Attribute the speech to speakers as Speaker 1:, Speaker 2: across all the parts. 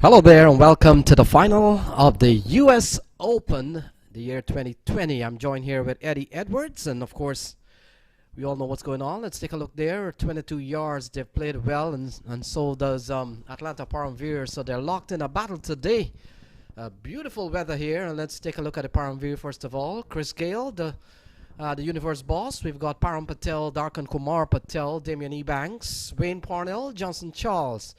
Speaker 1: Hello there and welcome to the final of the US Open, the year 2020. I'm joined here with Eddie Edwards, and of course we all know what's going on. Let's take a look there. 22 yards, they've played well, and so does Atlanta Param Veers, so they're locked in a battle today. Beautiful weather here, and let's take a look at the Param Veer first of all. Chris Gale, the universe boss. We've got Param Patel, Darkan Kumar Patel, Damian Ebanks, Wayne Parnell, Johnson Charles,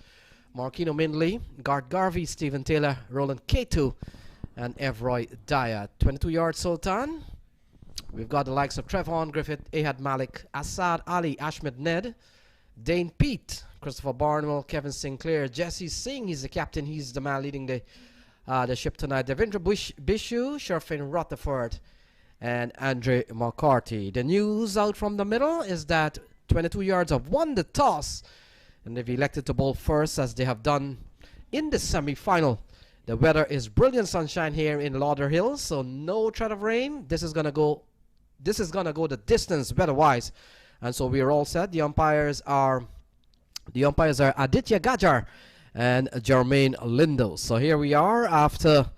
Speaker 1: Marquino Mindley, Gart Garvey, Stephen Taylor, Roland K2, and Evroy Dyer. 22 yards Sultan. We've got the likes of Trevon Griffith, Ahad Malik, Asad Ali, Ashmed Ned, Dane Pete, Christopher Barnwell, Kevin Sinclair, Jesse Singh, he's the captain, he's the man leading the ship tonight. Devendra Bishu, Sherfin Rutherford, and Andre McCarthy. The news out from the middle is that 22 yards have won the toss, and they've elected to bowl first, as they have done in the semi-final. The weather is brilliant sunshine here in Lauderhill, so no threat of rain. This is gonna go the distance weather-wise, and so we are all set. The umpires are Aditya Gajar and Jermaine Lindo. So here we are after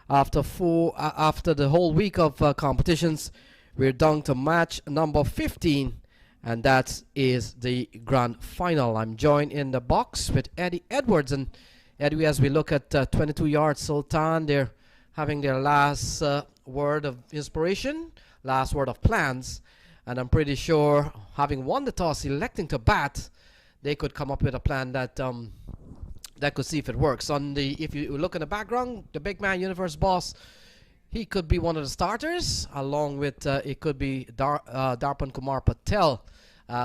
Speaker 1: the whole week of competitions. We're down to match number 15. And that is the grand final. I'm joined in the box with Eddie Edwards. And Eddie, as we look at 22 yards Sultan, they're having their last word of inspiration, last word of plans. And I'm pretty sure, having won the toss, electing to bat, they could come up with a plan that could see if it works. If you look in the background, the big man, universe boss, he could be one of the starters, along with it could be Darpan Kumar Patel,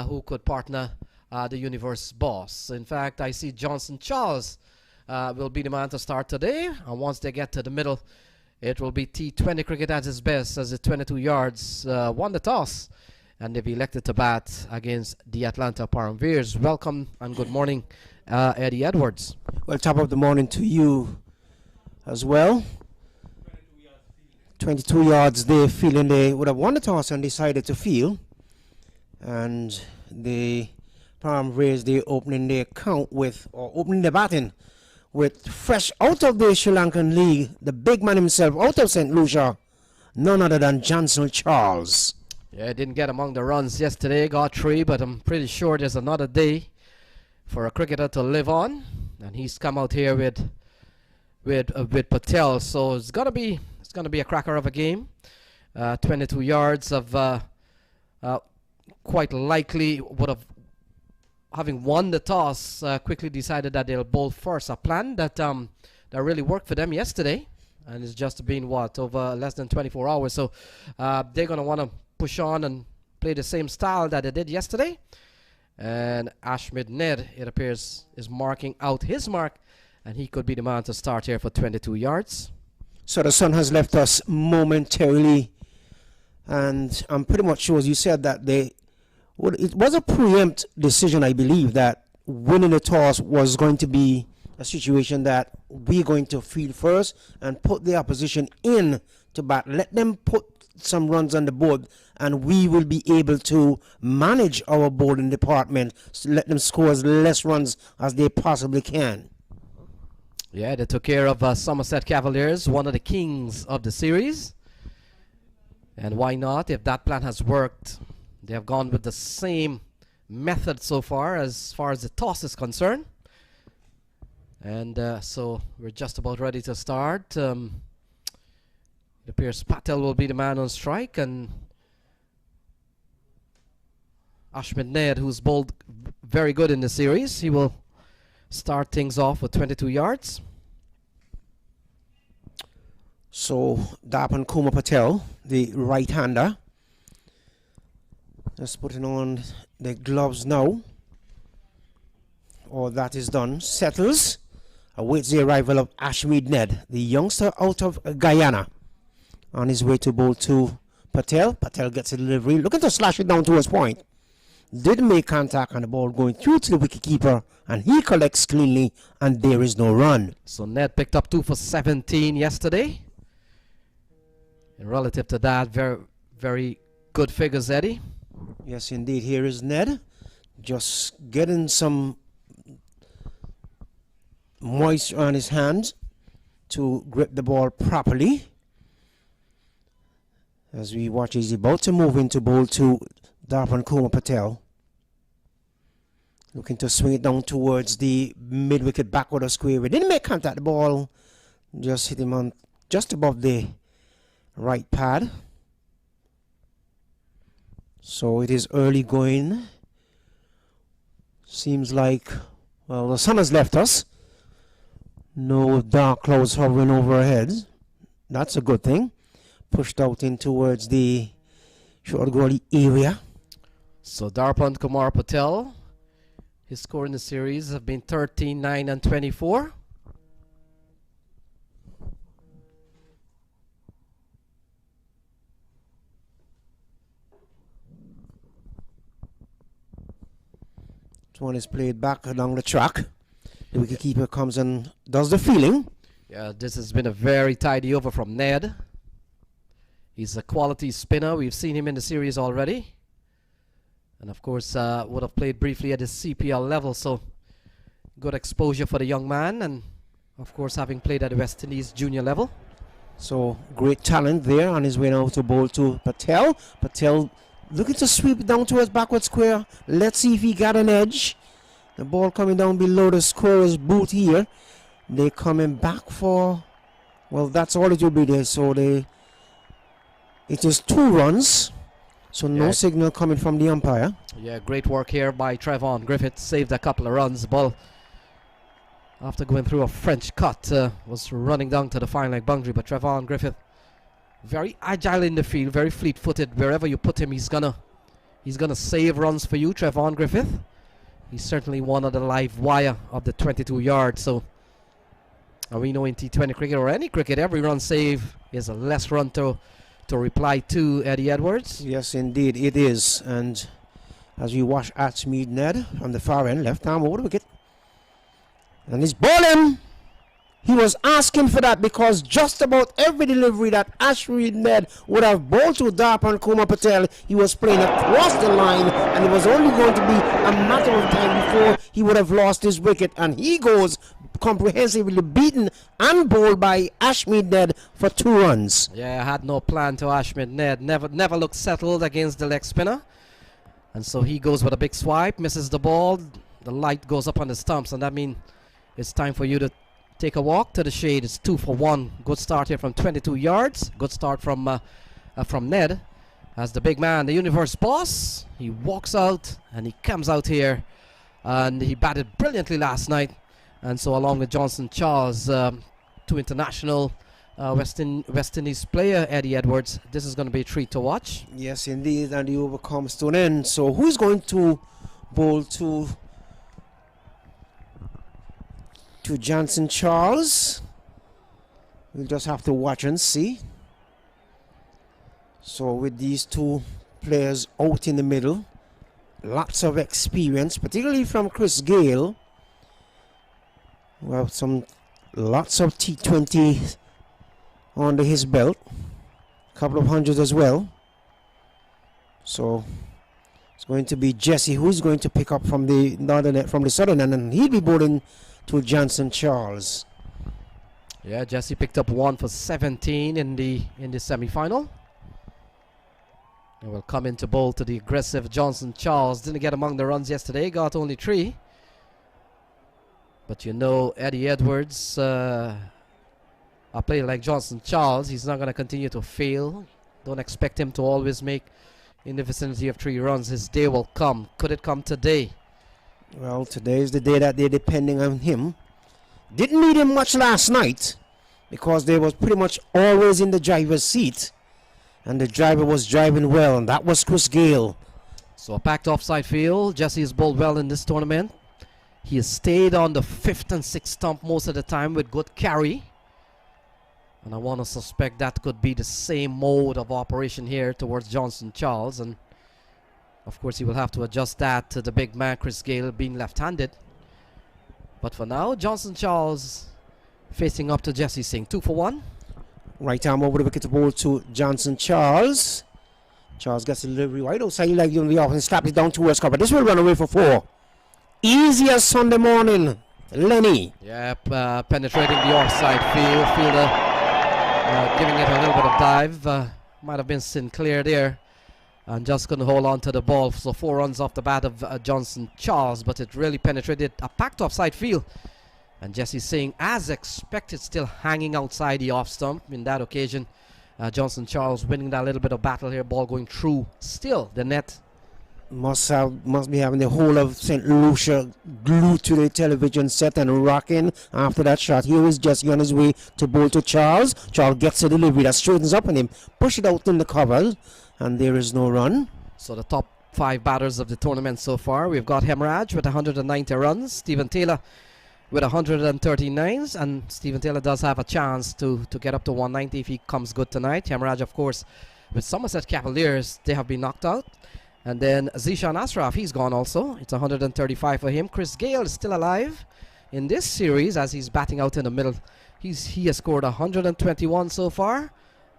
Speaker 1: who could partner the universe boss. In fact, I see Johnson Charles will be the man to start today, and once they get to the middle, it will be T20 Cricket at its best, as the 22 yards won the toss, and they've elected to bat against the Atlanta Param Veers. Welcome and good morning, Eddie Edwards.
Speaker 2: Well, top of the morning to you as well. 22 yards, they feeling they would have won the toss and decided to field. And the Param raised the opening their count with, or opening the batting with, fresh out of the Sri Lankan league, the big man himself out of St. Lucia, none other than Johnson Charles.
Speaker 1: Yeah, didn't get among the runs yesterday, got 3, but I'm pretty sure there's another day for a cricketer to live on. And he's come out here with Patel, so it's gonna be a cracker of a game. 22 yards of quite likely would have, having won the toss, quickly decided that they'll bowl first. A plan that really worked for them yesterday, and it's just been over less than 24 hours. So they're gonna want to push on and play the same style that they did yesterday. And Ashmed Ned, it appears, is marking out his mark, and he could be the man to start here for 22 yards.
Speaker 2: So the sun has left us momentarily, and I'm pretty much sure, as you said, that it was a preempt decision, I believe, that winning the toss was going to be a situation that we're going to field first and put the opposition in to bat. Let them put some runs on the board, and we will be able to manage our bowling department, so let them score as less runs as they possibly can.
Speaker 1: Yeah, they took care of Somerset Cavaliers, one of the kings of the series. And why not? If that plan has worked, they have gone with the same method so far as the toss is concerned. And so we're just about ready to start. It appears Patel will be the man on strike, and Ashmed Ned, who's bowled very good in the series, he will start things off with 22 yards.
Speaker 2: So Darpan Kumar Patel, the right-hander, just putting on the gloves now. All that is done. Settles, awaits the arrival of Ashmed Ned, the youngster out of Guyana, on his way to bowl to Patel. Patel gets a delivery, looking to slash it down towards point. Didn't make contact on the ball, going through to the wicketkeeper, and he collects cleanly, and there is no run.
Speaker 1: So Ned picked up 2 for 17 yesterday. And relative to that, very, very good figures, Eddie.
Speaker 2: Yes, indeed. Here is Ned, just getting some moisture on his hands to grip the ball properly. As we watch, he's about to move into bowl to Darpan Kumar Patel. Looking to swing it down towards the mid-wicket backward of square. We didn't make contact. The ball just hit him on just above the right pad. So it is early going. Seems like, well, the sun has left us. No dark clouds hovering overhead. That's a good thing. Pushed out in towards the short goalie area.
Speaker 1: So Darpan Kumar Patel, his score in the series have been 13, 9 and 24.
Speaker 2: This one is played back along the track. The wicketkeeper comes and does the fielding.
Speaker 1: Yeah, this has been a very tidy over from Ned. He's a quality spinner. We've seen him in the series already. And of course, would have played briefly at the CPL level. So, good exposure for the young man. And of course, having played at the West Indies junior level.
Speaker 2: So, great talent there on his way now to bowl to Patel. Patel looking to sweep it down towards backward square. Let's see if he got an edge. The ball coming down below the squarer's boot here. They're coming back for, well, that's all it will be there. So, it is 2 runs. So no signal coming from the umpire.
Speaker 1: Yeah, great work here by Trevon Griffith. Saved a couple of runs. The ball, after going through a French cut, was running down to the fine leg boundary. But Trevon Griffith, very agile in the field, very fleet-footed. Wherever you put him, he's gonna save runs for you, Trevon Griffith. He's certainly one of the live wire of the 22 yards. So we know in T20 cricket or any cricket, every run save is a less run to reply to, Eddie Edwards.
Speaker 2: Yes, indeed, it is. And as we watch Ashmead Ned on the far end, left arm over the wicket. And he's bowling. He was asking for that because just about every delivery that Ashmead Ned would have bowled to Darpan Kumar Patel, he was playing across the line, and it was only going to be a matter of time before he would have lost his wicket. And he goes comprehensively beaten and bowled by Ashmead Ned for 2 runs.
Speaker 1: Yeah, had no plan to Ashmead Ned. Never looked settled against the leg spinner. And so he goes with a big swipe, misses the ball. The light goes up on the stumps, and that means it's time for you to take a walk to the shade. It's 2 for 1. Good start here from 22 yards. Good start from Ned. As the big man, the universe boss, he walks out and he comes out here. And he batted brilliantly last night. And so along with Johnson Charles, 2 international West Indies player, Eddie Edwards, this is going to be a treat to watch.
Speaker 2: Yes, indeed, and the over comes to an end. So who's going to bowl to Johnson Charles? We'll just have to watch and see. So with these 2 players out in the middle, lots of experience, particularly from Chris Gale. Well, lots of T20 under his belt, a couple of hundreds as well. So it's going to be Jesse who's going to pick up from the southern end, and he'll be bowling to Johnson Charles.
Speaker 1: Yeah, Jesse picked up 1 for 17 in the semi-final. And will come into bowl to the aggressive Johnson Charles. Didn't get among the runs yesterday, got only 3. But you know, Eddie Edwards, a player like Johnson Charles, he's not going to continue to fail. Don't expect him to always make in the vicinity of 3 runs. His day will come. Could it come today?
Speaker 2: Well, today is the day that they're depending on him. Didn't need him much last night because they was pretty much always in the driver's seat. And the driver was driving well, and that was Chris Gale.
Speaker 1: So a packed offside field. Jesse has bowled well in this tournament. He has stayed on the 5th and 6th stump most of the time with good carry. And I want to suspect that could be the same mode of operation here towards Johnson Charles. And of course, he will have to adjust that to the big man, Chris Gale, being left-handed. But for now, Johnson Charles facing up to Jesse Singh. 2 for 1.
Speaker 2: Right arm over the wicket to bowl to Johnson Charles. Charles gets the delivery right outside the off and slaps it down towards cover. This will run away for 4. Easy as Sunday morning. Lenny.
Speaker 1: Yep, penetrating the offside field. Fielder giving it a little bit of dive. Might have been Sinclair there. And just couldn't hold on to the ball. So 4 runs off the bat of Johnson Charles. But it really penetrated a packed offside field. And Jesse Singh, as expected, still hanging outside the off stump in that occasion. Johnson Charles winning that little bit of battle here. Ball going through still the net.
Speaker 2: Must be having the whole of St. Lucia glued to the television set and rocking after that shot. Here is Jesse on his way to bowl to Charles. Charles gets the delivery that straightens up on him. Push it out in the cover, and there is no run.
Speaker 1: So the top 5 batters of the tournament so far. We've got Hemorrhage with 190 runs. Stephen Taylor with 139s. And Stephen Taylor does have a chance to get up to 190 if he comes good tonight. Hemorrhage, of course, with Somerset Cavaliers, they have been knocked out. And then Zishan Ashraf, he's gone also. It's 135 for him. Chris Gale is still alive in this series as he's batting out in the middle. He has scored 121 so far.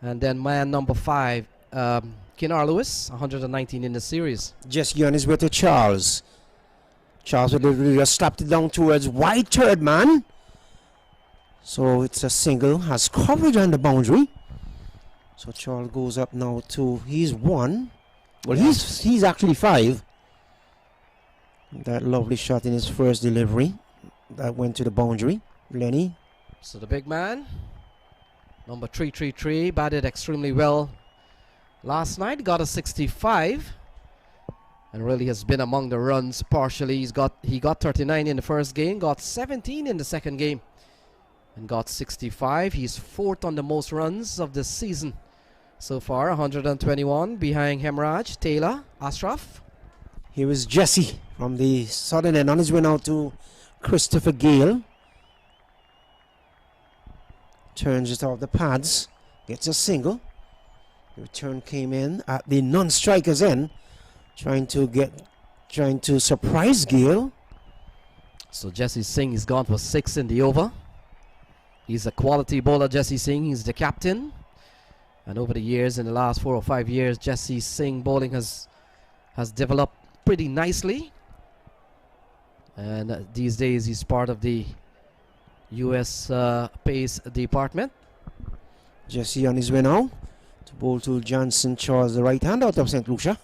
Speaker 1: And then man number 5, Kinar Lewis, 119 in the series.
Speaker 2: Jesse on his way to Charles. Charles with the slapped it down towards wide third man. So it's a single, has coverage on the boundary. So Charles goes up now to, he's 1. Well, he's actually 5. That lovely shot in his first delivery. That went to the boundary. Lenny.
Speaker 1: So the big man, number 333, batted extremely well last night. Got a 65. And really has been among the runs partially. He got 39 in the first game, got 17 in the second game, and got 65. He's 4th on the most runs of the season so far, 121 behind Hemorrhage, Taylor, Ashraf.
Speaker 2: Here is Jesse from the southern end on his way now to Christopher Gale. Turns it off the pads, gets a single. The return came in at the non-striker's end, trying to surprise Gale.
Speaker 1: So Jesse Singh is gone for 6 in the over. He's a quality bowler, Jesse Singh. He's the captain. And over the years, in the last 4 or 5 years, Jesse Singh bowling has developed pretty nicely. And these days, he's part of the U.S. pace department.
Speaker 2: Jesse on his way now to bowl to Johnson Charles, the right hand out of St. Lucia.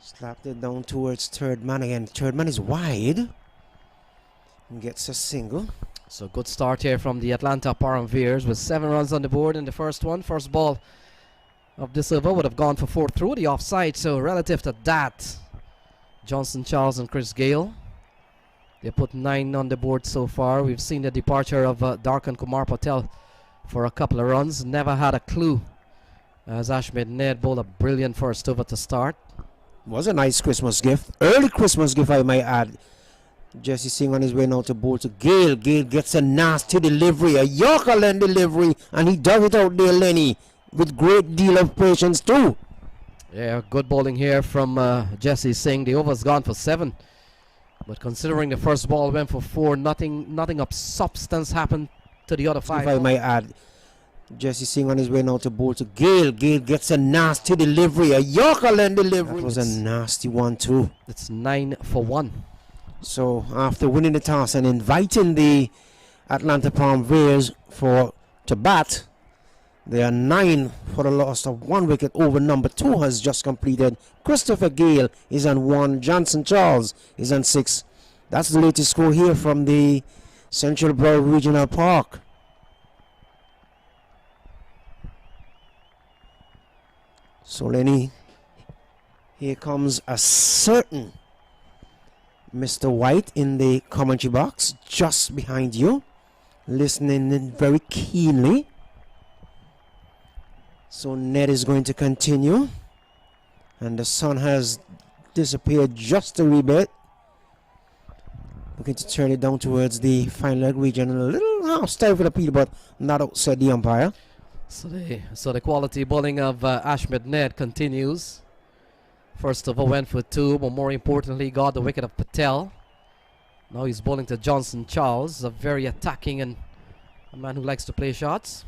Speaker 2: Slapped it down towards third man again. Third man is wide and gets a single.
Speaker 1: So good start here from the Atlanta Param Veers with 7 runs on the board in the first one. First ball of this over would have gone for 4 through the offside. So relative to that, Johnson Charles and Chris Gale, they put 9 on the board so far. We've seen the departure of Darkan Kumar Patel for a couple of runs. Never had a clue as Ashmed Ned bowled a brilliant first over to start.
Speaker 2: Was a nice Christmas gift. Early Christmas gift, I might add. Jesse Singh on his way now to bowl to Gale. Gale gets a nasty delivery, a Yorker land delivery, and he does it out there, Lenny, with great deal of patience too.
Speaker 1: Yeah, good bowling here from Jesse Singh. The over's gone for 7. But considering the first ball went for 4, nothing of substance happened to the other 5.
Speaker 2: If I might add, Jesse Singh on his way now to bowl to Gale. Gale gets a nasty delivery, a Yorker land delivery. That was a nasty one too.
Speaker 1: It's 9 for 1.
Speaker 2: So after winning the toss and inviting the Atlanta Palm Veers to bat, they are 9 for the loss of 1 wicket. Over number 2 has just completed. Christopher Gale is on 1. Johnson Charles is on 6. That's the latest score here from the Central Broad Regional Park. So Lenny, here comes a certain Mr. White in the commentary box just behind you, listening in very keenly. So Ned is going to continue, and the sun has disappeared just a wee bit. Looking to turn it down towards the final leg region. A little half style for the Peter, but not outside the umpire.
Speaker 1: So the quality bowling of Ashmed Ned continues. First of all, went for 2, but more importantly, got the wicket of Patel. Now he's bowling to Johnson Charles, a very attacking and a man who likes to play shots.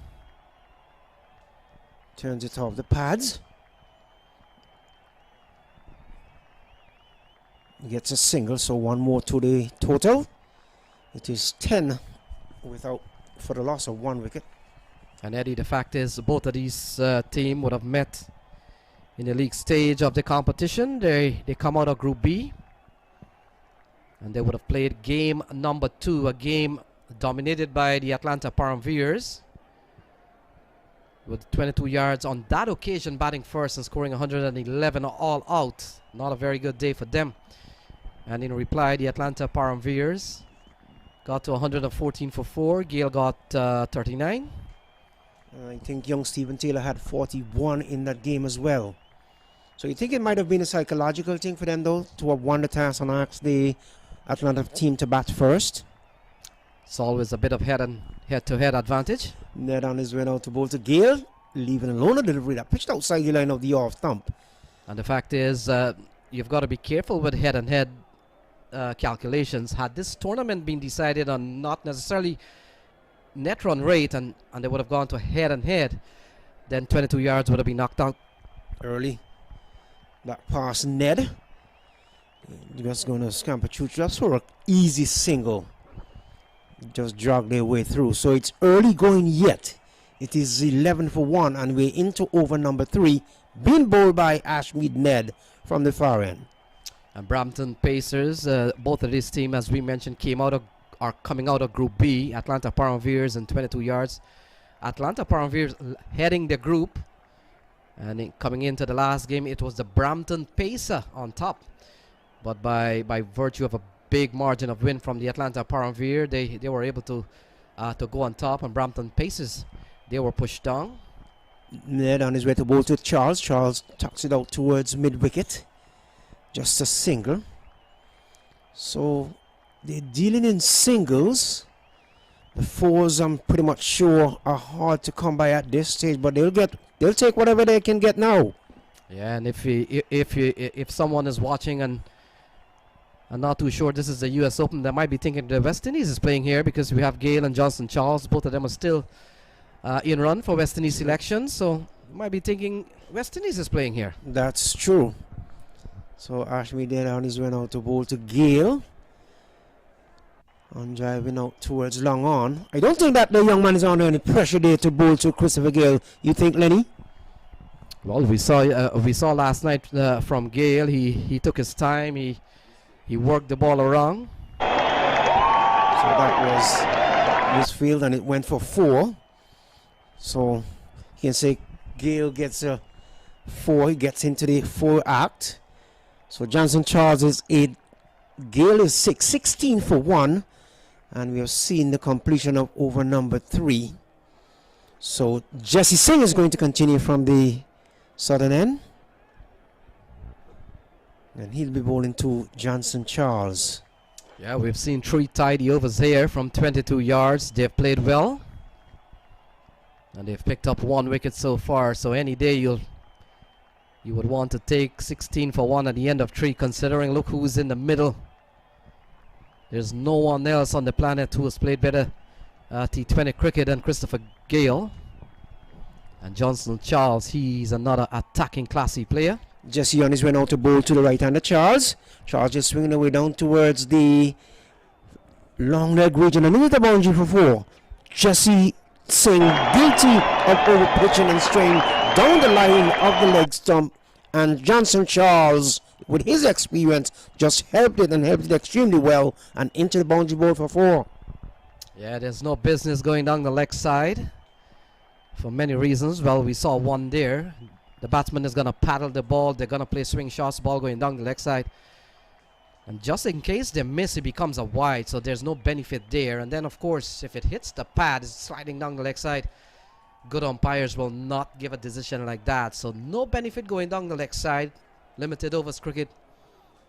Speaker 2: Turns it off the pads. Gets a single, so 1 more to the total. It is 10 without for the loss of 1 wicket.
Speaker 1: And Eddie, the fact is, both of these teams would have met in the league stage of the competition. They come out of Group B, and they would have played game number 2, a game dominated by the Atlanta Param Veers, with 22 yards on that occasion, batting first and scoring 111 all out. Not a very good day for them. And in reply, the Atlanta Param Veers got to 114 for 4. Gale got 39.
Speaker 2: I think young Stephen Taylor had 41 in that game as well. So you think it might have been a psychological thing for them, though, to have won the task and asked the Atlanta team to bat first?
Speaker 1: It's always a bit of head-to-head advantage.
Speaker 2: Ned on his way out to bowl to Gale, leaving alone a delivery that pitched outside the line of the off stump.
Speaker 1: And the fact is, you've got to be careful with head-and-head calculations. Had this tournament been decided on not necessarily net run rate, and they would have gone to head-and-head, then 22 yards would have been knocked out
Speaker 2: early. That pass, Ned. Just going to scamper through just for an easy single. Just jog their way through. So it's early going yet. It is 11 for 1, and we're into over number 3, being bowled by Ashmead Ned from the far end.
Speaker 1: And Brampton Pacers, both of these teams, as we mentioned, are coming out of Group B. Atlanta Param Veers and 22 yards. Atlanta Param Veers heading the group. And coming into the last game, it was the Brampton Pacer on top. But by virtue of a big margin of win from the Atlanta Param Veers, they were able to go on top. And Brampton Pacers, they were pushed down.
Speaker 2: Ned on his way to bowl to Charles. Charles tucks it out towards mid-wicket. Just a single. So they're dealing in singles. The fours, I'm pretty much sure, are hard to come by at this stage, but they'll take whatever they can get now.
Speaker 1: Yeah, and if someone is watching and not too sure this is the U.S. Open, they might be thinking the West Indies is playing here, because we have Gale and Johnson Charles. Both of them are still in run for West Indies selection, so you might be thinking West Indies is playing here.
Speaker 2: That's true. So Ashmead there on his way out to bowl to Gale. And driving out towards long on. I don't think that the young man is under any pressure there to bowl to Christopher Gale. You think, Lenny?
Speaker 1: Well, we saw last night from Gale. He took his time. He worked the ball around.
Speaker 2: So that was his field, and it went for 4. So you can say Gale gets a 4. He gets into the 4 act. So Johnson Charles is 8. Gale is 6. 16 for 1. And we have seen the completion of over number 3. So Jesse Singh is going to continue from the southern end. And he'll be bowling to Johnson Charles.
Speaker 1: Yeah, we've seen 3 tidy overs here from 22 yards. They've played well. And they've picked up 1 wicket so far. So any day you would want to take 16 for 1 at the end of 3, considering look who's in the middle. There's no one else on the planet who has played better T20 cricket than Christopher Gale. And Johnson Charles, he's another attacking classy player.
Speaker 2: Jesse on his way now to bowl to the right-hander Charles. Charles just swinging away down towards the long leg region and into the boundary for 4. Jesse Singh guilty of over-pitching and straying down the line of the leg stump. And Johnson Charles, with his experience, just helped it extremely well and into the boundary board for 4.
Speaker 1: Yeah, there's no business going down the leg side for many reasons. Well, we saw one there. The batsman is going to paddle the ball. They're going to play swing shots, ball going down the leg side. And just in case they miss, it becomes a wide, so there's no benefit there. And then, of course, if it hits the pad, it's sliding down the leg side. Good umpires will not give a decision like that. So no benefit going down the leg side. Limited overs cricket.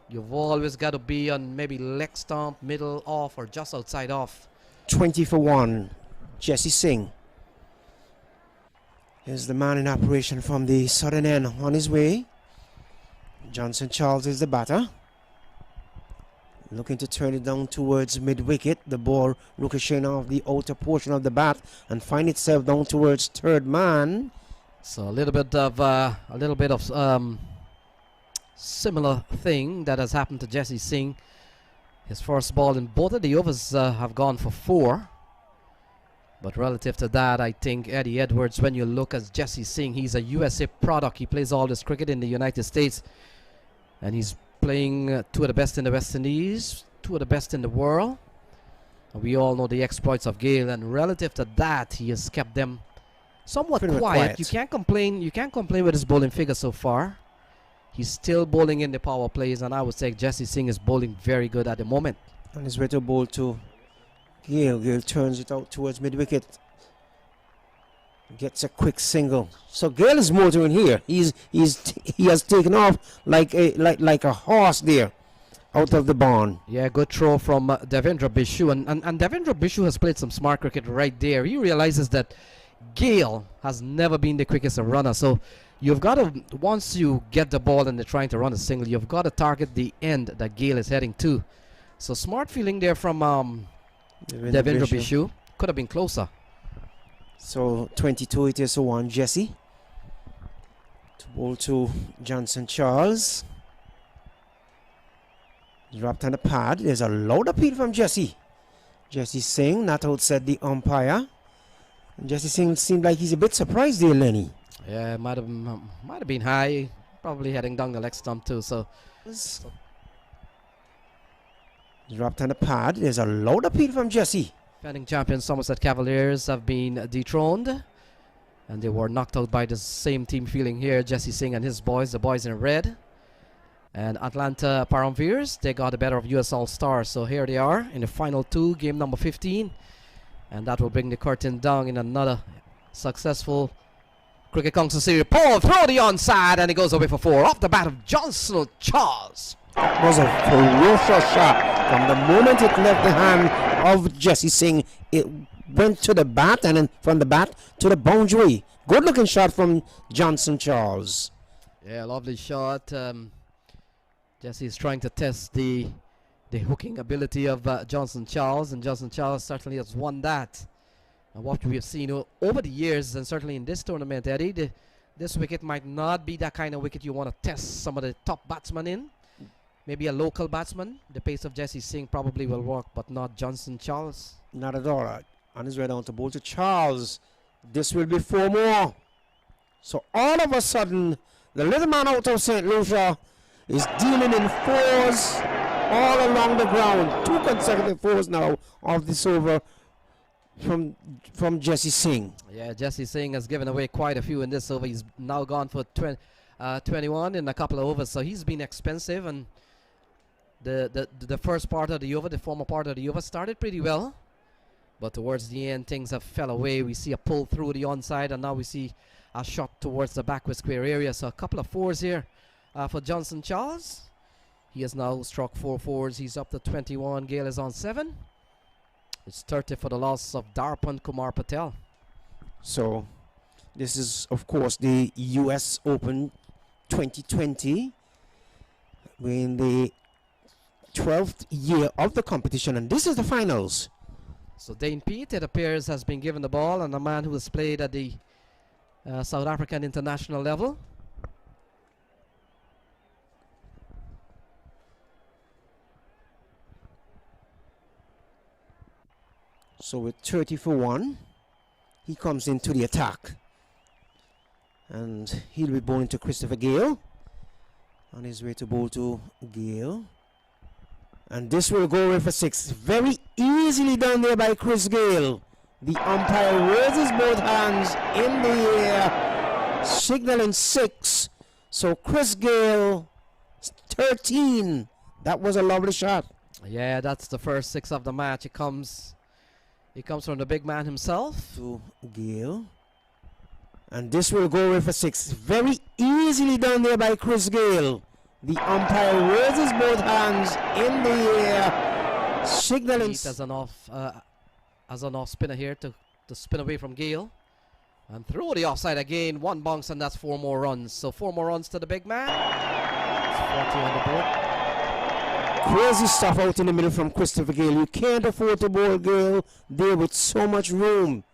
Speaker 1: You've always got to be on maybe leg stump, middle off, or just outside off.
Speaker 2: 20 for 1. Jesse Singh. Here's the man in operation from the southern end on his way. Johnson Charles is the batter. Looking to turn it down towards mid-wicket. The ball ricocheting off the outer portion of the bat and find itself down towards third man.
Speaker 1: So a little bit of similar thing that has happened to Jesse Singh His first ball in both of the overs have gone for 4. But relative to that, I think Eddie Edwards, when you look at Jesse Singh, he's a USA product. He plays all this cricket in the United States. And he's playing 2 of the best in the West Indies, 2 of the best in the world. And we all know the exploits of Gale. And relative to that, he has kept them somewhat quiet. You can't complain. You can't complain with his bowling figure so far. He's still bowling in the power plays, and I would say Jesse Singh is bowling very good at the moment.
Speaker 2: And he's ready to bowl to Gale. Gale turns it out towards mid-wicket. Gets a quick single. So Gale is motoring here. He has taken off like a horse there out of the barn.
Speaker 1: Yeah, good throw from Devendra Bishu. And Devendra Bishu has played some smart cricket right there. He realizes that Gale has never been the quickest runner. So you've got to, once you get the ball and they're trying to run a single, you've got to target the end that Gale is heading to. So smart feeling there from Devendra Bishu. Could have been closer.
Speaker 2: So 22 it is to 1 Jesse. To bowl to Johnson Charles. Dropped on the pad. There's a loud appeal from Jesse. Jesse Singh not outside the umpire. And Jesse Singh seemed like he's a bit surprised there, Lenny.
Speaker 1: Yeah, might have been high. Probably heading down the leg stump too. So
Speaker 2: dropped on the pad. There's a loud appeal from Jesse.
Speaker 1: Defending champions Somerset Cavaliers have been dethroned. And they were knocked out by the same team feeling here. Jesse Singh and his boys, the boys in red. And Atlanta Param Veers, they got the better of US All-Stars. So here they are in the final 2, game number 15. And that will bring the curtain down in another successful Cricket Council Series. Paul throw the onside and it goes away for 4 off the bat of Johnson Charles.
Speaker 2: That was a ferocious shot. From the moment it left the hand of Jesse Singh, it went to the bat and then from the bat to the boundary. Good looking shot from Johnson Charles.
Speaker 1: Yeah, lovely shot. Jesse is trying to test the hooking ability of Johnson Charles, and Johnson Charles certainly has won that. And what we have seen over the years, and certainly in this tournament, Eddie, this wicket might not be that kind of wicket you want to test some of the top batsmen in. Maybe a local batsman. The pace of Jesse Singh probably will work, but not Johnson Charles.
Speaker 2: Not at all. On his way down to bowl to Charles. This will be 4 more. So all of a sudden, the little man out of St. Lucia is dealing in 4s all along the ground. 2 consecutive 4s now of this over from Jesse Singh.
Speaker 1: Yeah, Jesse Singh has given away quite a few in this over. He's now gone for 21 in a couple of overs, so he's been expensive. And the first part of the over, the former part of the over, started pretty well, but towards the end things have fell away. We see a pull through the onside, and now we see a shot towards the backward square area. So a couple of 4s here for Johnson Charles. He has now struck 4 4s. He's up to 21. Gale is on 7. It's 30 for the loss of Darpan Kumar Patel.
Speaker 2: So this is, of course, the US Open 2020. We're in the 12th year of the competition, and this is the finals.
Speaker 1: So Dane Pete, it appears, has been given the ball, and a man who has played at the South African international level.
Speaker 2: So with 30 for 1, he comes into the attack. And he'll be bowling to Christopher Gale. On his way to bowl to Gale. And this will go away for 6. Very easily done there by Chris Gale. The umpire raises both hands in the air, signaling 6. So Chris Gale, 13. That was a lovely shot.
Speaker 1: Yeah, that's the first 6 of the match. It comes from the big man himself.
Speaker 2: To Gale. And this will go away for 6. Very easily done there by Chris Gale. The umpire raises both hands in the air, signaling
Speaker 1: as an off spinner here to spin away from Gale. And throw the offside again. 1 bounce, and that's 4 more runs. So 4 more runs to the big man. It's 40 on the board.
Speaker 2: Crazy stuff out in the middle from Christopher Gale. You can't afford to bowl Gale there with so much room.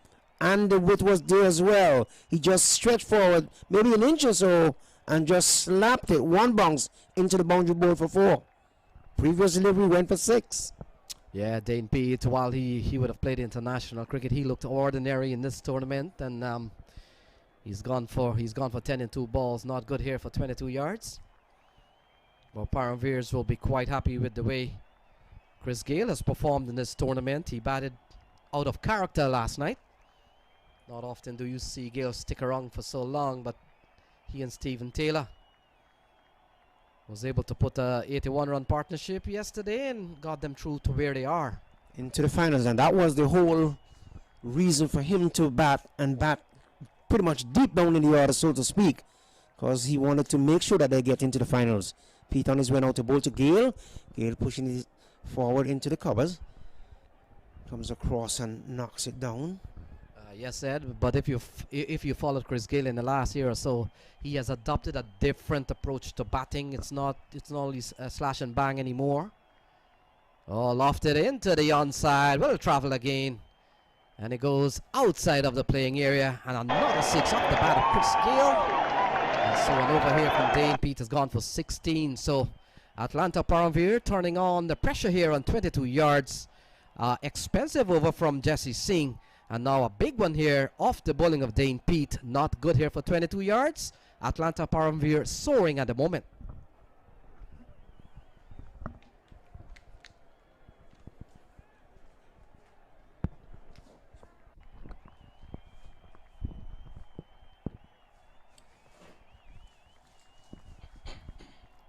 Speaker 2: And the width was there as well. He just stretched forward maybe an inch or so and just slapped it 1 bounce into the boundary board for 4. Previous delivery went for 6.
Speaker 1: Yeah, Dane Pete, while he would have played international cricket, he looked ordinary in this tournament, and he's gone for 10 and 2 balls. Not good here for 22 yards. Well, Param Veers will be quite happy with the way Chris Gayle has performed in this tournament. He batted out of character last night. Not often do you see Gayle stick around for so long, but he and Stephen Taylor was able to put a 81-run partnership yesterday and got them through to where they are.
Speaker 2: Into the finals, and that was the whole reason for him to bat pretty much deep down in the order, so to speak, because he wanted to make sure that they get into the finals. Pete on his way out to bowl to Gayle. Gayle pushing it forward into the covers. Comes across and knocks it down.
Speaker 1: Yes, Ed, but if you followed Chris Gayle in the last year or so, he has adopted a different approach to batting. It's not only slash and bang anymore. Oh, lofted into the onside. Will travel again. And it goes outside of the playing area. And another 6 off the bat of Chris Gayle. And so an over here from Dane Pete has gone for 16. So Atlanta Paramveer turning on the pressure here on 22 yards. Expensive over from Jesse Singh. And now a big one here off the bowling of Dane Pete. Not good here for 22 yards. Atlanta Paramveer soaring at the moment.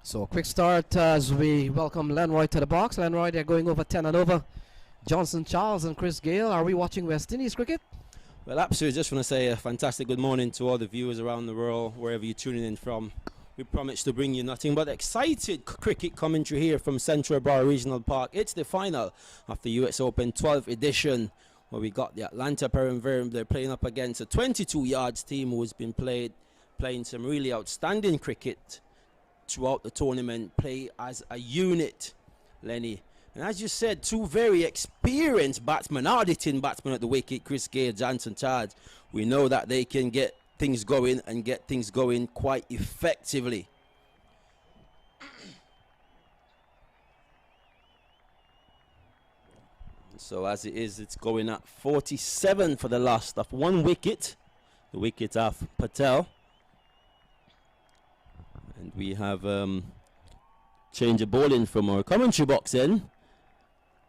Speaker 1: So a quick start as we welcome Lenroy to the box. Lenroy, they're going over 10 and over. Johnson Charles and Chris Gayle, are we watching West Indies cricket?
Speaker 3: Well, absolutely. Just want to say a fantastic good morning to all the viewers around the world, wherever you're tuning in from. We promise to bring you nothing but excited cricket commentary here from Central Bar Regional Park. It's the final of the US Open 12th edition, where we got the Atlanta Paramveer. They're playing up against a 22 yards team who has been playing some really outstanding cricket throughout the tournament, play as a unit, Lenny. And as you said, two very experienced batsmen, hard-hitting batsmen at the wicket, Chris Gayle, Johnson Charles. We know that they can get things going and get things going quite effectively. So as it is, it's going at 47 for the last of one wicket, the wicket of Patel. And we have change of bowling from our commentary box in.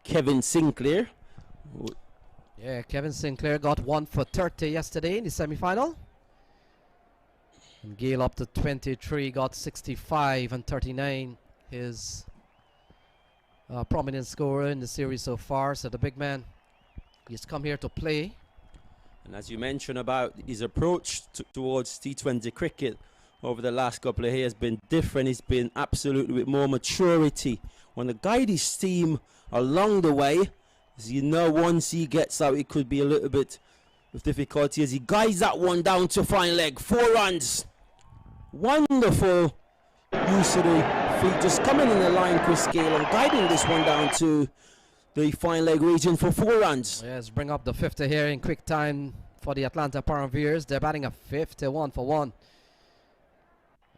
Speaker 3: Kevin Sinclair.
Speaker 1: Yeah, Kevin Sinclair got 1 for 30 yesterday in the semi-final. And Gayle up to 23, got 65 and 39. His prominent scorer in the series so far. So the big man, he's come here to play.
Speaker 3: And as you mentioned about his approach towards T20 cricket over the last couple of years, been different. He's been absolutely with more maturity. Want to guide his team along the way. As you know, once he gets out, it could be a little bit of difficulty as he guides that one down to fine leg. 4 runs. Wonderful use of the feet. Just coming in the line, Chris Gayle, and guiding this one down to the fine leg region for 4 runs.
Speaker 1: Yes, bring up the 50 here in quick time for the Atlanta Paramveers. They're batting a 51 for 1.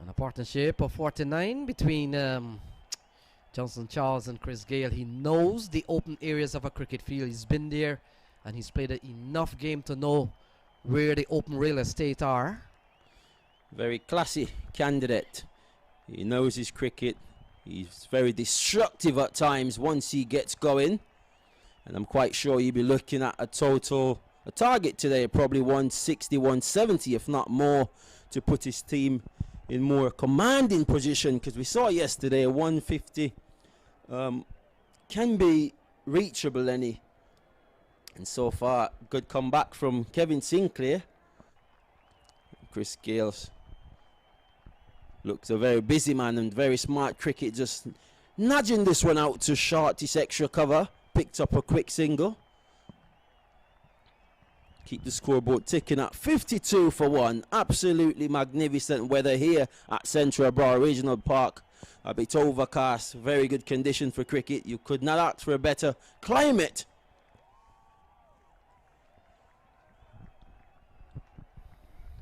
Speaker 1: And a partnership of 49 between Johnson Charles and Chris Gayle. He knows the open areas of a cricket field. He's been there and he's played enough game to know where the open real estate are.
Speaker 3: Very classy candidate. He knows his cricket. He's very destructive at times once he gets going. And I'm quite sure you'll be looking at a target today, probably 160, 170, if not more, to put his team in more commanding position, because we saw yesterday a 150 can be reachable, Lenny. And so far, good comeback from Kevin Sinclair. Chris Gayle looks a very busy man and very smart cricket, just nudging this one out to short, this extra cover. Picked up a quick single. Keep the scoreboard ticking at 52 for 1. Absolutely magnificent weather here at Central Bar Regional Park. A bit overcast, very good condition for cricket. You could not ask for a better climate.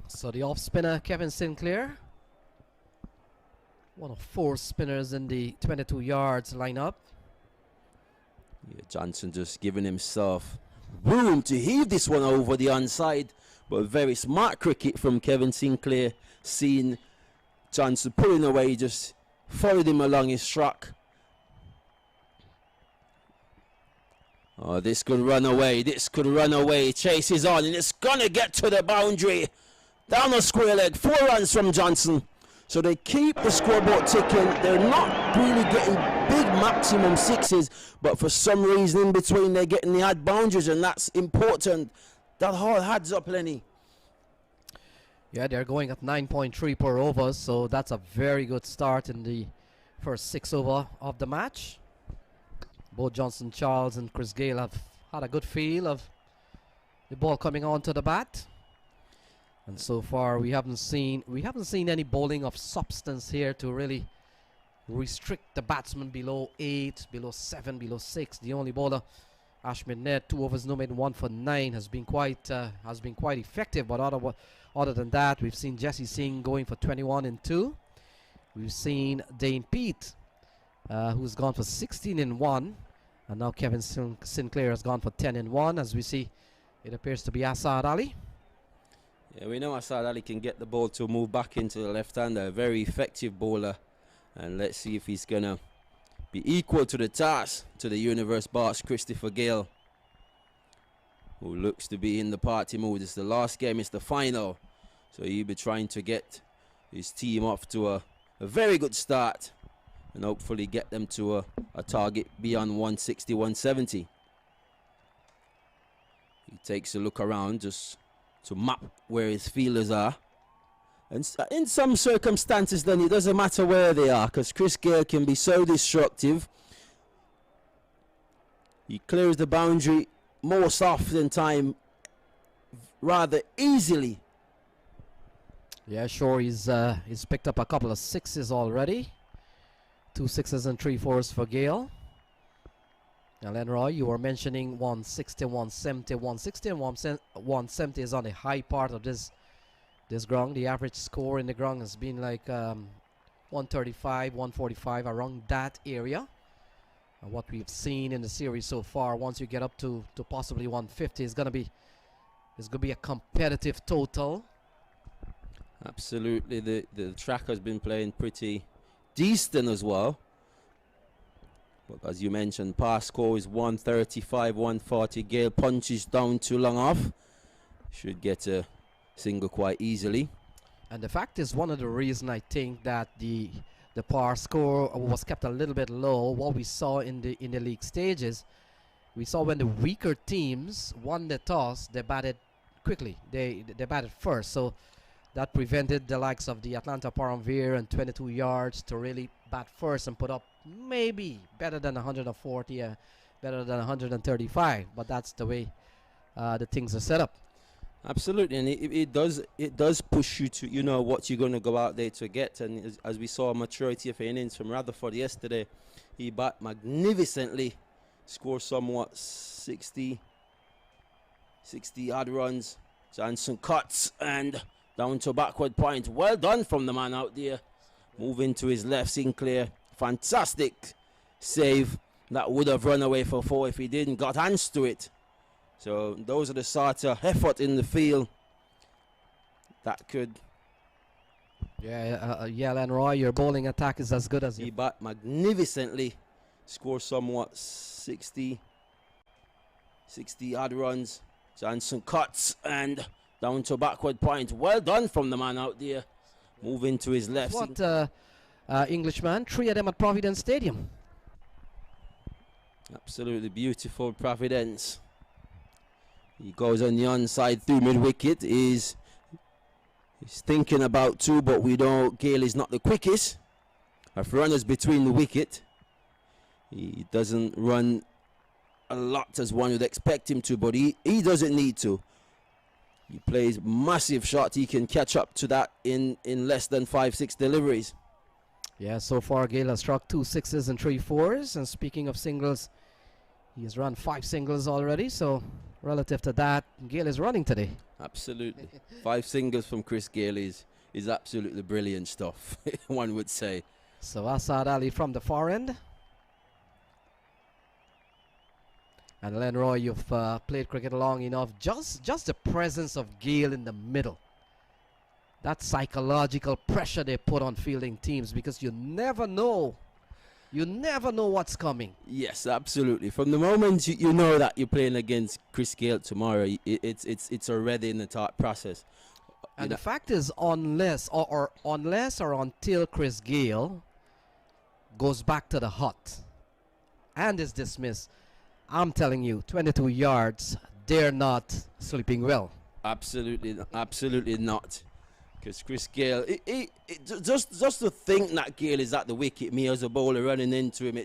Speaker 1: So the off spinner Kevin Sinclair One of 4 spinners in the 22 yards lineup.
Speaker 3: Yeah, Johnson just giving himself room to heave this one over the onside. But very smart cricket from Kevin Sinclair. Seeing Johnson pulling away, just followed him along his track. Oh, this could run away. This could run away. Chases on, and it's gonna get to the boundary. Down the square leg. 4 runs from Johnson. So they keep the scoreboard ticking. They're not really getting big maximum 6s, but for some reason in between they're getting the odd boundaries, and that's important. That all adds up, Lenny.
Speaker 1: Yeah, they're going at 9.3 per over, so that's a very good start in the first 6 over of the match. Both Johnson Charles and Chris Gayle have had a good feel of the ball coming onto the bat. And so far we haven't seen any bowling of substance here to really restrict the batsman below 8, below 7, below 6. The only bowler, Ashmid Ned, 2 overs, no made, 1 for 9, has been quite effective. But other than that, we've seen Jesse Singh going for 21 and 2. We've seen Dane Pete, who's gone for 16 and 1, and now Kevin Sinclair has gone for 10 and 1. As we see, it appears to be Asad Ali.
Speaker 3: Yeah, we know Asad Ali can get the ball to move back into the left-hander. A very effective bowler. And let's see if he's going to be equal to the task to the universe boss, Christopher Gayle, who looks to be in the party mood. It's the last game, it's the final. So he'll be trying to get his team off to a very good start and hopefully get them to a target beyond 160, 170. He takes a look around just to map where his fielders are. And in some circumstances, then it doesn't matter where they are, because Chris Gayle can be so destructive. He clears the boundary most often time rather easily.
Speaker 1: Yeah, sure, he's picked up a couple of 6s already. 2 6s and 3 4s for Gayle. Now, Lenroy, you were mentioning 160, 170, 160 and 170 is on the high part of this ground. The average score in the ground has been like 135, 145, around that area. And what we've seen in the series so far, once you get up to possibly 150, is gonna be a competitive total.
Speaker 3: Absolutely, the track has been playing pretty decent as well. But as you mentioned, past score is 135, 140. Gayle punches down too long off. Should get a single quite easily.
Speaker 1: And the fact is, one of the reasons I think that the par score was kept a little bit low, what we saw in the league stages, we saw when the weaker teams won the toss, they batted quickly. They batted first, so that prevented the likes of the Atlanta Param Veers and 22 yards to really bat first and put up maybe better than 140, better than 135. But that's the way the things are set up.
Speaker 3: Absolutely, and it does push you to, you know, what you're going to go out there to get. And as we saw a maturity of innings from Rutherford yesterday, he bat magnificently, scored somewhat 60 odd runs. Johnson cuts and down to backward point. Well done from the man out there. Moving to his left, Sinclair. Fantastic save. That would have run away for 4 if he didn't. Got hands to it. So those are the sort of effort in the field that could.
Speaker 1: Yeah, Lenroy, your bowling attack is as good as
Speaker 3: he bat magnificently. Scored somewhat 60 odd runs. Johnson cuts and down to backward point. Well done from the man out there. Moving to his left.
Speaker 1: What Englishman? 3 of them at Providence Stadium.
Speaker 3: Absolutely beautiful Providence. He goes on the onside through mid-wicket. He's thinking about 2, but we know Gayle is not the quickest of runners between the wicket. He doesn't run a lot as one would expect him to, but he doesn't need to. He plays massive shots. He can catch up to that in less than 5-6 deliveries. Yeah,
Speaker 1: so far Gayle has struck 2 6s and 3 4s. And speaking of singles, he has run 5 singles already. So relative to that, Gayle is running today.
Speaker 3: Absolutely. 5 singles from Chris Gayle is absolutely brilliant stuff, one would say.
Speaker 1: So Asad Ali from the far end. And Lenroy, you've played cricket long enough. Just the presence of Gale in the middle. That psychological pressure they put on fielding teams, because you never know. You never know what's coming.
Speaker 3: Yes, absolutely. From the moment you know that you're playing against Chris Gale tomorrow, it's already in the thought process.
Speaker 1: And the fact is, unless or until Chris Gale goes back to the hut and is dismissed, I'm telling you, 22 yards, they're not sleeping well.
Speaker 3: Absolutely, absolutely not. Because Chris Gale, just to think that Gale is at the wicket, me as a bowler running into him,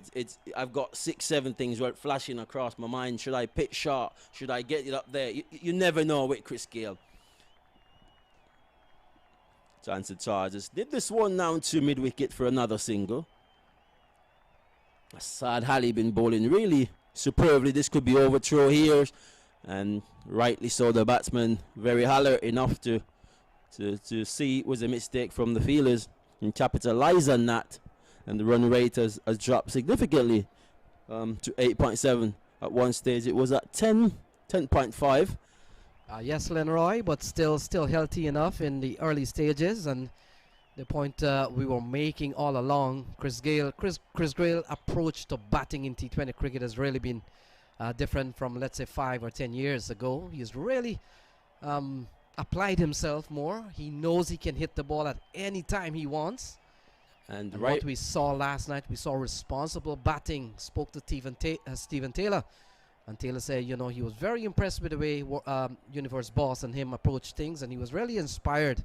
Speaker 3: I've got 6-7 things flashing across my mind. Should I pitch short? Should I get it up there? You never know with Chris Gale. Chance of charges. Did this one down to mid-wicket for another single. Asad Ali been bowling really superbly. This could be overthrow here, and rightly so. The batsman very alert enough to see it was a mistake from the fielders and capitalise on that, and the run rate has dropped significantly to 8.7. At one stage it was at 10.5.
Speaker 1: Yes, Lenroy, but still healthy enough in the early stages, and the point we were making all along, Chris Gale approach to batting in T20 cricket has really been different from, let's say, 5 or 10 years ago. He's really applied himself more. He knows he can hit the ball at any time he wants. And what we saw last night, we saw responsible batting. Spoke to Stephen Taylor. And Taylor said, you know, he was very impressed with the way Universe Boss and him approached things, and he was really inspired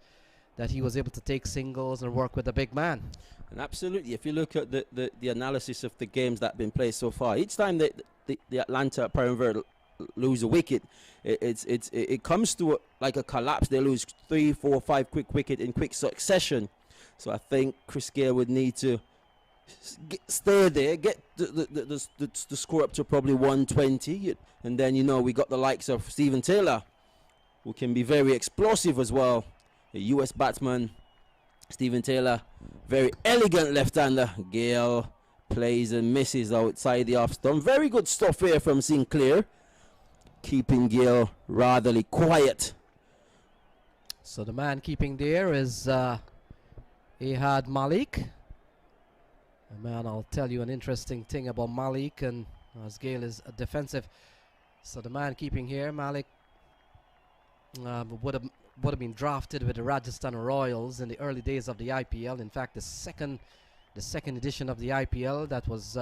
Speaker 1: that he was able to take singles and work with a big man.
Speaker 3: And absolutely, if you look at the analysis of the games that have been played so far, each time the Atlanta Param lose a wicket, it comes to like a collapse. They lose 3, 4, 5 quick wicket in quick succession. So I think Chris Gale would need to stay there, get the score up to probably 120, and then, you know, we got the likes of Stephen Taylor, who can be very explosive as well. A US batsman, Stephen Taylor, very elegant left-hander. Gale plays and misses outside the off stump. Very good stuff here from Sinclair, keeping Gale rather quiet.
Speaker 1: So the man keeping there is Ahad Malik. Man, I'll tell you an interesting thing about Malik, and as Gale is defensive. So the man keeping here, Malik, would have been drafted with the Rajasthan Royals in the early days of the IPL. In fact, the second edition of the IPL that was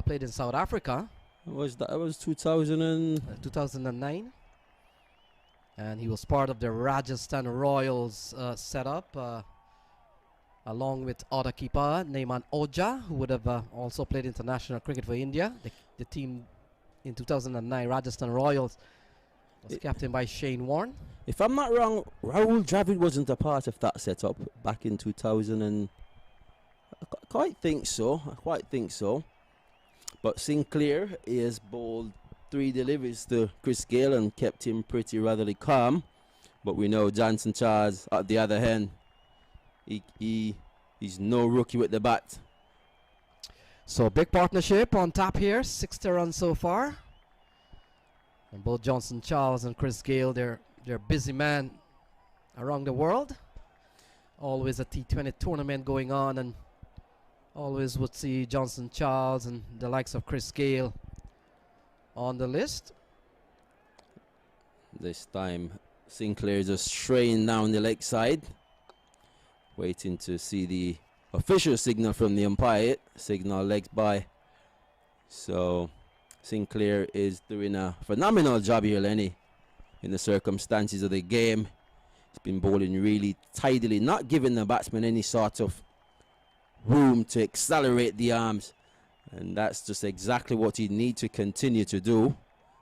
Speaker 1: played in South Africa.
Speaker 3: It was
Speaker 1: 2009, and he was part of the Rajasthan Royals setup, along with other keeper Naiman Oja, who would have also played international cricket for India. The team in 2009, Rajasthan Royals, was captained by Shane Warne.
Speaker 3: If I'm not wrong, Rahul Dravid wasn't a part of that setup back in 2000, and I quite think so. But Sinclair has bowled 3 deliveries to Chris Gale and kept him pretty rather calm. But we know Johnson Charles at the other hand, he's no rookie with the bat.
Speaker 1: So big partnership on top here, 60 runs so far. And both Johnson Charles and Chris Gale, they're busy man around the world. Always a T20 tournament going on, and always would see Johnson Charles and the likes of Chris Gale on the list.
Speaker 3: This time Sinclair just straying down the leg side, waiting to see the official signal from the umpire. Signal legs by. So Sinclair is doing a phenomenal job here, Lenny, in the circumstances of the game. He's been bowling really tidily, not giving the batsman any sort of room to accelerate the arms, and that's just exactly what he needs to continue to do,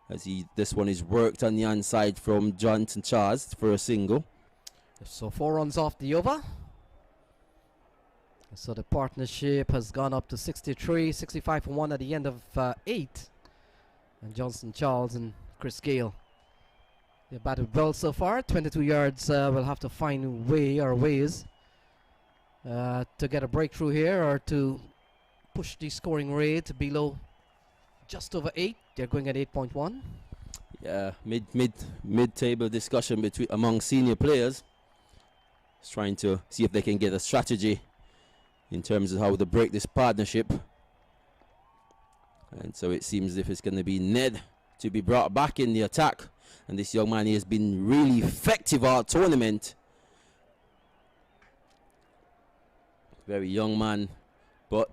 Speaker 3: as this one is worked on the onside from Johnson Charles for a single.
Speaker 1: So 4 runs off the over. So the partnership has gone up to 63, 65 for 1 at the end of 8. And Johnson Charles and Chris Gale, they batted well so far. 22 yards. Will have to find ways to get a breakthrough here or to push the scoring rate below just over 8. They're going at 8.1.
Speaker 3: Yeah, mid-table discussion among senior players. Just trying to see if they can get a strategy in terms of how to break this partnership. And so it seems as if it's going to be Ned to be brought back in the attack. And this young man, he has been really effective all tournament. Very young man, but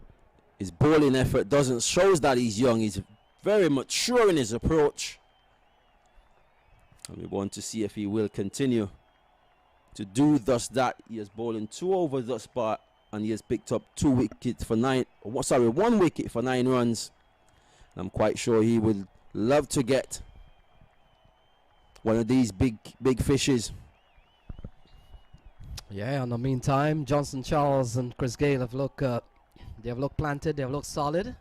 Speaker 3: his bowling effort shows that he's young. He's very mature in his approach. And we want to see if he will continue to do thus that. He has bowled in 2 overs thus far, and he has picked up 1 wicket for 9 runs. And I'm quite sure he would love to get one of these big fishes.
Speaker 1: Yeah, in the meantime, Johnson Charles and Chris Gale have looked planted, they've looked solid.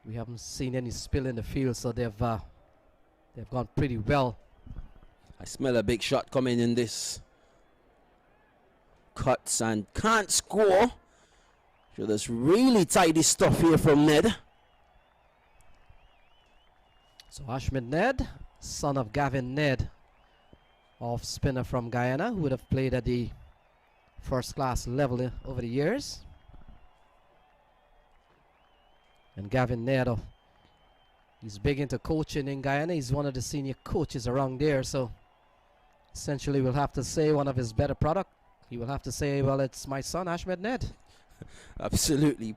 Speaker 1: We haven't seen any spill in the field, so they've gone pretty well.
Speaker 3: I smell a big shot coming in this. Cuts and can't score. So that's really tidy stuff here from Ned.
Speaker 1: So Ashmed Ned, son of Gavin Ned, off spinner from Guyana, who would have played at the first class level over the years. And Gavin Ned, he's big into coaching in Guyana. He's one of the senior coaches around there. So essentially we'll have to say one of his better product. He will have to say, well, it's my son, Ashmed Ned.
Speaker 3: Absolutely.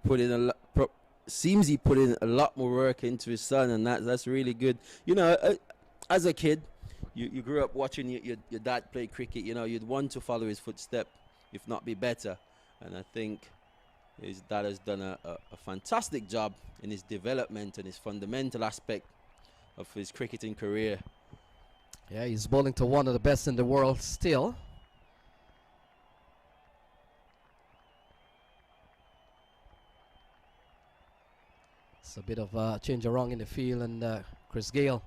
Speaker 3: Seems he put in a lot more work into his son, and that's really good. You know, as a kid, you grew up watching your dad play cricket. You know, you'd want to follow his footstep, if not be better. And I think his dad has done a fantastic job in his development and his fundamental aspect of his cricketing career.
Speaker 1: Yeah, he's bowling to one of the best in the world still. It's a bit of a change around in the field, and Chris Gale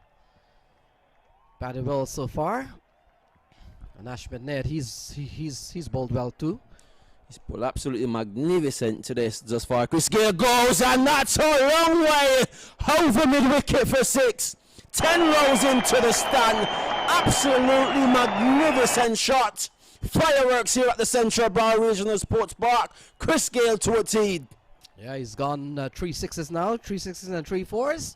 Speaker 1: batted well so far. And Ashmed Ned, he's bowled well too.
Speaker 3: He's bowled absolutely magnificent to this just far. Chris Gale goes, and that's a long way over mid-wicket for 6. 10 rolls into the stand. Absolutely magnificent shot. Fireworks here at the Central Bar Regional Sports Park. Chris Gale to a tee.
Speaker 1: Yeah, he's gone 3 sixes now, 3 sixes and 3 fours.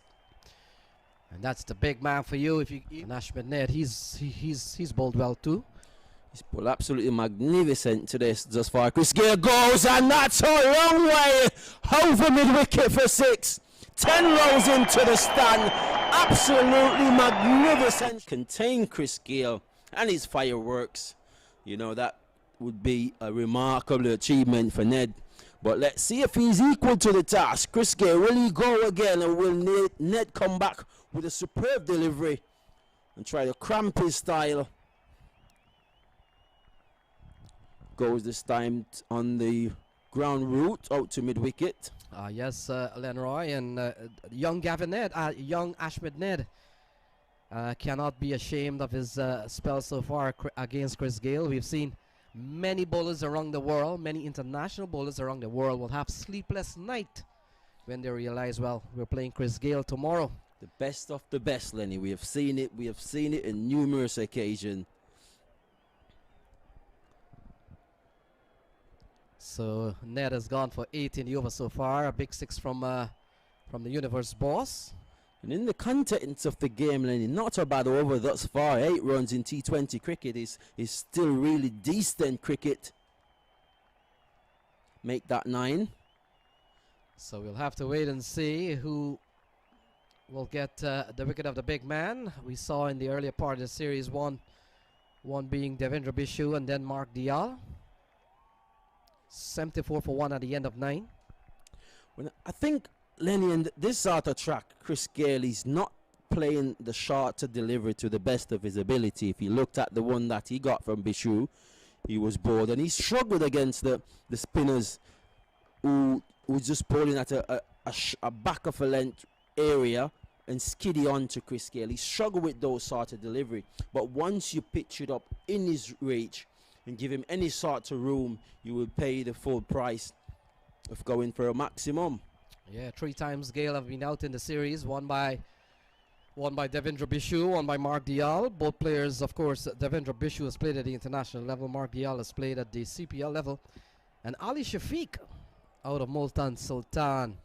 Speaker 1: And that's the big man for you. And Ashmed Ned, he's bowled well too.
Speaker 3: He's bowled absolutely magnificent to this just far. Chris Gale goes, and that's a long way over mid-wicket for 6. 10 rolls into the stand. Absolutely magnificent. Contain Chris Gale and his fireworks. You know, that would be a remarkable achievement for Ned. But let's see if he's equal to the task. Chris Gale, will he go again, or will Ned come back with a superb delivery and try to cramp his style? Goes this time on the ground route out to mid-wicket.
Speaker 1: Yes, Lenroy, and young Gavin Ned, young Ashmed Ned cannot be ashamed of his spell so far against Chris Gale. We've seen many bowlers around the world, many international bowlers around the world will have sleepless night when they realize, well, we're playing Chris Gale tomorrow.
Speaker 3: The best of the best, Lenny. We have seen it. We have seen it in numerous occasions.
Speaker 1: So Ned has gone for 8 in the over so far. A big 6 from the Universe boss.
Speaker 3: And in the context of the game, Lenny, not a bad over thus far. 8 runs in T20 cricket is still really decent cricket. Make that 9.
Speaker 1: So we'll have to wait and see who will get the wicket of the big man. We saw in the earlier part of the series one being Devendra Bishu and then Mark Dial. 74 for 1 at the end of 9.
Speaker 3: Well, I think, Lenny, in this sort of track, Chris Gale is not playing the shot to deliver to the best of his ability. If you looked at the one that he got from Bishu, he was bored, and he struggled against the spinners who was just bowling at a back of a length area and skiddy on to Chris Gale. He struggled with those sort of delivery, but once you pitch it up in his reach, and give him any sort of room, you will pay the full price of going for a maximum.
Speaker 1: Yeah, 3 times Gale have been out in the series, one by Devendra Bishu, one by Mark Dial. Both players, of course, Devendra Bishu has played at the international level, Mark Dial has played at the CPL level, and Ali Shafiq out of Multan Sultan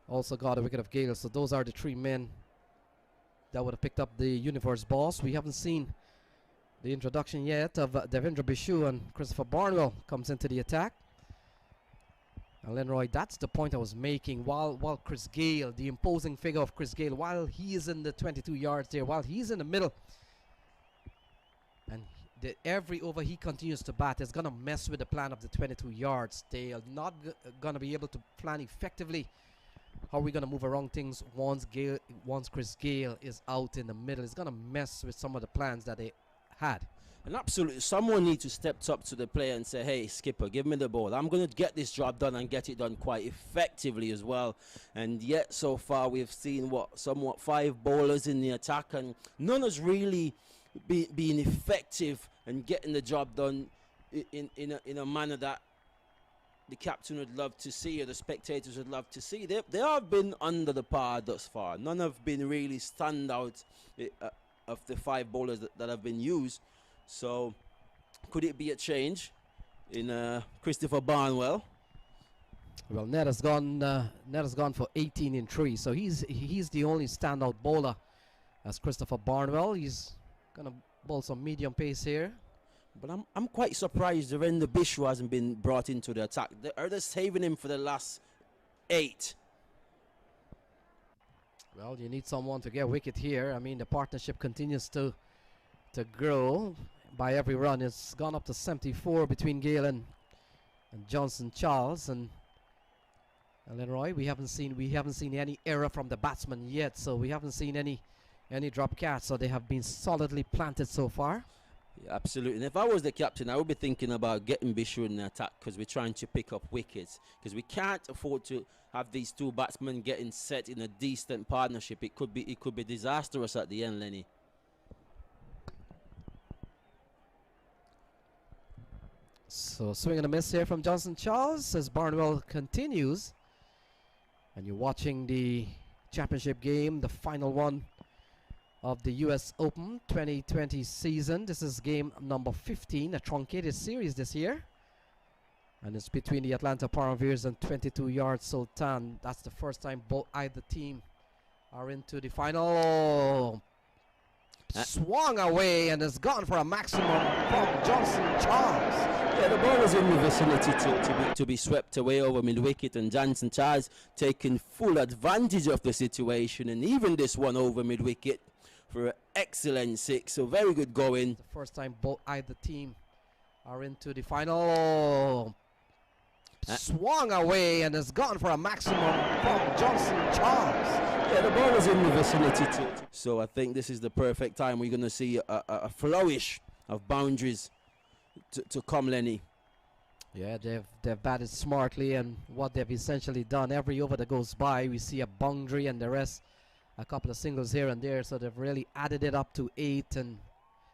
Speaker 1: also got a wicket of Gale. So those are the 3 men that would have picked up the universe boss. We haven't seen the introduction yet of Devendra Bishu, and Christopher Barnwell comes into the attack. And Lenroy, that's the point I was making. While Chris Gale, the imposing figure of Chris Gale, while he is in the 22 yards there, while he's in the middle, and every over he continues to bat is going to mess with the plan of the 22 yards. They are not going to be able to plan effectively how are we going to move around things once Chris Gale is out in the middle. It's going to mess with some of the plans that they had.
Speaker 3: And absolutely, someone needs to step up to the player and say, hey, skipper, give me the ball. I'm going to get this job done and get it done quite effectively as well. And yet, so far, we've seen, somewhat 5 bowlers in the attack, and none has really been effective and getting the job done in a manner that the captain would love to see, or the spectators would love to see. They have been under the par thus far. None have been really standout of the 5 bowlers that have been used. So, could it be a change in Christopher Barnwell?
Speaker 1: Well, Ned has gone for 18 in 3, so he's the only standout bowler as Christopher Barnwell. He's gonna bowl some medium pace here.
Speaker 3: But I'm quite surprised Devendra Bishu hasn't been brought into the attack. Are they saving him for the last 8?
Speaker 1: Well, you need someone to get wicket here. I mean, the partnership continues to grow by every run. It's gone up to 74 between Gale and Johnson Charles, and Lenroy, we haven't seen any error from the batsman yet, so we haven't seen any drop catch, so they have been solidly planted so far.
Speaker 3: Yeah, absolutely. And if I was the captain, I would be thinking about getting Bishu in the attack, because we're trying to pick up wickets, because we can't afford to have these 2 batsmen getting set in a decent partnership. It could be disastrous at the end, Lenny.
Speaker 1: So swing and a miss here from Johnson Charles as Barnwell continues. And you're watching the championship game, the final one of the US Open 2020 season. This is game number 15, a truncated series this year. And it's between the Atlanta Param Veers and 22 yards Sultan. That's the first time either team are into the final. Swung away and has gone for a maximum from Johnson Charles.
Speaker 3: Yeah, the ball was in the vicinity to be swept away over mid-wicket, and Johnson Charles taking full advantage of the situation, and even this one over mid-wicket for an excellent 6. So very good going.
Speaker 1: The first time either team are into the final. Swung away and has gone for a maximum from Johnson Charles.
Speaker 3: Yeah, the ball was in the vicinity so I think this is the perfect time. We're going to see a flourish of boundaries to come, Lenny.
Speaker 1: Yeah, they've batted smartly, and what they've essentially done, every over that goes by, we see a boundary, and the rest, a couple of singles here and there. So they've really added it up to 8 and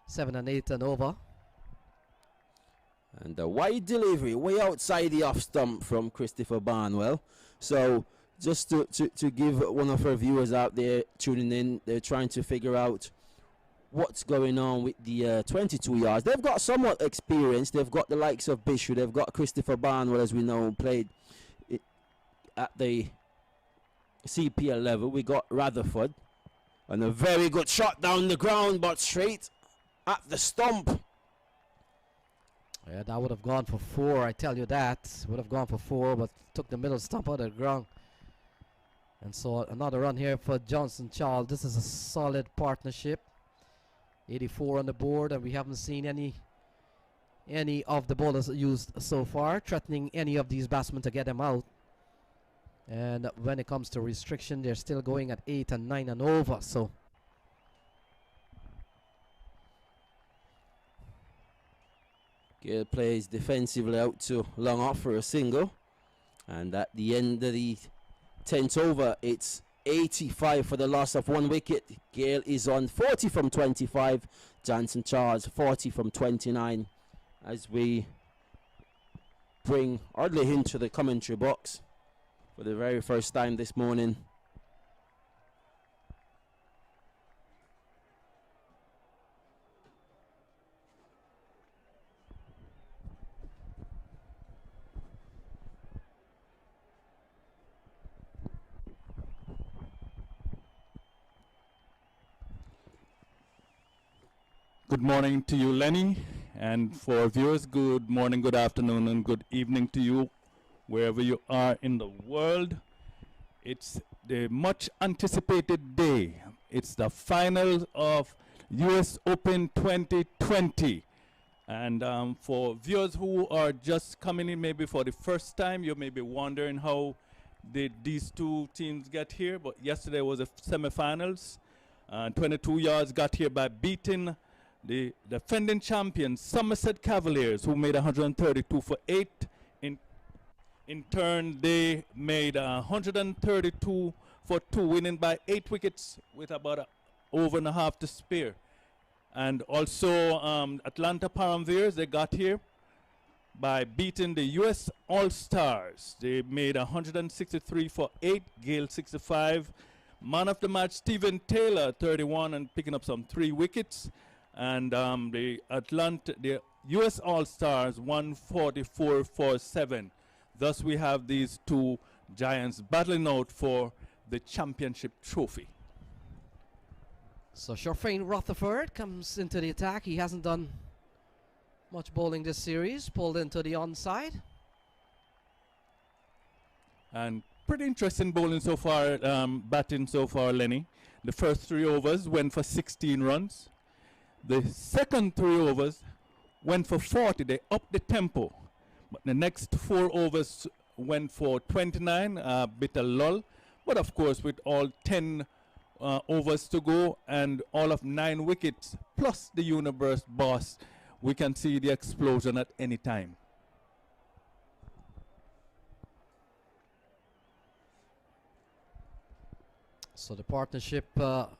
Speaker 1: 7 and 8 and over.
Speaker 3: And a wide delivery way outside the off stump from Christopher Barnwell. So just to give one of our viewers out there tuning in, they're trying to figure out what's going on with the 22 yards. They've got somewhat experience. They've got the likes of Bishu. They've got Christopher Barnwell, as we know, played at the CPL level. We got Rutherford. And a very good shot down the ground, but straight at the stump.
Speaker 1: Yeah, that would have gone for 4, I tell you that. Would have gone for 4, but took the middle stump out of the ground. And so another run here for Johnson Charles. This is a solid partnership. 84 on the board, and we haven't seen any of the bowlers used so far, threatening any of these batsmen to get them out. And when it comes to restriction, they're still going at 8 and 9 and over. So
Speaker 3: Gale plays defensively out to long off for a single, and at the end of the 10th over, it's 85 for the loss of 1 wicket. Gale is on 40 from 25. Johnson Charles 40 from 29, as we bring Audley into the commentary box for the very first time this morning.
Speaker 4: Good morning to you, Lenny, and for viewers, good morning, good afternoon, and good evening to you, wherever you are in the world. It's the much anticipated day. It's the final of US Open 2020. And for viewers who are just coming in maybe for the first time, you may be wondering how did these two teams get here, but yesterday was the semifinals. 22 yards got here by beating the defending champions, Somerset Cavaliers, who made 132 for 8. In turn, they made 132 for 2, winning by 8 wickets with about over and a half to spare. And also Atlanta Param Veers, they got here by beating the US All-Stars. They made 163 for 8, Gale 65. Man of the match, Stephen Taylor, 31, and picking up some 3 wickets. And the US All-Stars 144 for 7. Thus we have these two giants battling out for the championship trophy.
Speaker 1: So Sharfane Rutherford comes into the attack. He hasn't done much bowling this series. Pulled into the onside.
Speaker 4: And pretty interesting bowling so far, batting so far, Lenny. The first 3 overs went for 16 runs. The second 3 overs went for 40. They upped the tempo. But the next 4 overs went for 29, a bit of lull. But of course, with all 10 overs to go and all of 9 wickets, plus the universe boss, we can see the explosion at any time.
Speaker 1: So the partnership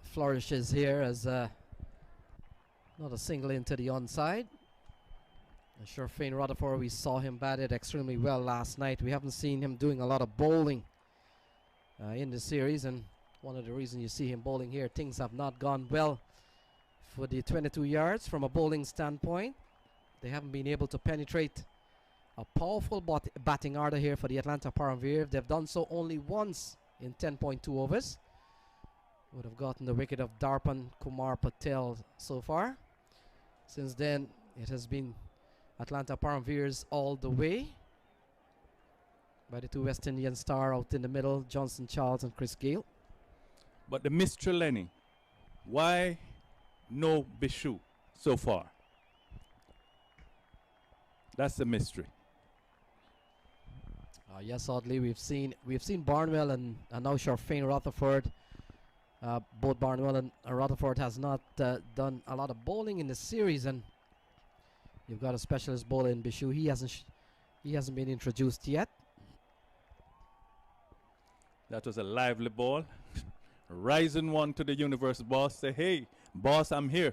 Speaker 1: flourishes here as not a single into the onside. Sharfane Rutherford, we saw him batted extremely well last night. We haven't seen him doing a lot of bowling in the series, and one of the reasons you see him bowling here, things have not gone well for the 22 yards from a bowling standpoint. They haven't been able to penetrate a powerful batting order here for the Atlanta Param Veers. They've done so only once in 10.2 overs. Would have gotten the wicket of Darpan Kumar Patel so far. Since then, it has been Atlanta Param Veers all the way by the 2 West Indian star out in the middle, Johnson Charles and Chris Gale.
Speaker 4: But the mystery, Lenny, why no Bishu so far? That's the mystery.
Speaker 1: Yes, oddly, we've seen Barnwell and now Sharfane Rutherford. Both Barnwell and Rutherford has not done a lot of bowling in the series, and you've got a specialist bowler in Bishu. He hasn't been introduced yet.
Speaker 4: That was a lively ball. Rising one to the universe boss. Say, hey, boss, I'm here.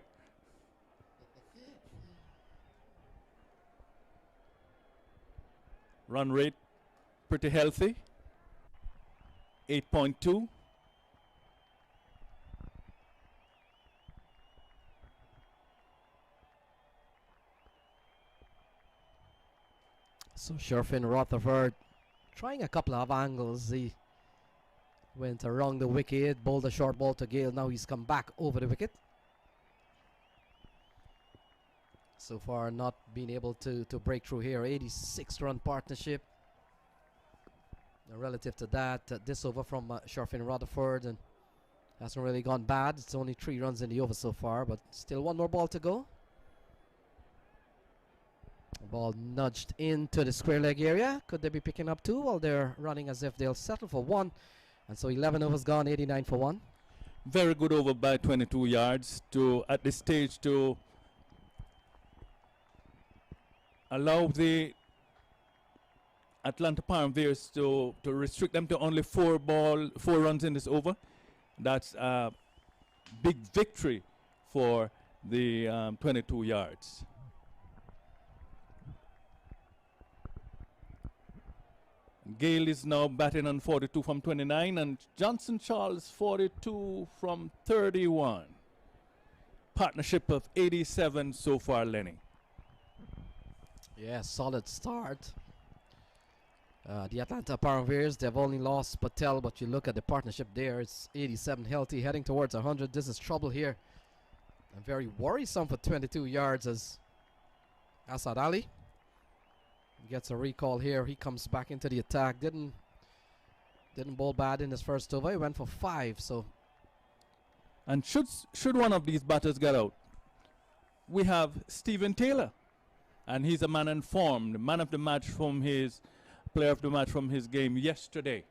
Speaker 4: Run rate pretty healthy. 8.2.
Speaker 1: So Sharfane Rutherford trying a couple of angles. He went around the wicket, bowled a short ball to Gale. Now he's come back over the wicket. So far not been able to break through here. 86-run partnership. Now relative to that, this over from Sharfane Rutherford, and hasn't really gone bad. It's only 3 runs in the over so far, but still one more ball to go. Ball nudged into the square leg area. Could they be picking up 2? Well, they're running as if they'll settle for 1. And so 11 overs gone, 89 for 1.
Speaker 4: Very good over by 22 yards to at this stage to allow the Atlanta Param Veers to restrict them to only 4 runs in this over. That's a big victory for the 22 yards. Gale is now batting on 42 from 29, and Johnson Charles 42 from 31. Partnership of 87 so far, Lenny.
Speaker 1: Yeah, solid start. The Atlanta Param Veers, they've only lost Patel, but you look at the partnership there, it's 87 healthy, heading towards 100. This is trouble here. And very worrisome for 22 yards as Asad Ali gets a recall here. He comes back into the attack. Didn't bowl bad in his first over. He went for 5. So,
Speaker 4: and should one of these batters get out, we have Stephen Taylor, and he's a man informed, man of the match from his player of the match from his game yesterday.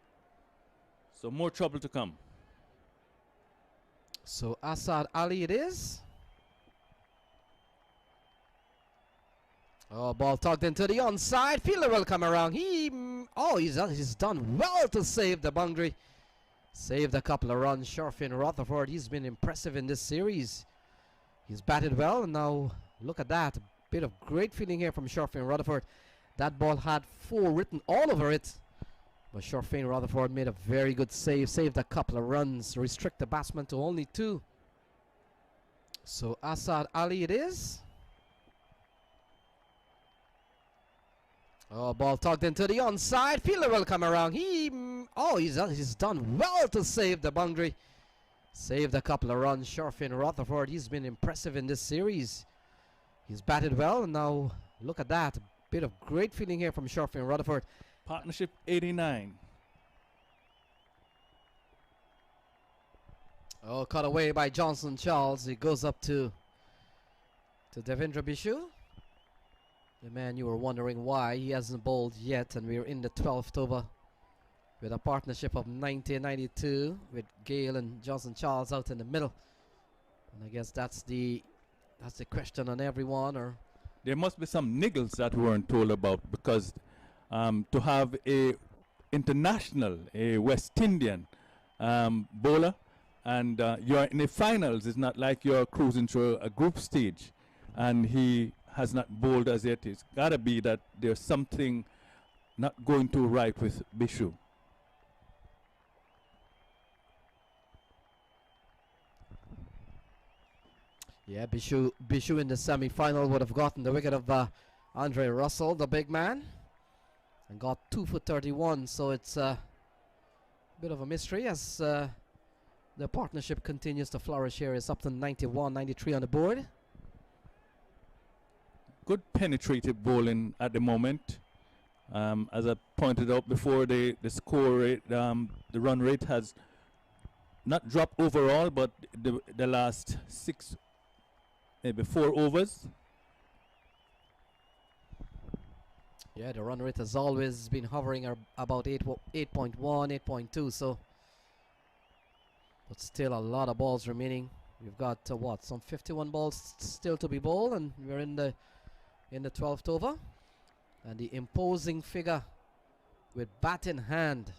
Speaker 4: So more trouble to come.
Speaker 1: So Asad Ali it is. Oh, ball tugged into the onside. Fielder will come around. He's done well to save the boundary. Saved a couple of runs. Sharfin Rutherford, he's been impressive in this series. He's batted well, and now look at that. A bit of great feeling here from Sharfin Rutherford. That ball had 4 written all over it. But Sharfin Rutherford made a very good save. Saved a couple of runs. Restrict the batsman to only 2. So Asad Ali it is. Oh, ball tugged into the onside. Fielder will come around. He's done well to save the boundary. Saved a couple of runs. Sharfin Rutherford, he's been impressive in this series. He's batted well, and now look at that. A bit of great feeling here from Sharfin Rutherford.
Speaker 4: Partnership 89.
Speaker 1: Oh, cut away by Johnson Charles. He goes up to Devendra Bishu. The man you were wondering why he hasn't bowled yet, and we're in the 12th over with a partnership of 90-92 with Gale and Johnson Charles out in the middle. And I guess that's the question on everyone. Or
Speaker 4: there must be some niggles that we weren't told about, because to have a international, a West Indian bowler, and you're in the finals, it's not like you're cruising through a group stage, and he has not bowled as yet. It's got to be that there's something not going too right with Bishu.
Speaker 1: yeah, Bishu in the semi-final would have gotten the wicket of Andre Russell, the big man, and got 2 for 31. So it's a bit of a mystery as the partnership continues to flourish here. It's up to 91, 93 on the board.
Speaker 4: Good penetrative bowling at the moment. As I pointed out before, the score rate, the run rate has not dropped overall, but the last 6, maybe 4 overs.
Speaker 1: Yeah, the run rate has always been hovering about 8.1, 8.2. So, but still a lot of balls remaining. We've got some 51 balls still to be bowled, and we're in the 12th over. And the imposing figure with bat in hand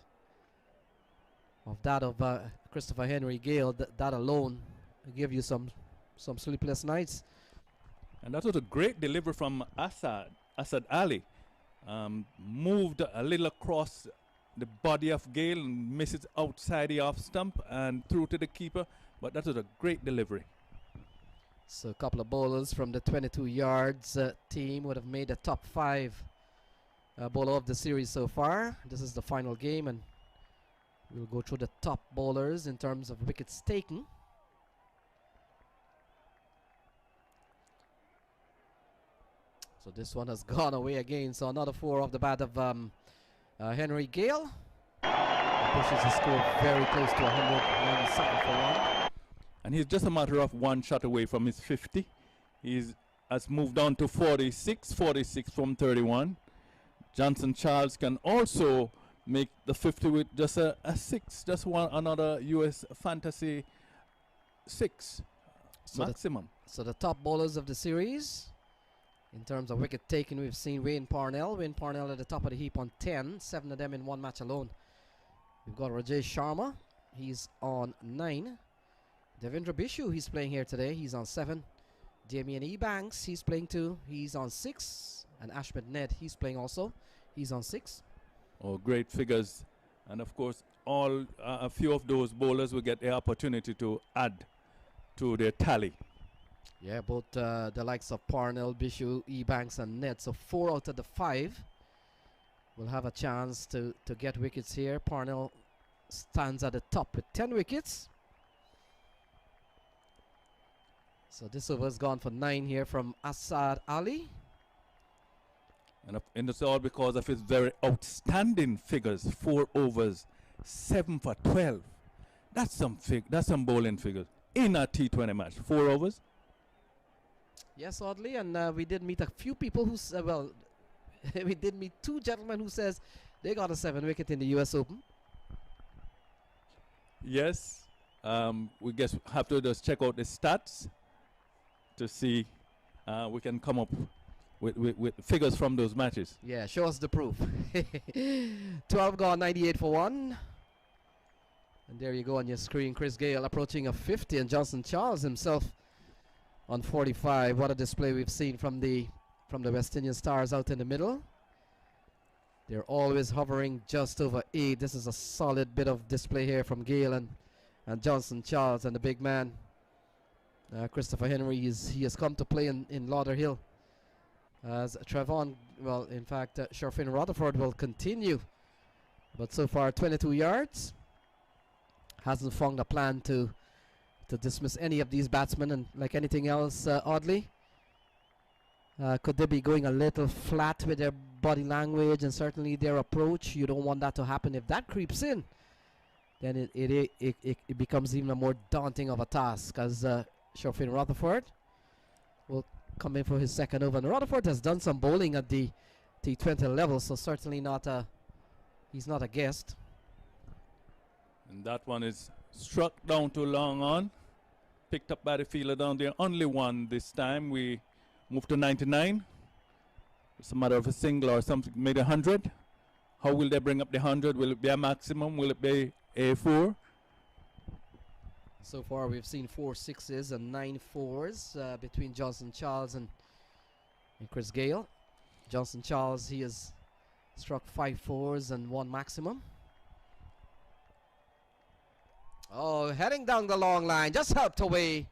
Speaker 1: of that of Christopher Henry Gale, that alone will give you some sleepless nights.
Speaker 4: And that was a great delivery from Asad Ali. Moved a little across the body of Gale and misses outside the off stump and through to the keeper, but that was a great delivery.
Speaker 1: So a couple of bowlers from the 22 yards team would have made the top 5 bowler of the series so far. This is the final game, and we'll go through the top bowlers in terms of wickets taken. So this one has gone away again. So another 4 off the bat of Henry Gale. Pushes the score very close to 192nd for 1.
Speaker 4: And he's just a matter of 1 shot away from his 50. Has moved on to 46 from 31. Johnson Charles can also make the 50 with just a 6, just another US fantasy 6 maximum.
Speaker 1: So the top bowlers of the series, in terms of wicket taken, we've seen Wayne Parnell. Wayne Parnell at the top of the heap on 10, 7 of them in 1 match alone. We've got Rajesh Sharma, he's on 9. Devendra Bishu, he's playing here today, he's on 7. Damien Ebanks, he's playing 2, he's on 6. And Ashmed Ned, he's playing also, he's on 6.
Speaker 4: or great figures. And of course, all a few of those bowlers will get the opportunity to add to their tally.
Speaker 1: Yeah, both the likes of Parnell, Bishu, Ebanks, and Ned. So 4 out of the 5 will have a chance to get wickets here. Parnell stands at the top with 10 wickets. So this over has gone for 9 here from Asad Ali.
Speaker 4: And it's all because of his very outstanding figures. 4 overs, 7 for 12. That's some bowling figures in a T20 match. 4 overs.
Speaker 1: Yes, oddly, and we did meet a few people who, well, we did meet 2 gentlemen who says they got a 7 wicket in the US Open.
Speaker 4: Yes, we guess have to just check out the stats to see we can come up with figures from those matches.
Speaker 1: Yeah, show us the proof. 12 gone, 98 for 1. And there you go on your screen. Chris Gayle approaching a 50, and Johnson Charles himself on 45. What a display we've seen from the West Indian stars out in the middle. They're always hovering just over 8. This is a solid bit of display here from Gayle and Johnson Charles, and the big man Christopher Henry. He has come to play in Lauderhill. As Trevon, well, in fact, Sherfin Rutherford will continue, but so far 22 yards. Hasn't found a plan to dismiss any of these batsmen, and like anything else, oddly, could they be going a little flat with their body language and certainly their approach? You don't want that to happen. If that creeps in, then it becomes even a more daunting of a task, as Sherfin Rutherford will come in for his second over. And Rutherford has done some bowling at the T20 level, so certainly he's not a guest.
Speaker 4: And that one is struck down too long on. Picked up by the fielder down there. Only one this time. We moved to 99. It's a matter of a single or something. Made 100. How will they bring up the 100? Will it be a maximum? Will it be a 4?
Speaker 1: So far we've seen 4 sixes and 9 fours between Johnson Charles and Chris Gayle. Johnson Charles, he has struck 5 fours and 1 maximum. Oh, heading down the long line, just helped away.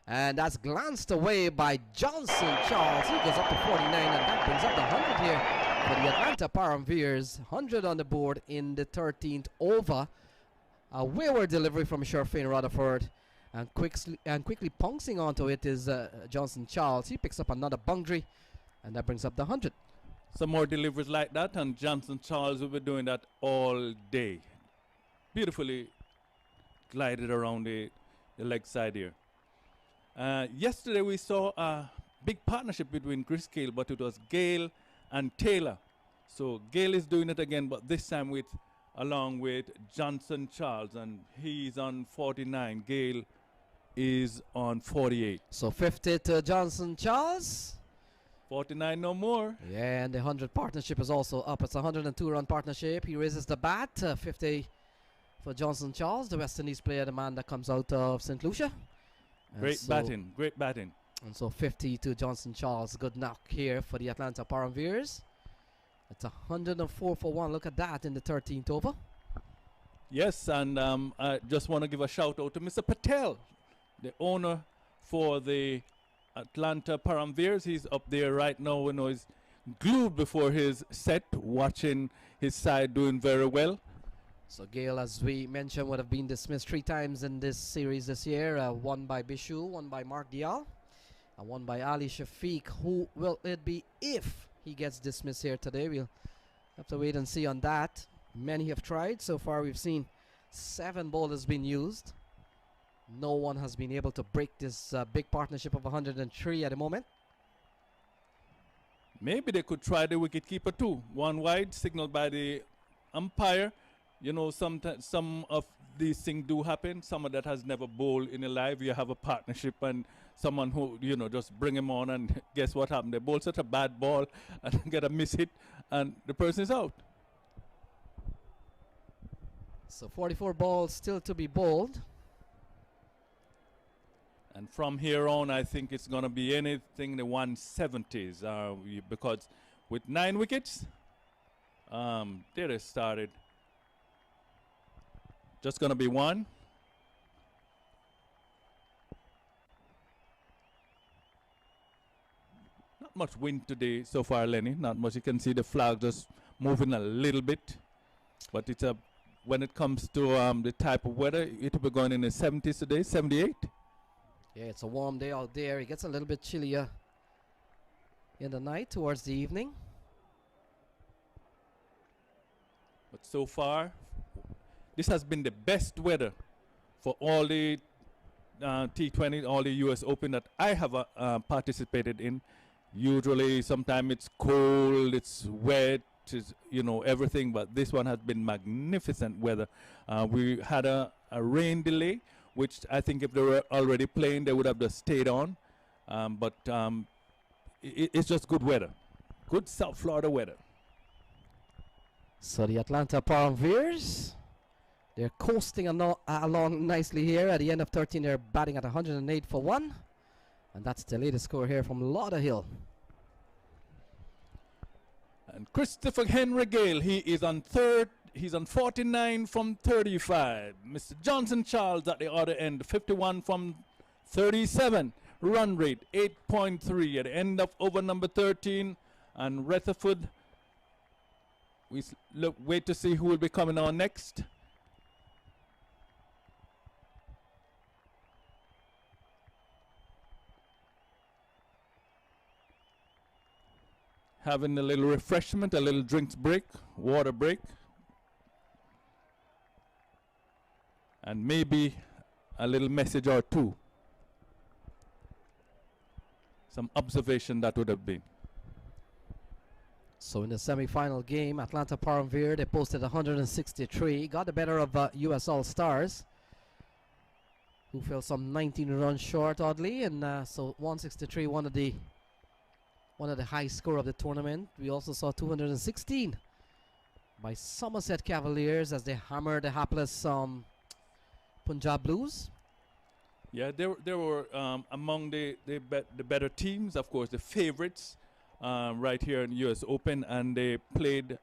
Speaker 1: And that's glanced away by Johnson Charles. He goes up to 49, and that brings up the 100 here for the Atlanta Param Veers. 100 on the board in the 13th over. A wayward delivery from Sherfin Rutherford. And quickly pouncing onto it is Johnson Charles. He picks up another boundary, and that brings up the 100.
Speaker 4: Some more deliveries like that, and Johnson Charles will be doing that all day. Beautifully glided around the leg side here. Yesterday we saw a big partnership between Chris Gayle, but it was Gayle and Taylor. So Gayle is doing it again, but this time along with Johnson Charles, and he's on 49. Gayle is on 48.
Speaker 1: So 50 to Johnson Charles.
Speaker 4: 49 no more.
Speaker 1: Yeah, and the 100 partnership is also up. It's a 102-run partnership. He raises the bat. 50 for Johnson Charles, the West Indies player, the man that comes out of St. Lucia.
Speaker 4: Great batting.
Speaker 1: And so 50 to Johnson Charles. Good knock here for the Atlanta Param Veers. It's 104 for 1. Look at that in the 13th over.
Speaker 4: Yes, and I just want to give a shout out to Mr. Patel, the owner for the Atlanta Param Veers. He's up there right now, he's glued before his set, watching his side doing very well.
Speaker 1: So Gayle, as we mentioned, would have been dismissed 3 times in this series this year. 1 by Bishu, 1 by Mark Dial, and 1 by Ali Shafiq. Who will it be if he gets dismissed here today? We'll have to wait and see on that. Many have tried. So far we've seen 7 bowlers being used. No one has been able to break this big partnership of 103 at the moment.
Speaker 4: Maybe they could try the wicketkeeper too. 1 wide, signaled by the umpire. You know, sometimes some of these things do happen. Someone that has never bowled in a life, you have a partnership, and someone who, just bring him on, and guess what happened? They bowl such a bad ball and get a miss hit, and the person is out.
Speaker 1: So 44 balls still to be bowled.
Speaker 4: And from here on, I think it's going to be anything in the 170s because with 9 wickets, There it started. Just gonna be one. Not much wind today so far, Lenny. Not much. You can see the flag just moving a little bit, but it's a when it comes to the type of weather, it will be going in the 70s today, 78.
Speaker 1: Yeah, it's a warm day out there. It gets a little bit chillier in the night towards the evening.
Speaker 4: But so far, this has been the best weather for all the T20, all the US Open that I have participated in. Usually, sometimes it's cold, it's wet, it's, you know, everything. But this one has been magnificent weather. We had a rain delay, which I think if they were already playing, they would have just stayed on. It's just good weather, good South Florida weather.
Speaker 1: So the Atlanta Param Veers, they're coasting along nicely here. At the end of 13, they're batting at 108 for 1. And that's the latest score here from Lauderhill.
Speaker 4: And Christopher Henry Gale, he is on third. He's on 49 from 35. Mr. Johnson Charles at the other end, 51 from 37. Run rate 8.3 at the end of over number 13. And Rutherford, we wait to see who will be coming on next. Having a little refreshment, a little drinks break, water break. And maybe a little message or two. Some observation that would have been.
Speaker 1: So in the semi-final game, Atlanta Param Veer, they posted 163. Got the better of US All-Stars, who fell some 19 runs short, oddly. And so 163, one of the high score of the tournament. We also saw 216 by Somerset Cavaliers as they hammered the hapless Punjab Blues.
Speaker 4: Yeah, there were among the better teams, of course, the favorites right here in the US Open, and they played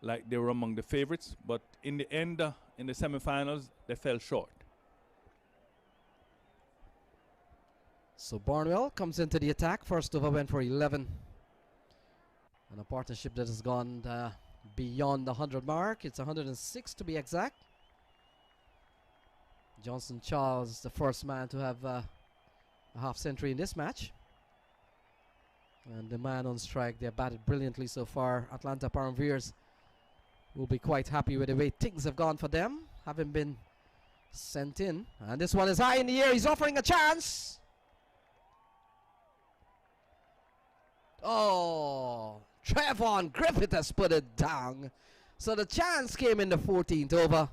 Speaker 4: like they were among the favorites. But in the end, in the semifinals, they fell short.
Speaker 1: So Barnwell comes into the attack. First over went for 11. And a partnership that has gone beyond the 100 mark. It's 106 to be exact. Johnson Charles, the first man to have a half century in this match. And the man on strike, they batted brilliantly so far. Atlanta Param Veers will be quite happy with the way things have gone for them, having been sent in. And this one is high in the air. He's offering a chance. Oh, Trevon Griffith has put it down. So the chance came in the 14th over.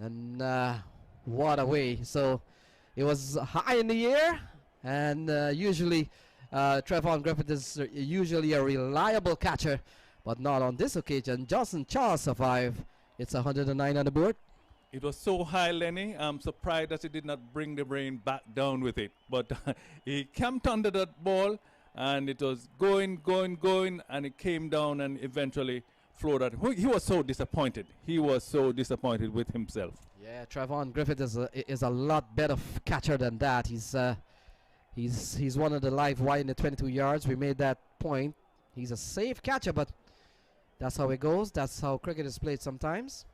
Speaker 1: And what a way. So it was high in the air. And usually Trevon Griffith is usually a reliable catcher. But not on this occasion. Johnson Charles survived. It's 109 on the board.
Speaker 4: It was so high, Lenny. I'm surprised that he did not bring the brain back down with it. But he camped under that ball. And it was going, and it came down and eventually flowed out. He was so disappointed. He was so disappointed with himself.
Speaker 1: Yeah, Trevon Griffith is a lot better catcher than that. He's one of the live wide in the 22 yards. We made that point. He's a safe catcher, but that's how it goes. That's how cricket is played sometimes.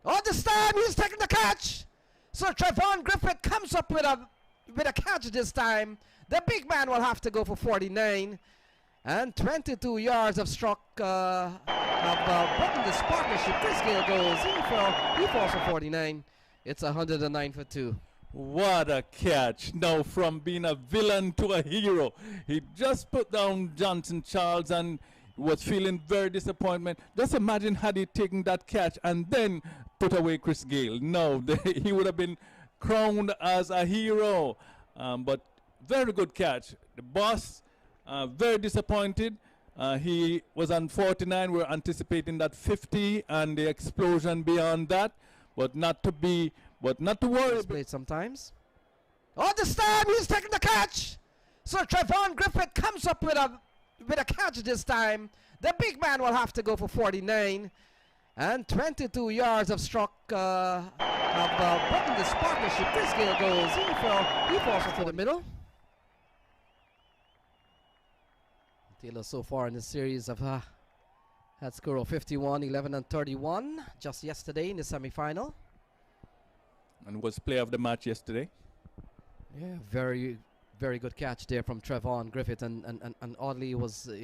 Speaker 1: Oh, this time he's taking the catch. So Trevon Griffith comes up with a catch this time. The big man will have to go for 49. And 22 yards of struck have broken this partnership. Chris Gale goes. He falls for 49. It's 109 for 2.
Speaker 4: What a catch. Now from being a villain to a hero. He just put down Johnson Charles and was feeling very disappointment. Just imagine had he taken that catch and then put away Chris Gale. No, he would have been crowned as a hero. But very good catch. The boss, very disappointed. He was on 49. We're anticipating that 50 and the explosion beyond that. But not to worry.
Speaker 1: It's played sometimes. Oh, this time he's taking the catch. So Trevon Griffith comes up with a catch this time. The big man will have to go for 49. And 22 yards of struck have broken this partnership. Chris Gale goes. He falls into the middle. Taylor so far in the series have had score of 51, 11 and 31 just yesterday in the semi-final.
Speaker 4: And was player of the match yesterday.
Speaker 1: Yeah, very, very good catch there from Trevon Griffith, and oddly it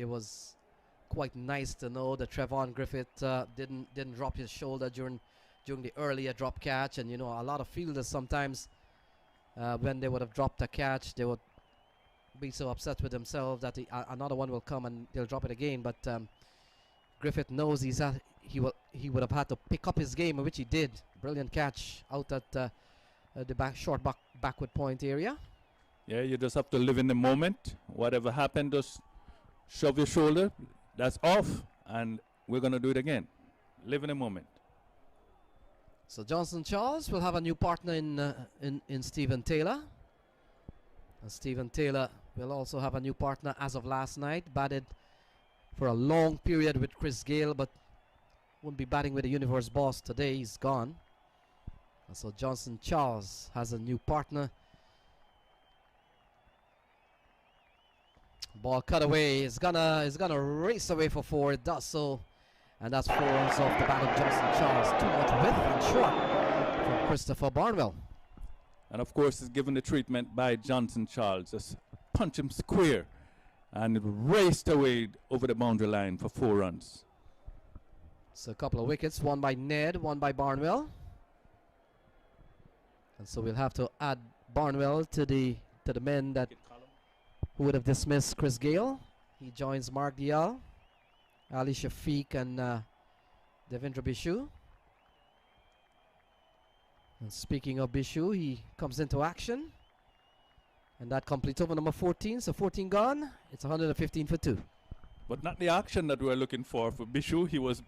Speaker 1: was quite nice to know that Trevon Griffith didn't drop his shoulder during the earlier drop catch. And you know, a lot of fielders sometimes when they would have dropped a catch, they would be so upset with themselves that another one will come and they'll drop it again. But Griffith knows he would have had to pick up his game, which he did. Brilliant catch out at the short backward point area.
Speaker 4: Yeah, you just have to live in the moment. Whatever happened, just shove your shoulder. That's off, and we're going to do it again. Live in the moment.
Speaker 1: So Johnson Charles will have a new partner in Stephen Taylor. And Stephen Taylor will also have a new partner as of last night. Batted for a long period with Chris Gale, but won't be batting with the Universe boss today. He's gone. And so Johnson Charles has a new partner. Ball cut away. Is gonna race away for 4. It does so, and that's 4 runs off the bat of Johnson Charles. Too much width and short from Christopher Barnwell.
Speaker 4: And of course, it's given the treatment by Johnson Charles. Just punch him square, and it raced away over the boundary line for 4 runs.
Speaker 1: So a couple of wickets, one by Ned, one by Barnwell. And so we'll have to add Barnwell to the men that who would have dismissed Chris Gale. He joins Mark Dial, Ali Shafiq, and Devendra Bishu. And speaking of Bishu, he comes into action. And that completes over number 14. So 14 gone. It's 115 for 2.
Speaker 4: But not the action that we're looking for Bishu. He was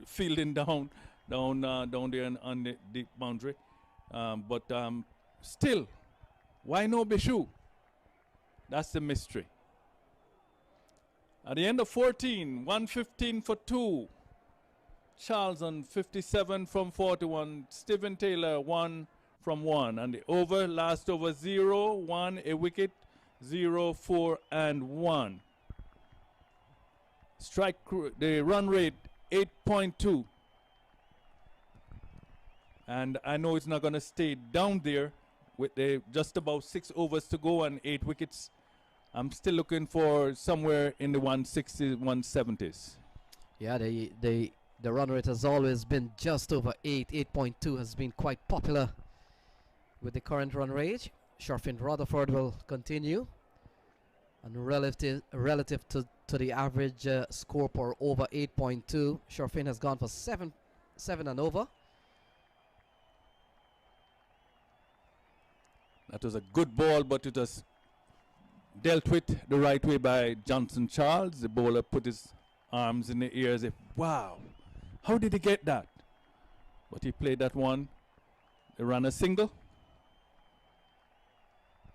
Speaker 4: fielding down there on the deep boundary. But still, why no Bishu? That's the mystery. At the end of 14, 115 for 2. Charles on 57 from 41. Stephen Taylor 1 from 1. And the over, last over 0, 1, a wicket, 0, 4, and 1. The run rate 8.2. And I know it's not going to stay down there with just about 6 overs to go and 8 wickets. I'm still looking for somewhere in the 160s, 170s.
Speaker 1: Yeah, the run rate has always been just over 8. 8.2 has been quite popular with the current run rate. Sharfin Rutherford will continue. And relative to the average score per over 8.2, Sharfin has gone for 7 and over.
Speaker 4: That was a good ball, but it was dealt with the right way by Johnson Charles. The bowler put his arms in the air as if, wow, how did he get that? But he played that one. They ran a single.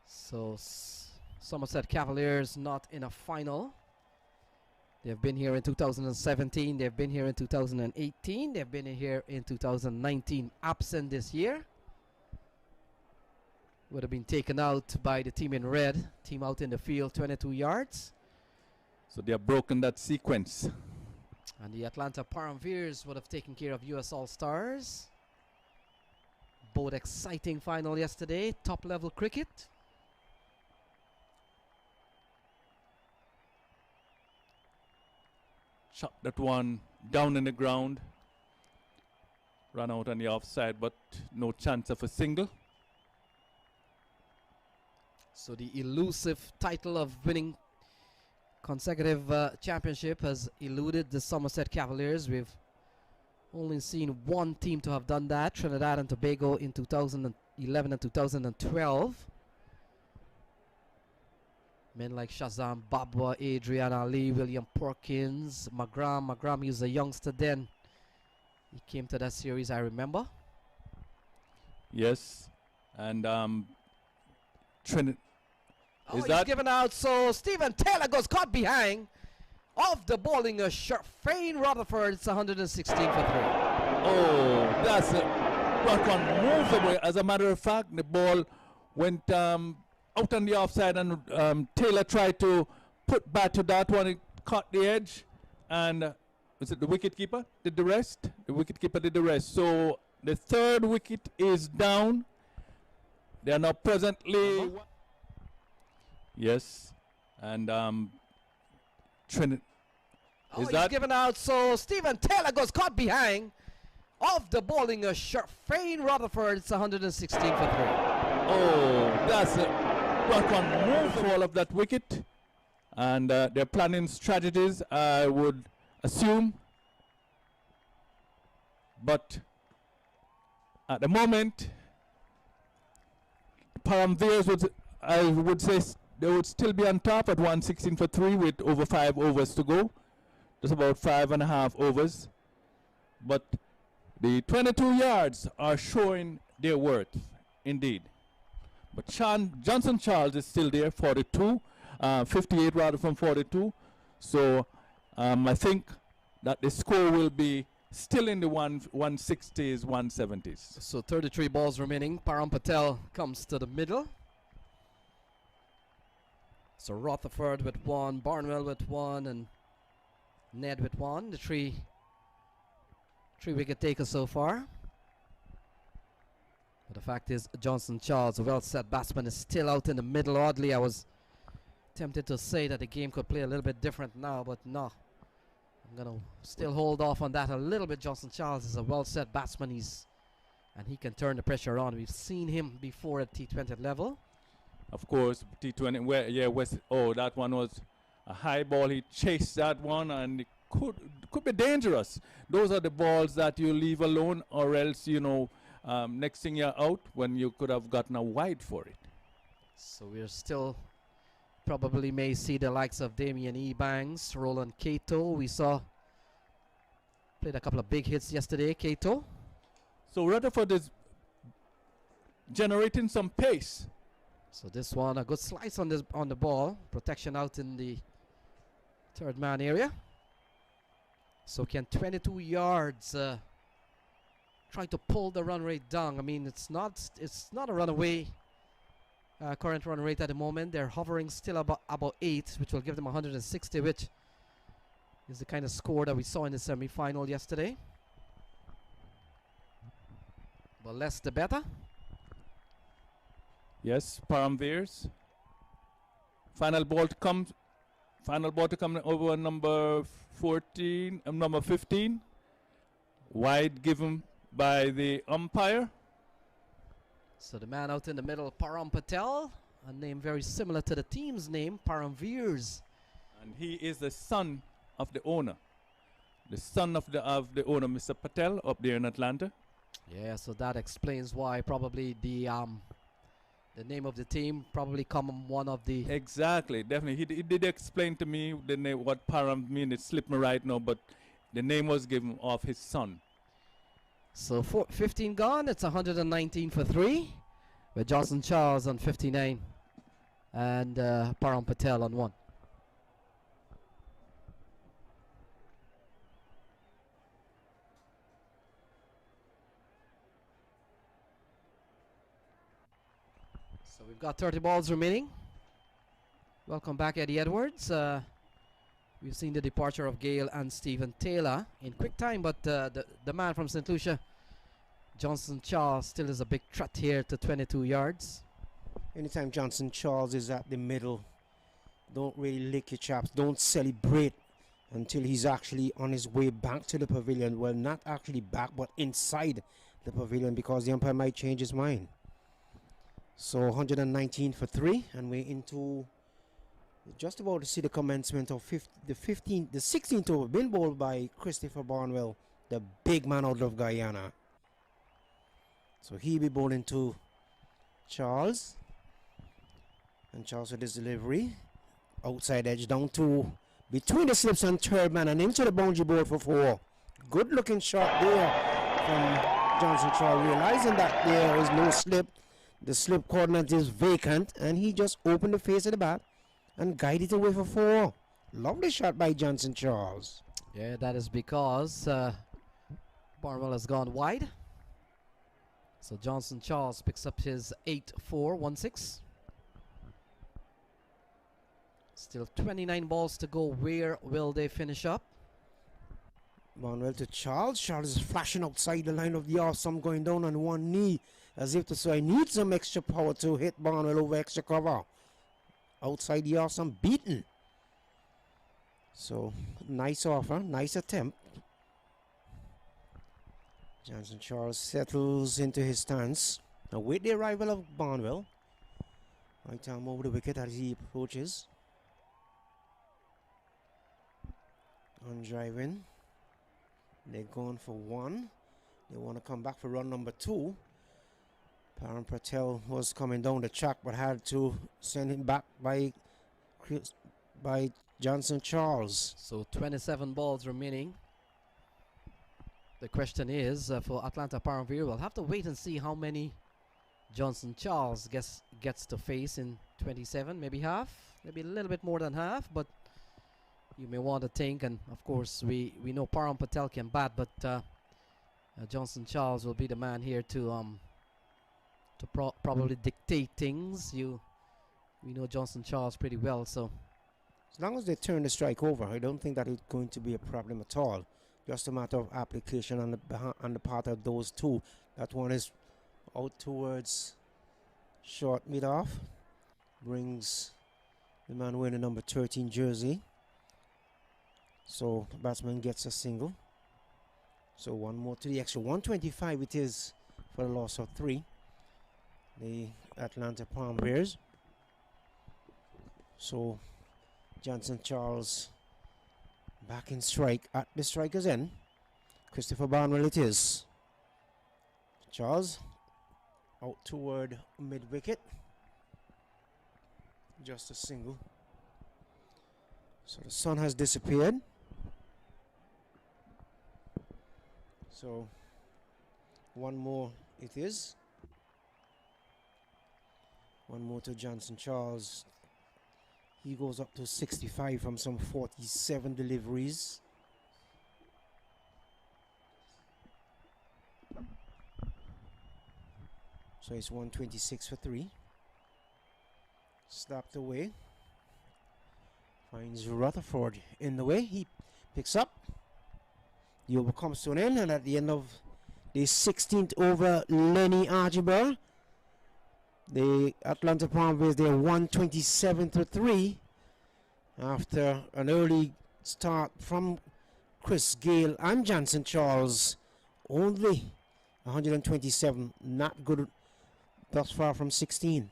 Speaker 1: So Somerset Cavaliers not in a final. They've been here in 2017. They've been here in 2018. They've been here in 2019. Absent this year. Would have been taken out by the team in red. Team out in the field, 22 yards.
Speaker 4: So they have broken that sequence.
Speaker 1: And the Atlanta Param Veers would have taken care of US All-Stars. Both exciting final yesterday. Top level cricket.
Speaker 4: Shot that one down in the ground. Ran out on the offside, but no chance of a single.
Speaker 1: So the elusive title of winning consecutive championship has eluded the Somerset Cavaliers. We've only seen one team to have done that, Trinidad and Tobago in 2011 and 2012. Men like Shazam Babwa, Adrian Ali, William Perkins, Magram. Magram, he was a youngster then. He came to that series, I remember.
Speaker 4: Yes, and
Speaker 1: he's given out, so Stephen Taylor goes caught behind. Off the bowling, a Shane Rutherford. It's 116 for 3.
Speaker 4: Oh, that's what one moves away. As a matter of fact, the ball went out on the offside, and Taylor tried to put back to that one. It caught the edge, and was it the wicketkeeper did the rest? The wicketkeeper did the rest. So the third wicket is down. They are now presently. Yes, and Trinity.
Speaker 1: He's given out, so Stephen Taylor goes caught behind. Off the bowling, a Shane Rutherford. It's 116 for 3.
Speaker 4: Oh, that's what one move for all of that wicket, and they're planning strategies, I would assume, but at the moment, Param Veers I would say they would still be on top at 116 for 3 with over 5 overs to go. Just about 5.5 overs. But the 22 yards are showing their worth, indeed. But Johnson Charles is still there, 42, 58 rather from 42. So I think that the score will be still in the 160s, 170s.
Speaker 1: So 33 balls remaining. Param Patel comes to the middle. So Rutherford with 1, Barnwell with 1, and Ned with 1. The three wicket takers so far. But the fact is, Johnson Charles, a well-set batsman, is still out in the middle. Oddly, I was tempted to say that the game could play a little bit different now, but no. I'm going to still hold off on that a little bit. Johnson Charles is a well-set batsman, and he can turn the pressure on. We've seen him before at T20 level.
Speaker 4: Of course, T20, that one was a high ball. He chased that one, and it could be dangerous. Those are the balls that you leave alone, or else, next thing you're out when you could have gotten a wide for it.
Speaker 1: So we're still probably may see the likes of Damian Ebanks, Roland Cato. We saw played a couple of big hits yesterday, Cato.
Speaker 4: So Rutherford is generating some pace.
Speaker 1: So this one, a good slice on the ball. Protection out in the third man area. So can 22 yards try to pull the run rate down? I mean, it's not a runaway current run rate at the moment. They're hovering still about 8, which will give them 160, which is the kind of score that we saw in the semi-final yesterday. But less the better.
Speaker 4: Yes, Param Veers. Final ball to come over number 14, number 15. Wide given by the umpire.
Speaker 1: So the man out in the middle, Param Patel, a name very similar to the team's name, Param Veers.
Speaker 4: And he is the son of the owner. The son of the owner, Mr. Patel, up there in Atlanta.
Speaker 1: Yeah, so that explains why probably the name of the team probably come one of the...
Speaker 4: Exactly, definitely. He did explain to me the name, what Param mean. It slipped me right now, but the name was given of his son.
Speaker 1: So 15 gone, it's 119 for 3, with Johnson Charles on 59 and Param Patel on 1. So we've got 30 balls remaining. Welcome back, Eddie Edwards. We've seen the departure of Gale and Stephen Taylor in quick time, but the man from St. Lucia, Johnson Charles, still is a big threat here to 22 yards.
Speaker 2: Anytime Johnson Charles is at the middle, don't really lick your chops. Don't celebrate until he's actually on his way back to the pavilion. Well, not actually back, but inside the pavilion, because the umpire might change his mind. So 119 for 3, and we're into just about to see the commencement of the 16th over, been bowled by Christopher Barnwell, the big man out of Guyana. So he'll be bowling to Charles, and Charles with his delivery, outside edge down to between the slips and third man and into the boundary board for 4. Good looking shot there from Johnson Charles, realizing that there is no slip. The slip coordinate is vacant, and he just opened the face of the bat and guided it away for 4. Lovely shot by Johnson Charles.
Speaker 1: Yeah, that is because Barnwell has gone wide. So Johnson Charles picks up his 8-4-1-6. Still 29 balls to go. Where will they finish up?
Speaker 2: Barnwell to Charles. Charles is flashing outside the line of the off. Some going down on one knee as if to say, I need some extra power to hit Barnwell over extra cover. Outside the off, some beaten. So, nice offer, nice attempt. Johnson Charles settles into his stance. Now, with the arrival of Barnwell, right arm over the wicket as he approaches. On driving. They're going for one. They want to come back for run number 2. Param Patel was coming down the track but had to send him back by Johnson Charles.
Speaker 1: So 27 balls remaining. The question is for Atlanta Param Veers, we'll have to wait and see how many Johnson Charles gets to face in 27, maybe half, maybe a little bit more than half, but you may want to think, and of course we know Param Patel can bat, but Johnson Charles will be the man here to probably dictate things. We know Johnson Charles pretty well, so
Speaker 2: as long as they turn the strike over, I don't think that it's going to be a problem at all. Just a matter of application on the part of those two. That one is out towards short mid-off. Brings the man wearing the number 13 jersey. So the batsman gets a single. So one more to the extra. 125 it is for the loss of 3. The Atlanta Param Veers. So Johnson Charles back in strike at the striker's end. Christopher Barnwell it is. Charles out toward mid-wicket. Just a single. So the sun has disappeared. So one more it is. One more to Johnson Charles. He goes up to 65 from some 47 deliveries. So it's 126 for 3. Slapped away. Finds Rutherford in the way. He picks up. The over comes to an end, and at the end of the 16th over, Lenny Archibald, the Atlanta Param Veers, they're 127 to 3 after an early start from Chris Gale and Johnson Charles. Only 127, not good thus far from 16.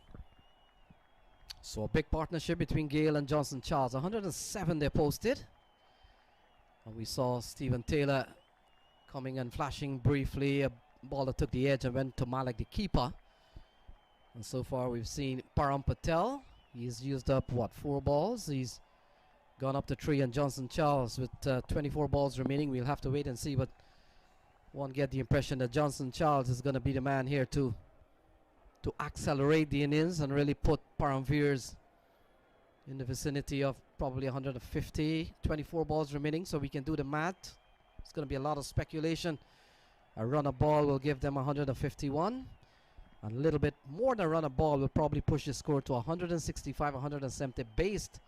Speaker 1: So a big partnership between Gale and Johnson Charles. 107 they posted. And we saw Stephen Taylor coming and flashing briefly. A ball that took the edge and went to Malik, the keeper. And so far we've seen Param Patel. He's used up, what, 4 balls? He's gone up to 3. And Johnson Charles with 24 balls remaining. We'll have to wait and see. But one get the impression that Johnson Charles is going to be the man here to accelerate the innings and really put Param Veers in the vicinity of probably 150, 24 balls remaining, so we can do the math. It's going to be a lot of speculation. A run a ball will give them 151. A little bit more than a run a ball will probably push the score to 165, 170 based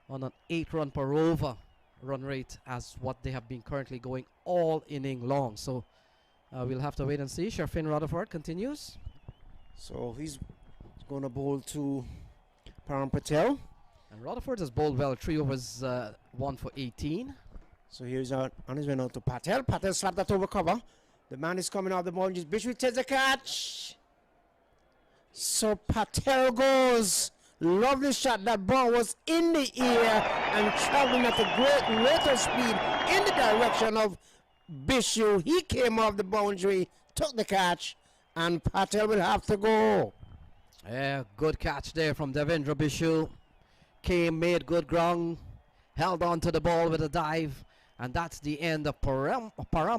Speaker 1: on an 8 run per over run rate as what they have been currently going all inning long. So we'll have to wait and see. Sherfin Rutherford continues.
Speaker 2: So he's going to bowl to Param Patel.
Speaker 1: And Rutherford has bowled well. 3 overs, 1 for 18.
Speaker 2: So here's out on his way now to Patel. Patel slapped that over cover. The man is coming out the ball. Just Bishop takes the catch. So Patel goes. Lovely shot. That ball was in the air and traveling at a great rate of speed in the direction of Bishop. He came off the boundary, took the catch, and Patel will have to go.
Speaker 1: Yeah, good catch there from Devendra Bishu. Came, made good ground, held on to the ball with a dive, and that's the end of Param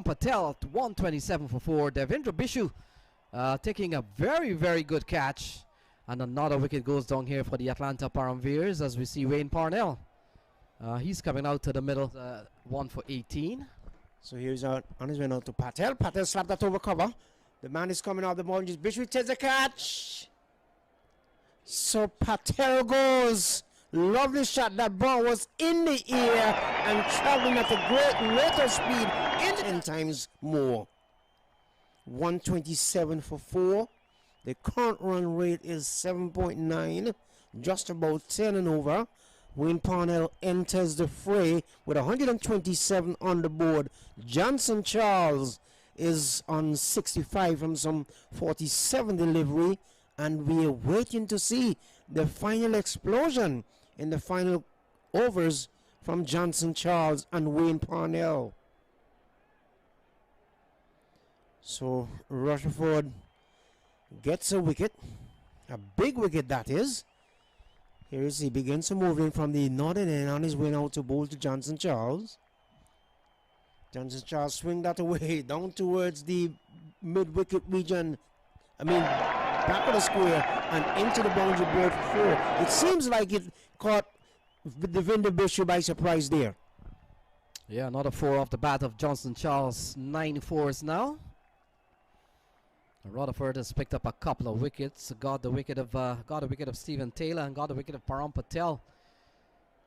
Speaker 1: Patel at 127 for 4. Devendra Bishu taking a very, very good catch, and another wicket goes down here for the Atlanta Param Veers as we see Wayne Parnell He's coming out to the middle, 1 for 18.
Speaker 2: So here's out on his way now to Patel. Patel slapped that over cover. The man is coming out the ball. Just Bishop takes the catch. So Patel goes. Lovely shot. That ball was in the air and traveling at a great rate of speed. 10 times more. 127 for 4. The current run rate is 7.9. Just about 10 and over. Wayne Parnell enters the fray with 127 on the board. Johnson Charles is on 65 from some 47 delivery, and we are waiting to see the final explosion in the final overs from Johnson Charles and Wayne Parnell. So Rutherford gets a wicket, a big wicket that is. Here is he begins to move in from the northern end on his way now to bowl to Johnson Charles. Johnson Charles swing that away down towards the mid-wicket region. I mean, back of the square and into the boundary board for 4. It seems like it caught Devinder Bishop by surprise there.
Speaker 1: Yeah, another 4 off the bat of Johnson Charles. 9 fours now. Rutherford has picked up a couple of wickets. Got a wicket of Stephen Taylor and got a wicket of Param Patel.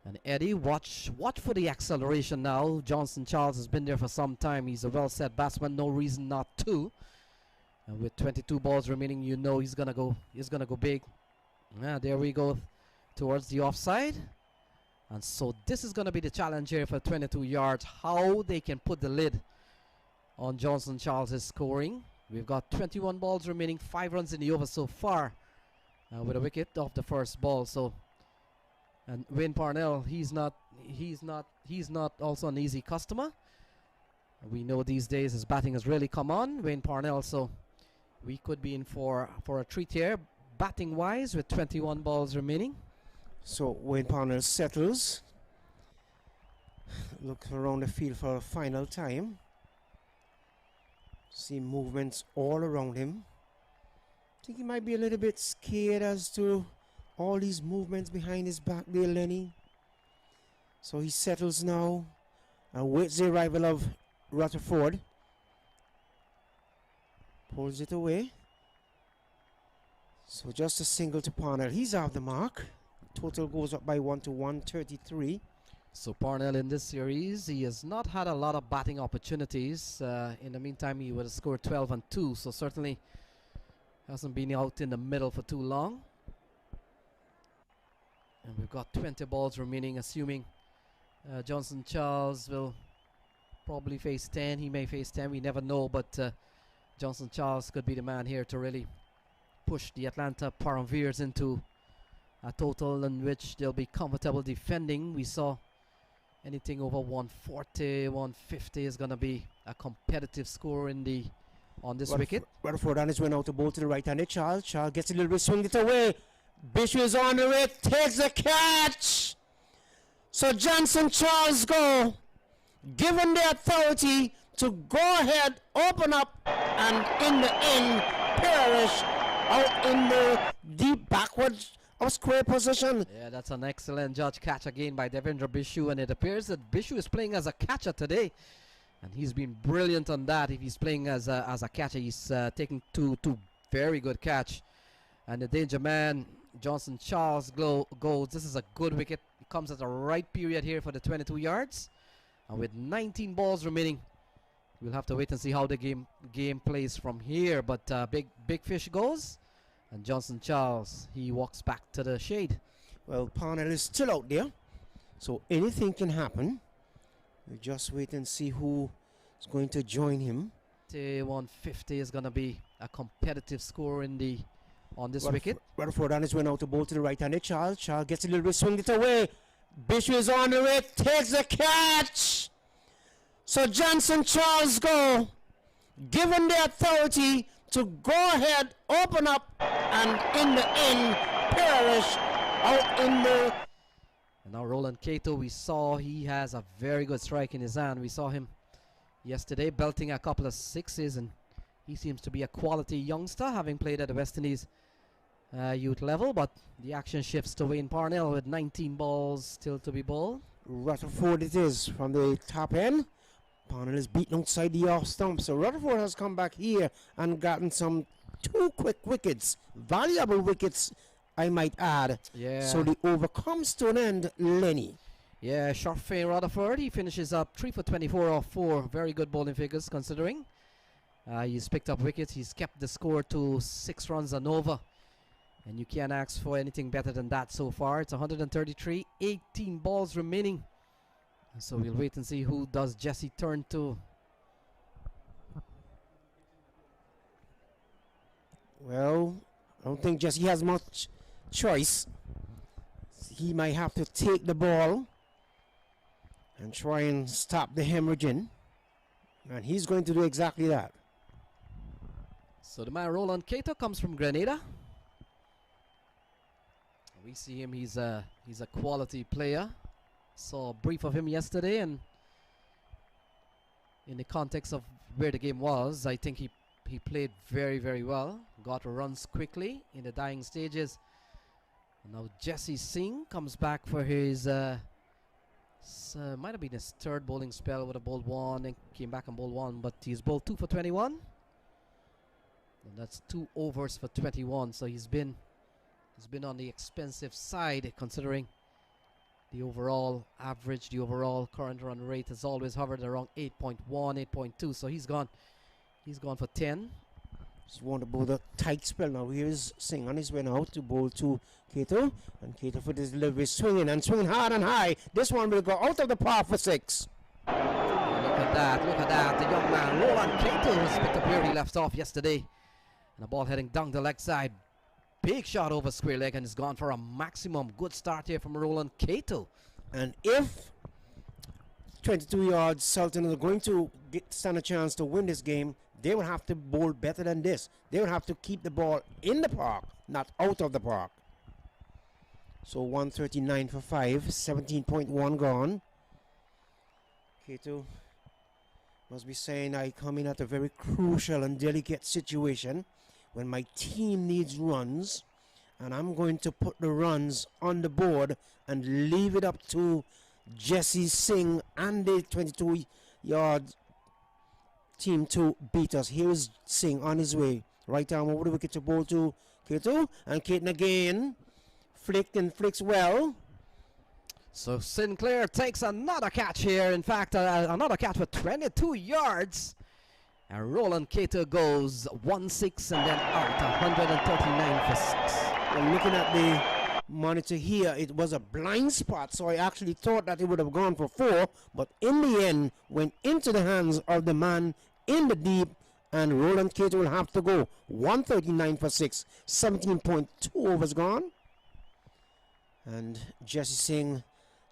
Speaker 1: And Eddie, watch for the acceleration now. Johnson Charles has been there for some time. He's a well-set batsman. No reason not to. And with 22 balls remaining, you know he's gonna go big. Yeah, there we go towards the offside. And so this is gonna be the challenge here for 22 yards. How they can put the lid on Johnson Charles' scoring. We've got 21 balls remaining, 5 runs in the over so far, with a wicket off the first ball. So, and Wayne Parnell, he's not also an easy customer. We know these days his batting has really come on, Wayne Parnell. So, we could be in for a treat here, batting wise, with 21 balls remaining.
Speaker 2: So Wayne Parnell settles, looks around the field for a final time. See movements all around him. I think he might be a little bit scared as to all these movements behind his back there, Lenny. So he settles now and waits the arrival of Rutherford. Pulls it away. So just a single to Parnell. He's off the mark. Total goes up by 1 to 133.
Speaker 1: So Parnell in this series, he has not had a lot of batting opportunities. In the meantime, he would have scored 12 and 2. So certainly hasn't been out in the middle for too long. And we've got 20 balls remaining, assuming Johnson Charles will probably face 10. He may face 10, we never know. But Johnson Charles could be the man here to really push the Atlanta Param Veers into a total in which they'll be comfortable defending. We saw anything over 140, 150 is going to be a competitive score on this wicket.
Speaker 2: Rutherford on his way now to bowl to the right-handed Charles. Charles gets a little bit, swing it away. Bishop is on the way, takes the catch. So Johnson Charles go, given the authority to go ahead, open up, and in the end, perish out in the deep backwards of square position.
Speaker 1: Yeah, that's an excellent judge catch again by Devendra Bishu, and it appears that Bishu is playing as a catcher today, and he's been brilliant on that. If he's playing as a catcher, he's taking two very good catch. And the danger man, Johnson Charles, goes. This is a good wicket. It comes at the right period here for the 22 yards, and with 19 balls remaining, we'll have to wait and see how the game plays from here. But big fish goes. And Johnson Charles, he walks back to the shade.
Speaker 2: Well, Parnell is still out there, so anything can happen. We'll just wait and see who is going to join him.
Speaker 1: 150 is going to be a competitive score on this wicket.
Speaker 2: Rutherford on his way now to bowl to the right-handed Charles. Charles gets a little bit, swing it away. Bishop is on the way, takes the catch. So Johnson Charles go, given the authority to go ahead, open up, and in the end, perish out in the...
Speaker 1: And now Roland Cato, we saw he has a very good strike in his hand. We saw him yesterday belting a couple of sixes, and he seems to be a quality youngster, having played at the West Indies youth level. But the action shifts to Wayne Parnell with 19 balls still to be bowled.
Speaker 2: Rutherford it is from the top end. Parnell is beaten outside the off stump. So Rutherford has come back here and gotten some 2 quick wickets. Valuable wickets, I might add.
Speaker 1: Yeah.
Speaker 2: So the over comes to an end, Lenny.
Speaker 1: Yeah, Sharfay Rutherford, he finishes up 3 for 24 off 4. Very good bowling figures considering. He's picked up wickets. He's kept the score to 6 runs and over. And you can't ask for anything better than that so far. It's 133, 18 balls remaining. So we'll wait and see who does Jesse turn to.
Speaker 2: Well, I don't think Jesse has much choice. He might have to take the ball and try and stop the hemorrhaging. And he's going to do exactly that.
Speaker 1: So the man Roland Cato comes from Grenada. We see him, he's a quality player. Saw a brief of him yesterday, and in the context of where the game was, I think he played very, very well. Got runs quickly in the dying stages. And now Jesse Singh comes back for his might have been his 3rd bowling spell. With a bowled 1 and came back and bowled 1, but he's bowled 2 for 21. And that's 2 overs for 21. So he's been on the expensive side considering the overall average, the overall current run rate has always hovered around 8.1, 8.2. So he's gone for 10.
Speaker 2: Just want to bowl the tight spell now. Here's Singh on his way now to bowl to Cato. And Cato for this delivery swinging hard and high. This one will go out of the park for 6.
Speaker 1: Look at that. The young man Roland Cato has picked up where he left off yesterday. And the ball heading down the leg side. Big shot over square leg, and it's gone for a maximum. Good start here from Roland Cato.
Speaker 2: And if 22 yards Sultan are going to stand a chance to win this game, they will have to bowl better than this. They will have to keep the ball in the park, not out of the park. So 139 for 5, 17.1 gone. Cato must be saying, I come in at a very crucial and delicate situation when my team needs runs, and I'm going to put the runs on the board and leave it up to Jesse Singh and the 22-yard team to beat us. Here's Singh on his way. Right arm over the wicket to bowl to Cato, and Caton again. Flicks well.
Speaker 1: So Sinclair takes another catch here. In fact, another catch for 22 yards. And Roland Cato goes 1-6 and then out, 139 for 6.
Speaker 2: Well, looking at the monitor here, it was a blind spot, so I actually thought that it would have gone for 4, but in the end went into the hands of the man in the deep, and Roland Cato will have to go 139 for 6, 17.2 overs gone. And Jesse Singh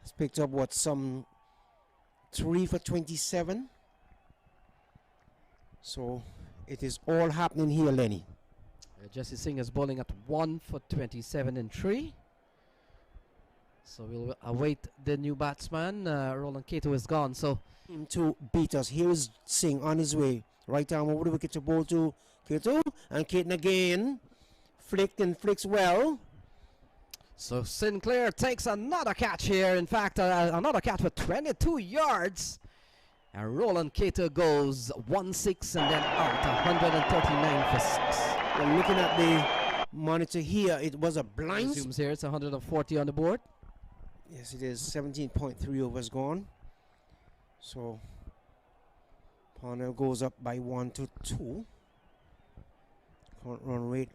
Speaker 2: has picked up some 3 for 27. So it is all happening here, Lenny.
Speaker 1: Jesse Singh is bowling at 1 for 27 and 3. So we'll await the new batsman. Roland Cato is gone. So
Speaker 2: him to beat us. Here's Singh on his way. Right arm over the wicket to bowl to Cato, and Caton again. Flicks well.
Speaker 1: So Sinclair takes another catch here. In fact, another catch for 22 yards. And Roland Cato goes 1-6 and then out, 139 for 6.
Speaker 2: Well, looking at the monitor here, it was a blind.
Speaker 1: Resumes here, it's 140 on the board.
Speaker 2: Yes, it is. 17.3 overs gone. So Parnell goes up by 1 to 2. Current run rate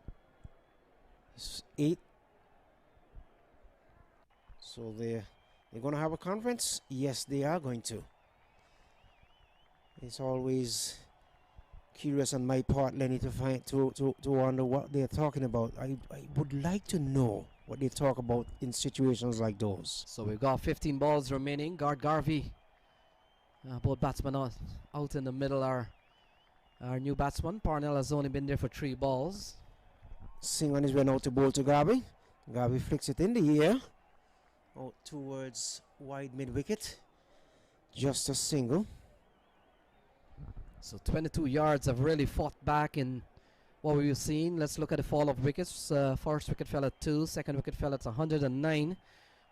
Speaker 2: is 8. So they're going to have a conference? Yes, they are going to. It's always curious on my part, Lenny, to wonder what they're talking about. I would like to know what they talk about in situations like those.
Speaker 1: So we've got 15 balls remaining. Garvey, both batsmen out in the middle are our new batsman. Parnell has only been there for 3 balls.
Speaker 2: Singh on his way out to bowl to Garvey. Garvey flicks it in the air. Out towards wide mid-wicket. Just a single.
Speaker 1: So 22 yards have really fought back in what we've seen. Let's look at the fall of wickets. First wicket fell at 2, second wicket fell at 109.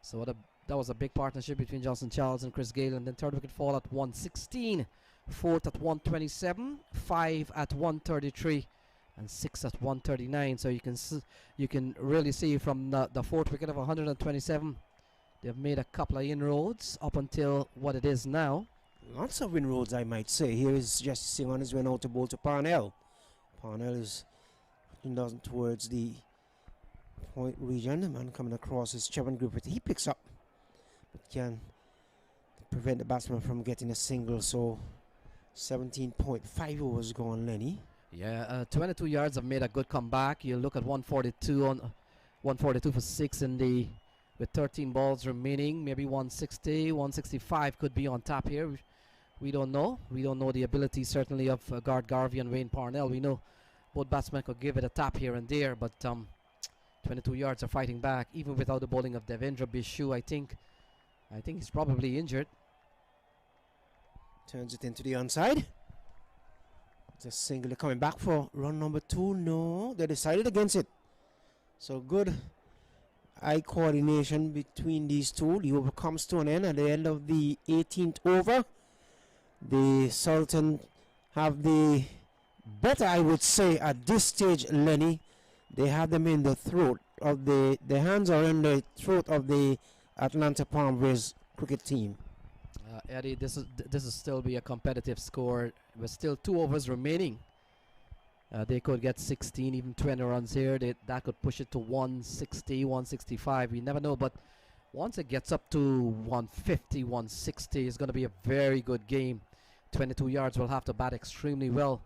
Speaker 1: So what a That was a big partnership between Johnson Charles and Chris Gayle. And then third wicket fall at 116, fourth at 127, 5 at 133, and 6 at 139. So you can really see from the fourth wicket of 127, they've made a couple of inroads up until what it is now.
Speaker 2: Lots of inroads, I might say. Here is Jesse Singh on his way now to bowl to Parnell. Parnell is looking down towards the point region. The man coming across his Chevron Griffith. He picks up, but can prevent the batsman from getting a single. So 17.5 overs gone, Lenny.
Speaker 1: Yeah, 22 yards have made a good comeback. You look at 142 for 6 in the with 13 balls remaining. Maybe 160, 165 could be on top here. We don't know. We don't know the ability certainly of Gard Garvey and Wayne Parnell. We know both batsmen could give it a tap here and there, but 22 yards are fighting back even without the bowling of Devendra Bishu. I think he's probably injured.
Speaker 2: Turns it into the onside. Just single coming back for run number 2. No, they decided against it. So good eye coordination between these two. The over comes to an end at the end of the 18th over. The Sultan have the better, I would say, at this stage, Lenny. They have them in the throat of the hands are in the throat of the Atlanta Palm Veers cricket team.
Speaker 1: Eddie, this is still be a competitive score. With still 2 overs remaining. They could get 16, even 20 runs here. That could push it to 160, 165. We never know, but once it gets up to 150, 160, it's going to be a very good game. 22 yards will have to bat extremely well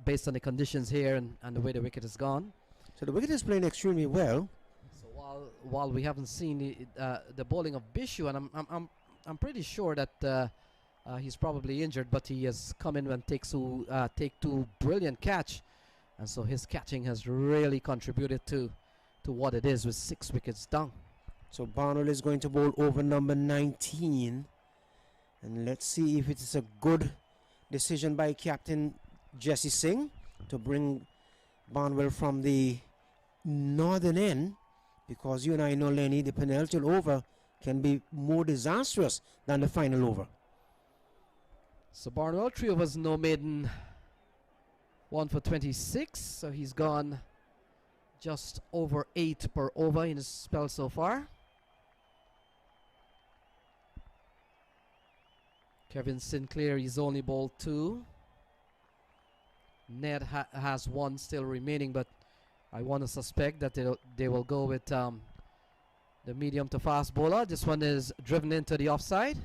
Speaker 1: based on the conditions here and the way the wicket has gone.
Speaker 2: So the wicket is playing extremely well.
Speaker 1: So while we haven't seen the bowling of Bishu, and I'm pretty sure that he's probably injured, but he has come in and take 2 brilliant catch, and so his catching has really contributed to what it is with 6 wickets down.
Speaker 2: So Barnwell is going to bowl over number 19, and let's see if it is a good decision by Captain Jesse Singh to bring Barnwell from the northern end, because you and I know, Lenny, the penultimate over can be more disastrous than the final over.
Speaker 1: So Barnwell, 3 overs, no maiden, 1 for 26. So he's gone just over 8 per over in his spell so far. Kevin Sinclair, he's only bowled 2. Ned has 1 still remaining, but I want to suspect that they will go with the medium to fast bowler. This one is driven into the offside.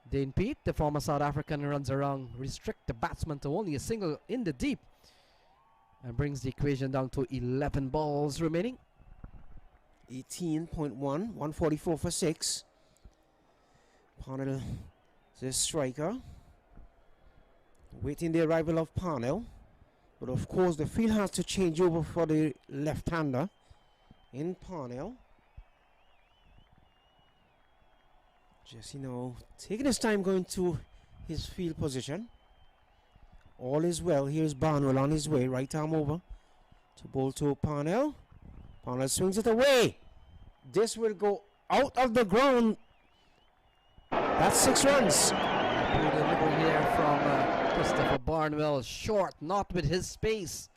Speaker 1: Dane Pete, the former South African, runs around, restrict the batsman to only a single in the deep, and brings the equation down to 11 balls remaining.
Speaker 2: 18.1, 144 for 6. Parnell is a striker. Waiting the arrival of Parnell. But of course the field has to change over for the left-hander in Parnell. Just, taking his time going to his field position. All is well. Here's Barnwell on his way. Right arm over to bowl to Parnell. Parnell swings it away. This will go out of the ground. That's 6 runs.
Speaker 1: Good delivery here from Christopher Barnwell. Short, not with his space.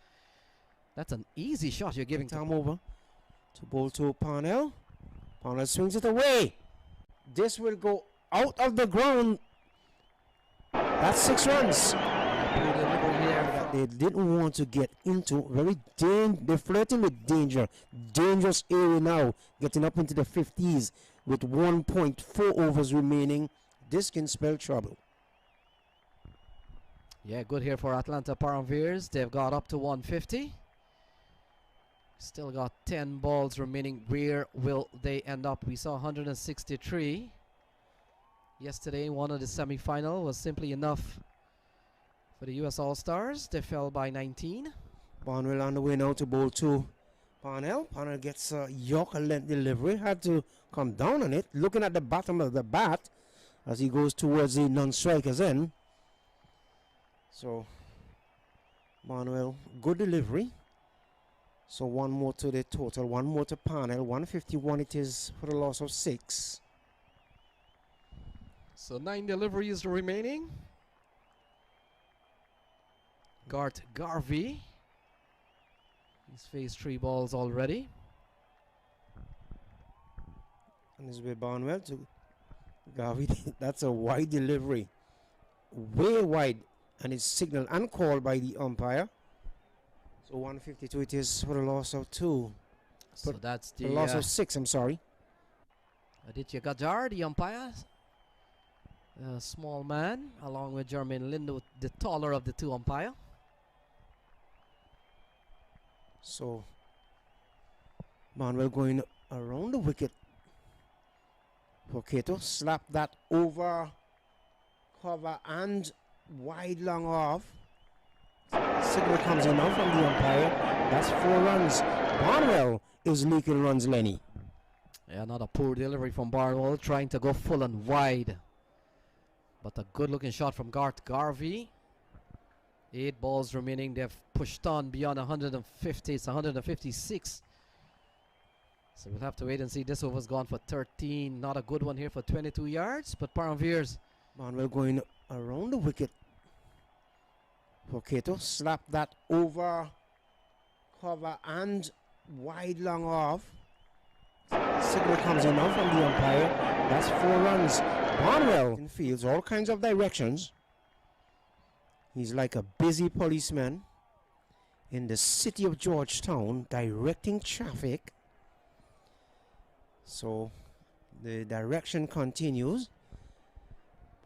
Speaker 1: That's an easy shot you're giving.
Speaker 2: Arm over to bowl to Parnell. Parnell swings it away. This will go out of the ground. That's 6 runs. They didn't want to get into they're flirting with danger. Dangerous area now, getting up into the 50s with 1.4 overs remaining. This can spell trouble.
Speaker 1: Yeah, good here for Atlanta Param Veers. They've got up to 150. Still got 10 balls remaining. Where will they end up? We saw 163 yesterday. One of the semi-final was simply enough for the US All-Stars. They fell by 19.
Speaker 2: Barnwell on the way now to bowl to Parnell. Parnell gets a Yorker length delivery. Had to come down on it. Looking at the bottom of the bat as he goes towards the non-striker's end. So Barnwell, good delivery. So one more to the total, one more to panel. 151 it is for the loss of 6.
Speaker 1: So 9 deliveries remaining. Garth Garvey. He's faced 3 balls already.
Speaker 2: And this way Barnwell to Garvey. That's a wide delivery. Way wide. And it's signaled and called by the umpire. So 152 it is for the loss of 2.
Speaker 1: So that's the
Speaker 2: The loss of 6, I'm sorry.
Speaker 1: Aditya Gajar, the umpire. A small man, along with Jermaine Lindo, the taller of the 2 umpire.
Speaker 2: So Barnwell going around the wicket. For Cato, slap that over, cover and wide long off. Signal comes in now from the umpire. That's 4 runs. Barnwell is leaking runs, Lenny.
Speaker 1: Yeah, another poor delivery from Barnwell, trying to go full and wide. But a good looking shot from Garth Garvey. 8 balls remaining. They've pushed on beyond 150. It's 156. So we'll have to wait and see. This over's gone for 13. Not a good one here for 22 yards. But Param Veers.
Speaker 2: Barnwell going around the wicket. For Cato, slap that over, cover and wide long off. Signal comes in now from the umpire. That's 4 runs. Barnwell in fields all kinds of directions. He's like a busy policeman in the city of Georgetown directing traffic. So the direction continues.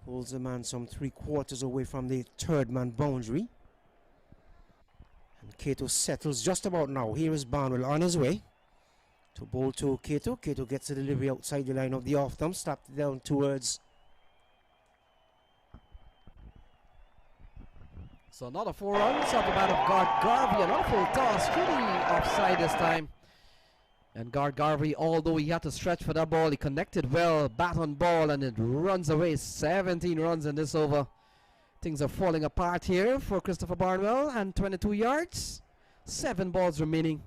Speaker 2: Pulls the man some 3/4 away from the 3rd man boundary. And Cato settles just about now. Here is Barnwell on his way to bowl to Cato. Cato gets the delivery outside the line of the off stump. Slapped it down towards.
Speaker 1: So another 4 runs off the bat of Garth Garvey. Another full toss. Really offside this time. And Garth Garvey, although he had to stretch for that ball, he connected well, bat on ball, and it runs away. 17 runs in this over. Things are falling apart here for Christopher Barnwell, and 22 yards. 7 balls remaining.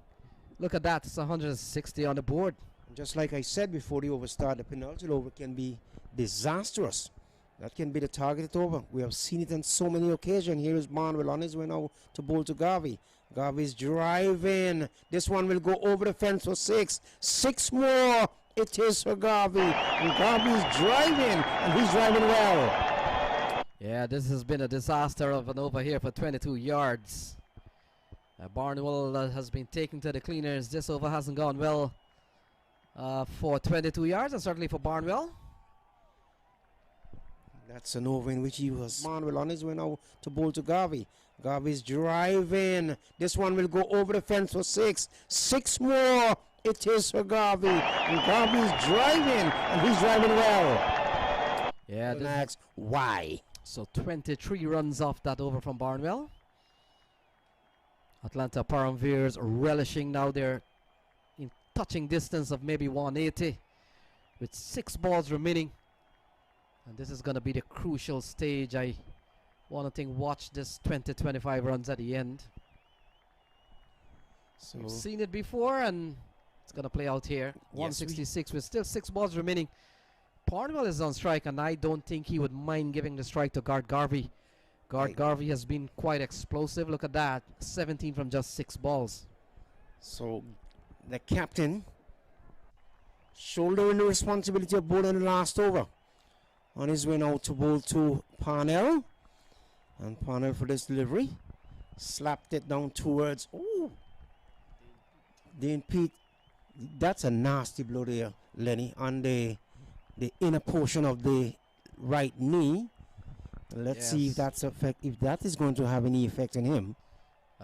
Speaker 1: Look at that, it's 160 on the board.
Speaker 2: Just like I said before the over started, the penalty over can be disastrous. That can be the targeted over. We have seen it on so many occasions. Here is Barnwell on his way now to bowl to Garvey. Garvey's driving. This one will go over the fence for 6. 6 more. It is for Garvey. And Garvey's driving, and he's driving well.
Speaker 1: Yeah, this has been a disaster of an over here for 22 yards. Barnwell has been taken to the cleaners. This over hasn't gone well for 22 yards, and certainly for Barnwell.
Speaker 2: That's an over in which he was. Barnwell on his way now to bowl to Garvey. Garvey's driving. This one will go over the fence for 6. 6 more. It is for Garvey. And Garvey's driving, and he's driving well.
Speaker 1: Yeah,
Speaker 2: And asks, why?
Speaker 1: so 23 runs off that over from Barnwell. Atlanta Param Veers relishing now. They're in touching distance of maybe 180 with 6 balls remaining. And this is going to be the crucial stage. I want to watch this 20-25 runs at the end.
Speaker 2: So
Speaker 1: We've seen it before, and it's going to play out here. 166 with still 6 balls remaining. Barnwell is on strike, and I don't think he would mind giving the strike to Garth Garvey. Garth Garvey has been quite explosive. Look at that. 17 from just 6 balls.
Speaker 2: So the captain shouldering the responsibility of bowling the last over. On his way now to bowl to Parnell. And Parnell for this delivery. Slapped it down towards. Ooh. Dean Pete. That's a nasty blow there, Lenny, on the inner portion of the right knee. Let's see if that's if that is going to have any effect on him.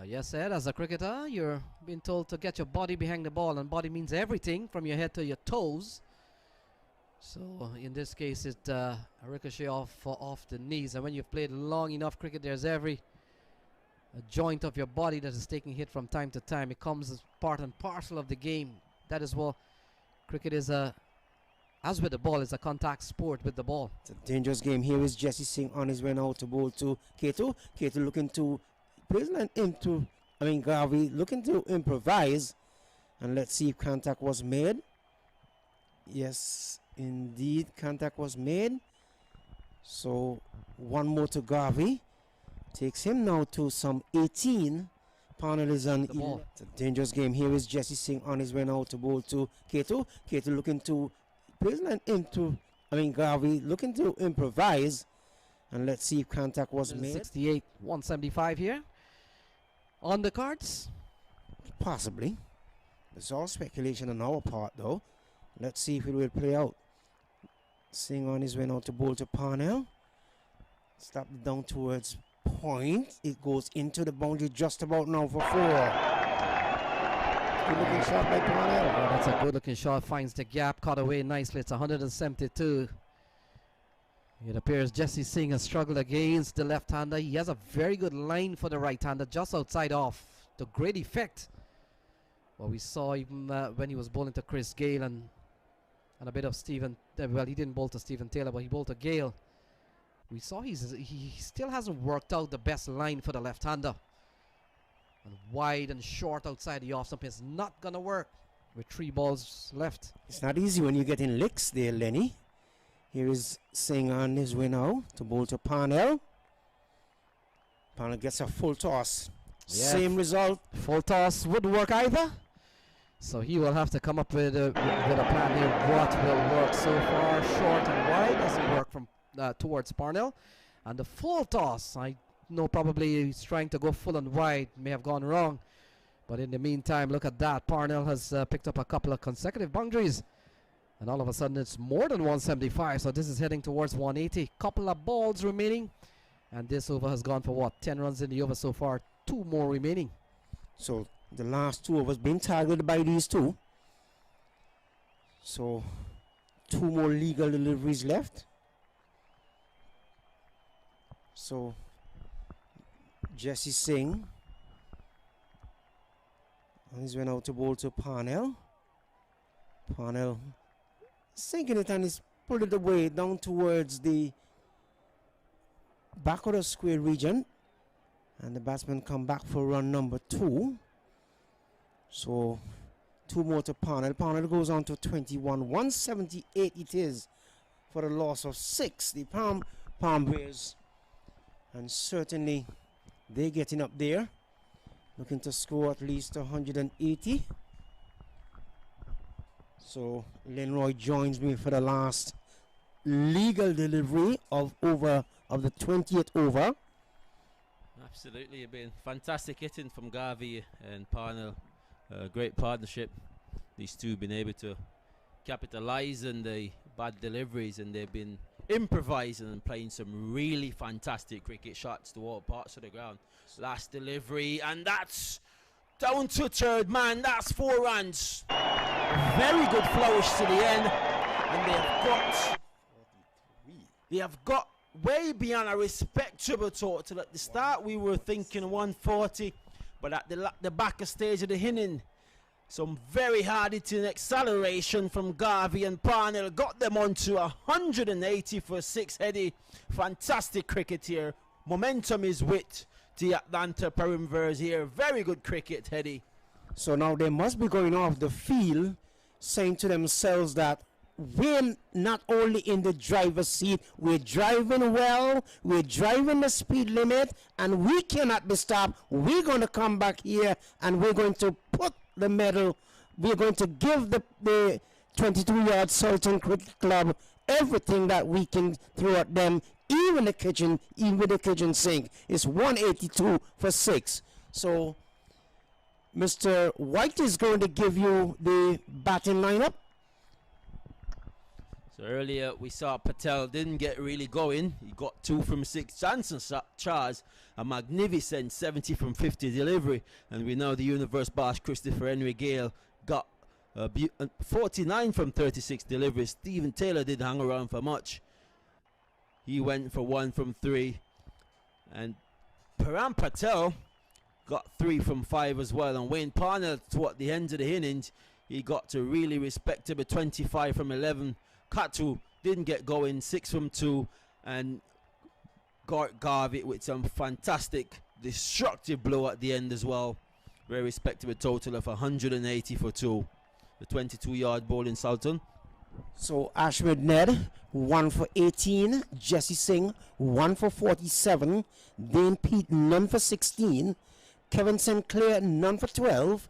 Speaker 1: Yes, Ed, as a cricketer, you're being told to get your body behind the ball, and body means everything from your head to your toes. So in this case, it ricochet off the knees, and when you've played long enough cricket, there's every joint of your body that is taking hit from time to time. It comes as part and parcel of the game. That is what cricket is as with the ball, it's a contact sport with the ball.
Speaker 2: It's a dangerous game. Here is Jesse Singh on his way now to bowl to Cato. Cato looking to place into Garvey looking to improvise. And let's see if contact was made. Yes, indeed, contact was made. So one more to Garvey. Takes him now to some 18. Parnell is on
Speaker 1: The ball.
Speaker 2: It's a dangerous game. Here is Jesse Singh on his way now to bowl to Keto. Keto looking to Garvey looking to improvise. And let's see if contact was made.
Speaker 1: 68, 175 here. On the cards.
Speaker 2: Possibly. It's all speculation on our part though. Let's see if it will play out. Singh on his way now to bowl to Parnell. Stop it down towards point. It goes into the boundary just about now for 4. Good looking shot by Parnell.
Speaker 1: Oh, that's a good looking shot. Finds the gap. Caught away nicely. It's 172. It appears Jesse Singh has struggled against the left-hander. He has a very good line for the right-hander, just outside off. To great effect. Well, we saw even when he was bowling to Chris Gale and a bit of Stephen. Well, he didn't bowl to Stephen Taylor, but he bowled to Gale. We saw he still hasn't worked out the best line for the left-hander. And wide and short outside the off stump is not gonna work with 3 balls left.
Speaker 2: It's not easy when you get in licks there, Lenny. Here is Singh on his way now to bowl to Parnell. Parnell gets a full toss.
Speaker 1: Yeah.
Speaker 2: Same result.
Speaker 1: Full toss wouldn't work either. So he will have to come up with a plan here. What will work so far? Short and wide doesn't work from towards Parnell. And the full toss, I know probably he's trying to go full and wide. May have gone wrong. But in the meantime, look at that. Parnell has picked up a couple of consecutive boundaries. And all of a sudden it's more than 175. So this is heading towards 180. Couple of balls remaining. And this over has gone for what? 10 runs in the over so far. 2 more remaining.
Speaker 2: So the last 2 overs been targeted by these 2. So 2 more legal deliveries left. So Jesse Singh on his way out to bowl to Parnell. Parnell sinking it and he's pulled it away down towards the back of the square region. And the batsman come back for run number 2. So 2 more to Parnell. Parnell goes on to 21. 178 it is for a loss of 6. The Param Veers. And certainly they're getting up there. Looking to score at least 180. So Lenroy joins me for the last legal delivery of the 20th over.
Speaker 3: Absolutely, it's been fantastic hitting from Garvey and Parnell. Great partnership. These two have been able to capitalise on the bad deliveries, and they've been improvising and playing some really fantastic cricket shots to all parts of the ground. Last delivery, and that's down to third man. That's 4 runs. Very good flourish to the end, and they have got way beyond a respectable total. At the start we were thinking 140, but at the back stage of the inning, some very hard hitting acceleration from Garvey and Parnell got them onto 180 for 6 heady. Fantastic cricket here. Momentum is with the Atlanta Param Veers here. Very good cricket, heady.
Speaker 2: So now they must be going off the field saying to themselves that we're not only in the driver's seat, we're driving well, we're driving the speed limit, and we cannot be stopped. We're going to come back here and we're going to put the medal, we're going to give the 22-yard Sultan Cricket Club everything that we can throw at them, even the kitchen sink. It's 182 for 6. So Mr. White is going to give you the batting lineup.
Speaker 3: So earlier we saw Patel didn't get really going. He got 2 from 6. Johnson Charles, a magnificent 70 from 50 delivery. And we know the universe boss Christopher Henry Gale got 49 from 36 deliveries. Stephen Taylor didn't hang around for much. He went for 1 from 3. And Param Patel got 3 from 5 as well. And Wayne Parnell, toward the end of the innings, he got to really respectable 25 from 11. Katu didn't get going, 6 from 2, and Garvey with some fantastic destructive blow at the end as well. Very respectable total of 180 for 2. The 22-yard ball in Sultan.
Speaker 2: So Ashmed Ned, 1 for 18. Jesse Singh, 1 for 47. Dane Pete, none for 16. Kevin Sinclair, none for 12.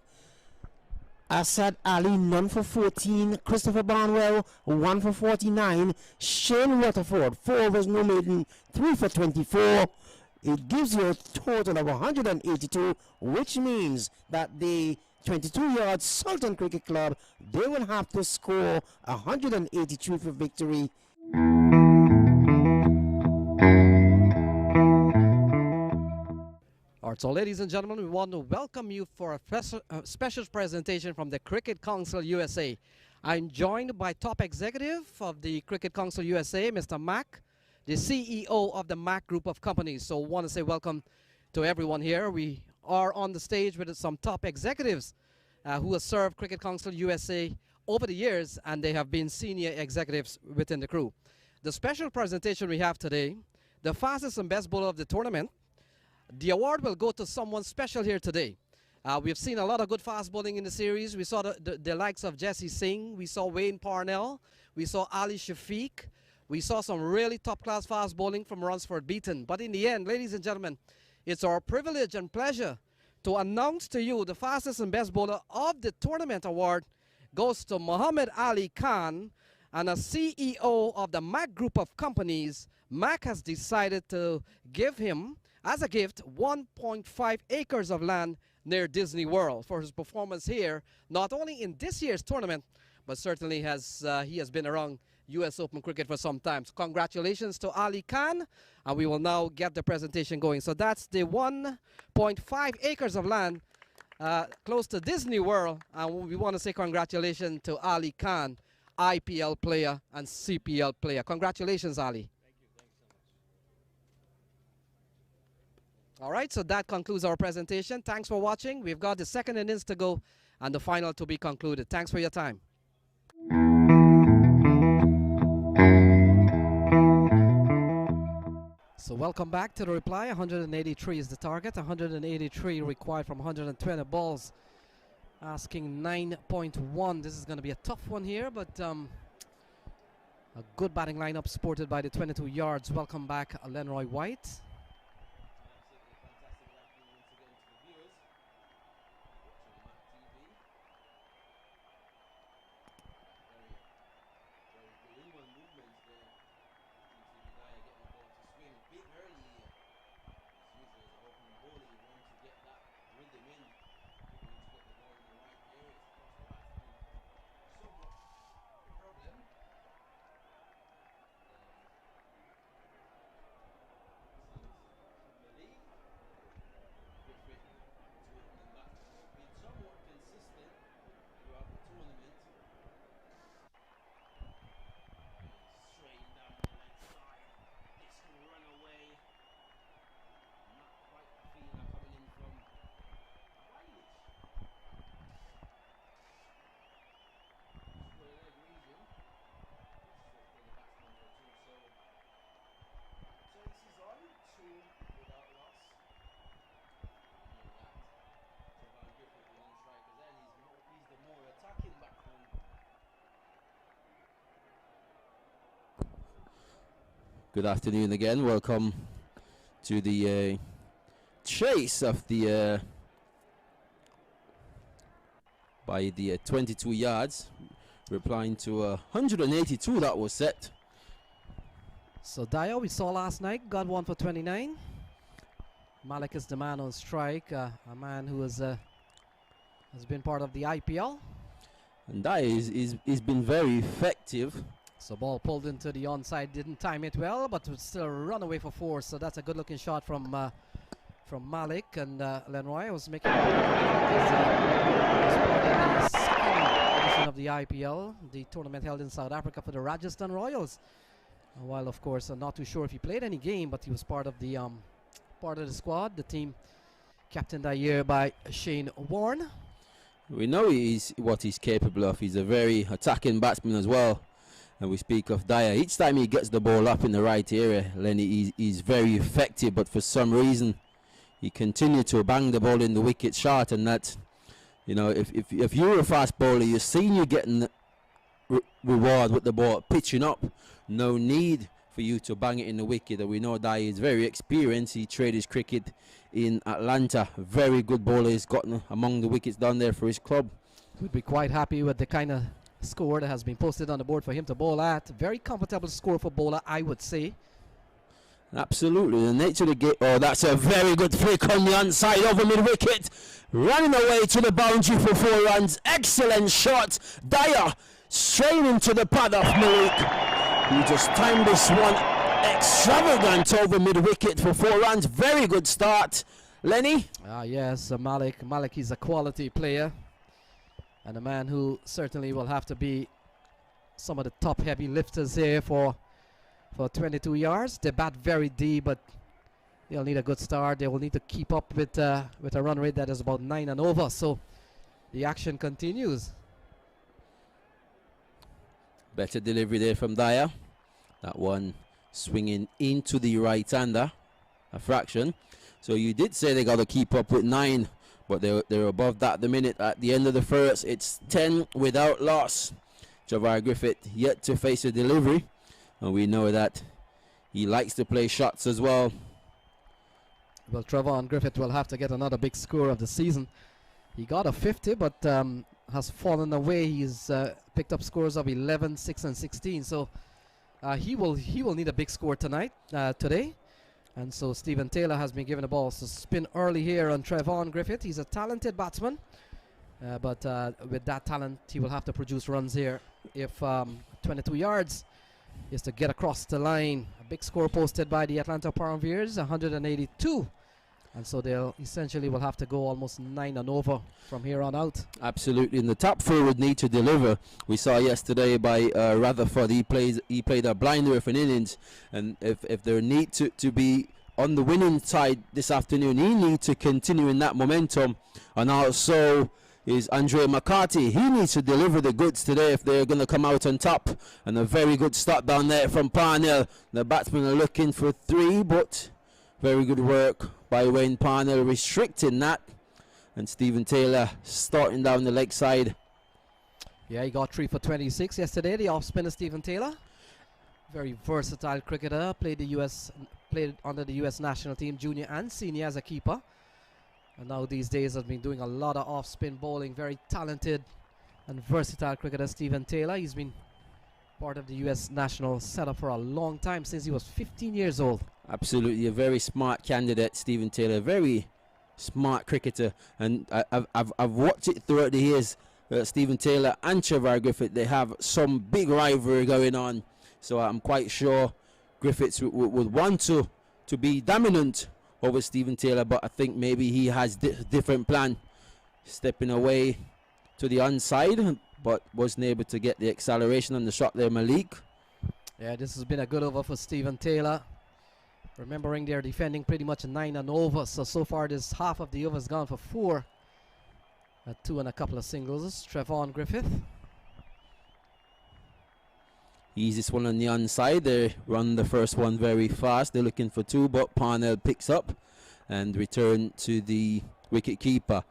Speaker 2: Asad Ali, none for 14. Christopher Barnwell, 1 for 49. Shane Rutherford, 4 overs, no maiden, 3 for 24. It gives you a total of 182, which means that the 22-yard Sultan Cricket Club, they will have to score 183 for victory.
Speaker 1: All right, so ladies and gentlemen, we want to welcome you for a special presentation from the Cricket Council USA. I'm joined by top executive of the Cricket Council USA, Mr. MAQ, the CEO of the MAQ group of companies. So I want to say welcome to everyone here. We are on the stage with some top executives who have served Cricket Council USA over the years, and they have been senior executives within the crew. The special presentation we have today, the fastest and best bowler of the tournament. The award will go to someone special here today. We've seen a lot of good fast bowling in the series. We saw the likes of Jesse Singh. We saw Wayne Parnell. We saw Ali Shafiq. We saw some really top-class fast bowling from Runsford Beaton. But in the end, ladies and gentlemen, it's our privilege and pleasure to announce to you the fastest and best bowler of the tournament award goes to Muhammad Ali Khan, and as CEO of the MAQ group of companies, MAQ has decided to give him, as a gift, 1.5 acres of land near Disney World for his performance here, not only in this year's tournament, but certainly he has been around U.S. Open cricket for some time. So congratulations to Ali Khan, and we will now get the presentation going. So that's the 1.5 acres of land close to Disney World, and we want to say congratulations to Ali Khan, IPL player and CPL player. Congratulations, Ali. All right, so that concludes our presentation. Thanks for watching. We've got the second innings to go and the final to be concluded. Thanks for your time. So welcome back to the reply. 183 is the target. 183 required from 120 balls. Asking 9.1. This is going to be a tough one here, but a good batting lineup supported by the 22 yards. Welcome back, Lenroy White.
Speaker 3: Good afternoon again. Welcome to the chase of the by the 22 yards, replying to 182 that was set.
Speaker 1: So Dyer, we saw last night, got one for 29. Malik is the man on strike, a man who has been part of the IPL.
Speaker 3: And Dyer is been very effective.
Speaker 1: So ball pulled into the onside, didn't time it well, but would still run away for 4. So that's a good-looking shot from Malik, and Lenroy was making a the second edition of the IPL, the tournament held in South Africa for the Rajasthan Royals. While of course I'm not too sure if he played any game, but he was part of the squad, the team captained that year by Shane Warne.
Speaker 3: We know what he's capable of. He's a very attacking batsman as well. And we speak of Dyer. Each time he gets the ball up in the right area, Lenny, he's very effective, but for some reason he continued to bang the ball in the wicket short, and that, you know, if you're a fast bowler, you're seeing you getting reward with the ball pitching up. No need for you to bang it in the wicket. And we know that he's very experienced. He traded his cricket in Atlanta. Very good bowler. He's gotten among the wickets down there for his club.
Speaker 1: Would be quite happy with the kind of score that has been posted on the board for him to bowl at. Very comfortable score for bowler, I would say.
Speaker 3: Absolutely. The nature of the game. Oh, that's a very good flick on the onside over mid-wicket. Running away to the boundary for 4 runs. Excellent shot. Dyer straight into the pad of Malik. He just timed this one extravagant over mid-wicket for 4 runs. Very good start. Lenny?
Speaker 1: Yes, Malik. Malik is a quality player. And a man who certainly will have to be some of the top heavy lifters here for 22 yards. They bat very deep, but they'll need a good start. They will need to keep up with a run rate that is about 9 and over. So the action continues.
Speaker 3: Better delivery there from Dyer. That one swinging into the right-hander, a fraction. So you did say they got to keep up with 9, but they're above that at the minute. At the end of the first, it's 10 without loss. Javar Griffith yet to face a delivery, and we know that he likes to play shots as well.
Speaker 1: Well, Trevor Griffith will have to get another big score of the season. He got a 50, but has fallen away. He's picked up scores of 11, 6, and 16. So he will need a big score today. And so Stephen Taylor has been given the ball. So spin early here on Trevor Griffith. He's a talented batsman, but with that talent, he will have to produce runs here. If 22 yards is to get across the line, a big score posted by the Atlanta Param Veers, 182. And so they'll essentially will have to go almost 9 and over from here on out.
Speaker 3: Absolutely, and the top 4 would need to deliver. We saw yesterday by Rutherford, he played a blinder of an innings, and if there need to be on the winning side this afternoon, he needs to continue in that momentum. And also is Andre McCarthy. He needs to deliver the goods today if they're going to come out on top. And a very good start down there from Parnell. The batsmen are looking for 3, but very good work by Wayne Parnell restricting that. And Stephen Taylor starting down the leg side.
Speaker 1: Yeah, he got 3 for 26 yesterday, the off-spinner Stephen Taylor. Very versatile cricketer, played under the US national team, junior and senior, as a keeper. And now these days has been doing a lot of off-spin bowling. Very talented and versatile cricketer Stephen Taylor. He's been part of the US national setup for a long time, since he was 15 years old.
Speaker 3: Absolutely, a very smart candidate, Stephen Taylor. Very smart cricketer, and I've watched it throughout the years. Stephen Taylor and Trevor Griffith, they have some big rivalry going on. So I'm quite sure Griffiths would want to be dominant over Stephen Taylor, but I think maybe he has different plan. Stepping away to the onside, but wasn't able to get the acceleration on the shot there, Malik.
Speaker 1: Yeah, this has been a good over for Stephen Taylor. Remembering they're defending pretty much 9 and over, so far this half of the over has gone for 4. 2 and a couple of singles. Trevor Griffith.
Speaker 3: Easiest one on the onside. They run the first one very fast. They're looking for 2, but Parnell picks up and return to the wicket keeper.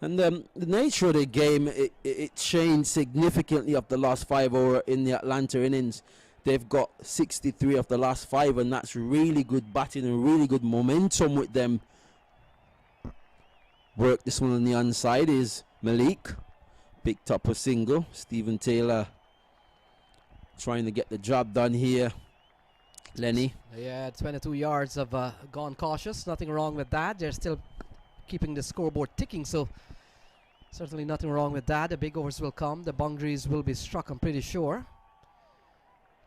Speaker 3: And the nature of the game, it changed significantly of the last 5 over in the Atlanta innings. They've got 63 of the last 5, and that's really good batting and really good momentum with them. Work this one on the onside is Malik. Picked up a single. Stephen Taylor trying to get the job done here. Lenny.
Speaker 1: Yeah, 22 yards have gone cautious. Nothing wrong with that. They're still keeping the scoreboard ticking, so certainly nothing wrong with that. The big overs will come. The boundaries will be struck, I'm pretty sure.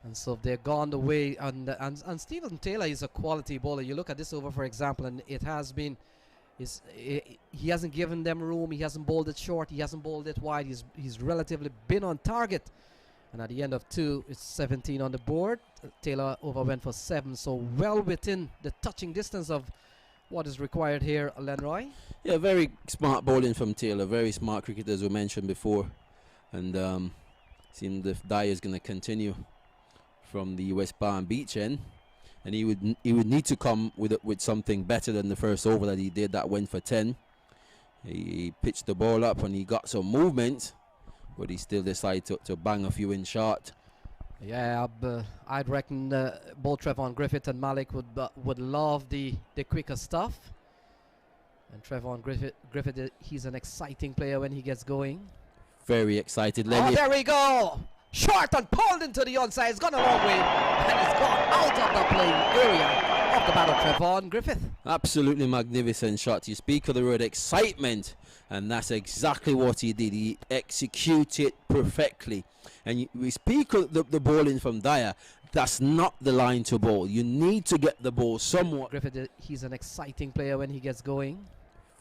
Speaker 1: And so they're gone the way, and Stephen Taylor is a quality bowler. You look at this over, for example, and it has been, he hasn't given them room. He hasn't bowled it short. He hasn't bowled it wide. He's relatively been on target. And at the end of 2, it's 17 on the board. Taylor over went for 7, so well within the touching distance of what is required here, Lenroy.
Speaker 3: Yeah, very smart bowling from Taylor. Very smart cricketer, as we mentioned before. And seems if Dyer is going to continue from the West Palm Beach end. and he would need to come with something better than the first over that he did. That went for 10. He pitched the ball up and he got some movement, but he still decided to bang a few in short.
Speaker 1: Yeah, I'd reckon both Trevon Griffith and Malik would love the quicker stuff. And Trevon Griffith, he's an exciting player when he gets going.
Speaker 3: Very excited.
Speaker 1: Oh, there we go! Short and pulled into the onside. It's gone a long way, and it's gone out of the playing area of the battle. Trevon Griffith.
Speaker 3: Absolutely magnificent shot. You speak of the word excitement, and that's exactly what he did. He executed perfectly. And we speak of the bowling from Dyer. That's not the line to bowl. You need to get the ball somewhat.
Speaker 1: Griffith, he's an exciting player when he gets going.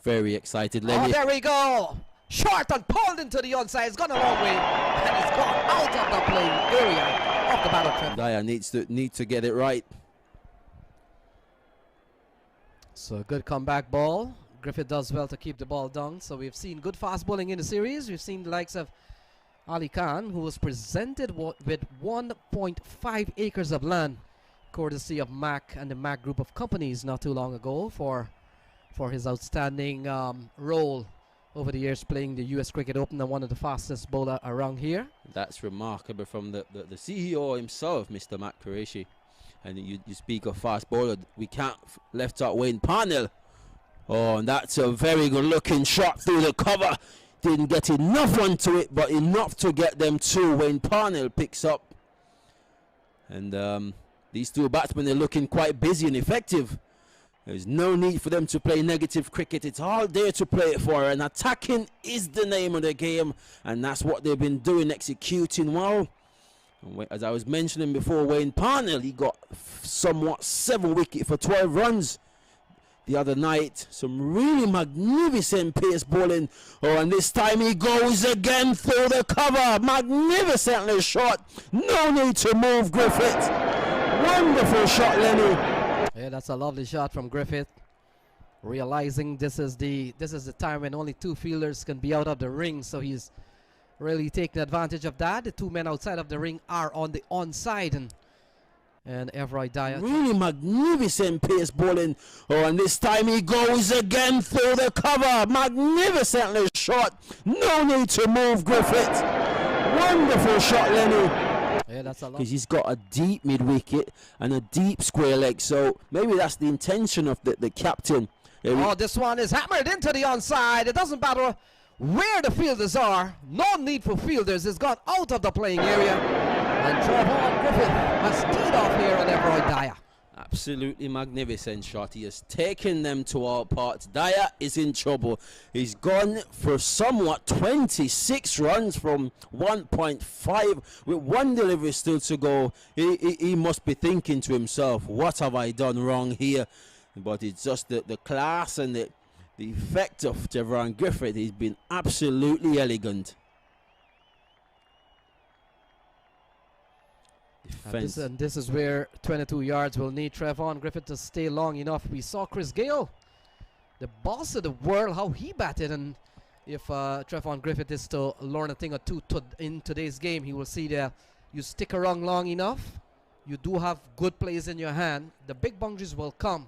Speaker 3: Very excited.
Speaker 1: Oh, there we go! Short and pulled into the onside. It's gone a long way, and it's gone out of the playing area of the battle.
Speaker 3: Dyer needs to get it right.
Speaker 1: So good comeback ball. Griffith does well to keep the ball down. So we've seen good fast bowling in the series. We've seen the likes of Ali Khan, who was presented with 1.5 acres of land, courtesy of MAQ and the MAQ group of companies not too long ago for his outstanding role over the years playing the US Cricket Open and one of the fastest bowler around here.
Speaker 3: That's remarkable from the CEO himself, Mr. Matt Qureshi. And you speak of fast bowler, we can't left out Wayne Parnell. Oh, and that's a very good looking shot through the cover. Didn't get enough onto it, but enough to get them two. Wayne Parnell picks up. And these two batsmen are looking quite busy and effective. There's no need for them to play negative cricket. It's all there to play it for. And attacking is the name of the game. And that's what they've been doing, executing well. And as I was mentioning before, Wayne Parnell, he got somewhat 7 wickets for 12 runs the other night. Some really magnificent pace bowling. Oh, and this time he goes again through the cover. Magnificently shot. No need to move, Griffith. Wonderful shot, Lenny.
Speaker 1: Yeah, that's a lovely shot from Griffith. Realizing this is the time when only two fielders can be out of the ring, so he's really taking advantage of that. The two men outside of the ring are on the onside, and Everett Dyer.
Speaker 3: Really magnificent pace bowling. Oh, and this time he goes again through the cover. Magnificently shot. No need to move, Griffith. Wonderful shot, Lenny.
Speaker 1: Yeah, that's a lot.
Speaker 3: Because he's got a deep mid wicket and a deep square leg, so maybe that's the intention of the captain.
Speaker 1: Oh, this one is hammered into the onside. It doesn't matter where the fielders are. No need for fielders. It's gone out of the playing area. And Trevon Griffith has teed off here on Everett Dyer.
Speaker 3: Absolutely magnificent shot. He has taken them to all parts. Dyer is in trouble. He's gone for somewhat 26 runs from 1.5 with one delivery still to go. He must be thinking to himself, what have I done wrong here? But it's just the class and the effect of Trevon Griffith. He's been absolutely elegant.
Speaker 1: And this is where 22 yards will need Trevon Griffith to stay long enough. We saw Chris Gayle, the boss of the world, how he batted, and if Trevon Griffith is to learn a thing or two in today's game, he will see that you stick around long enough, you do have good plays in your hand, the big boundaries will come,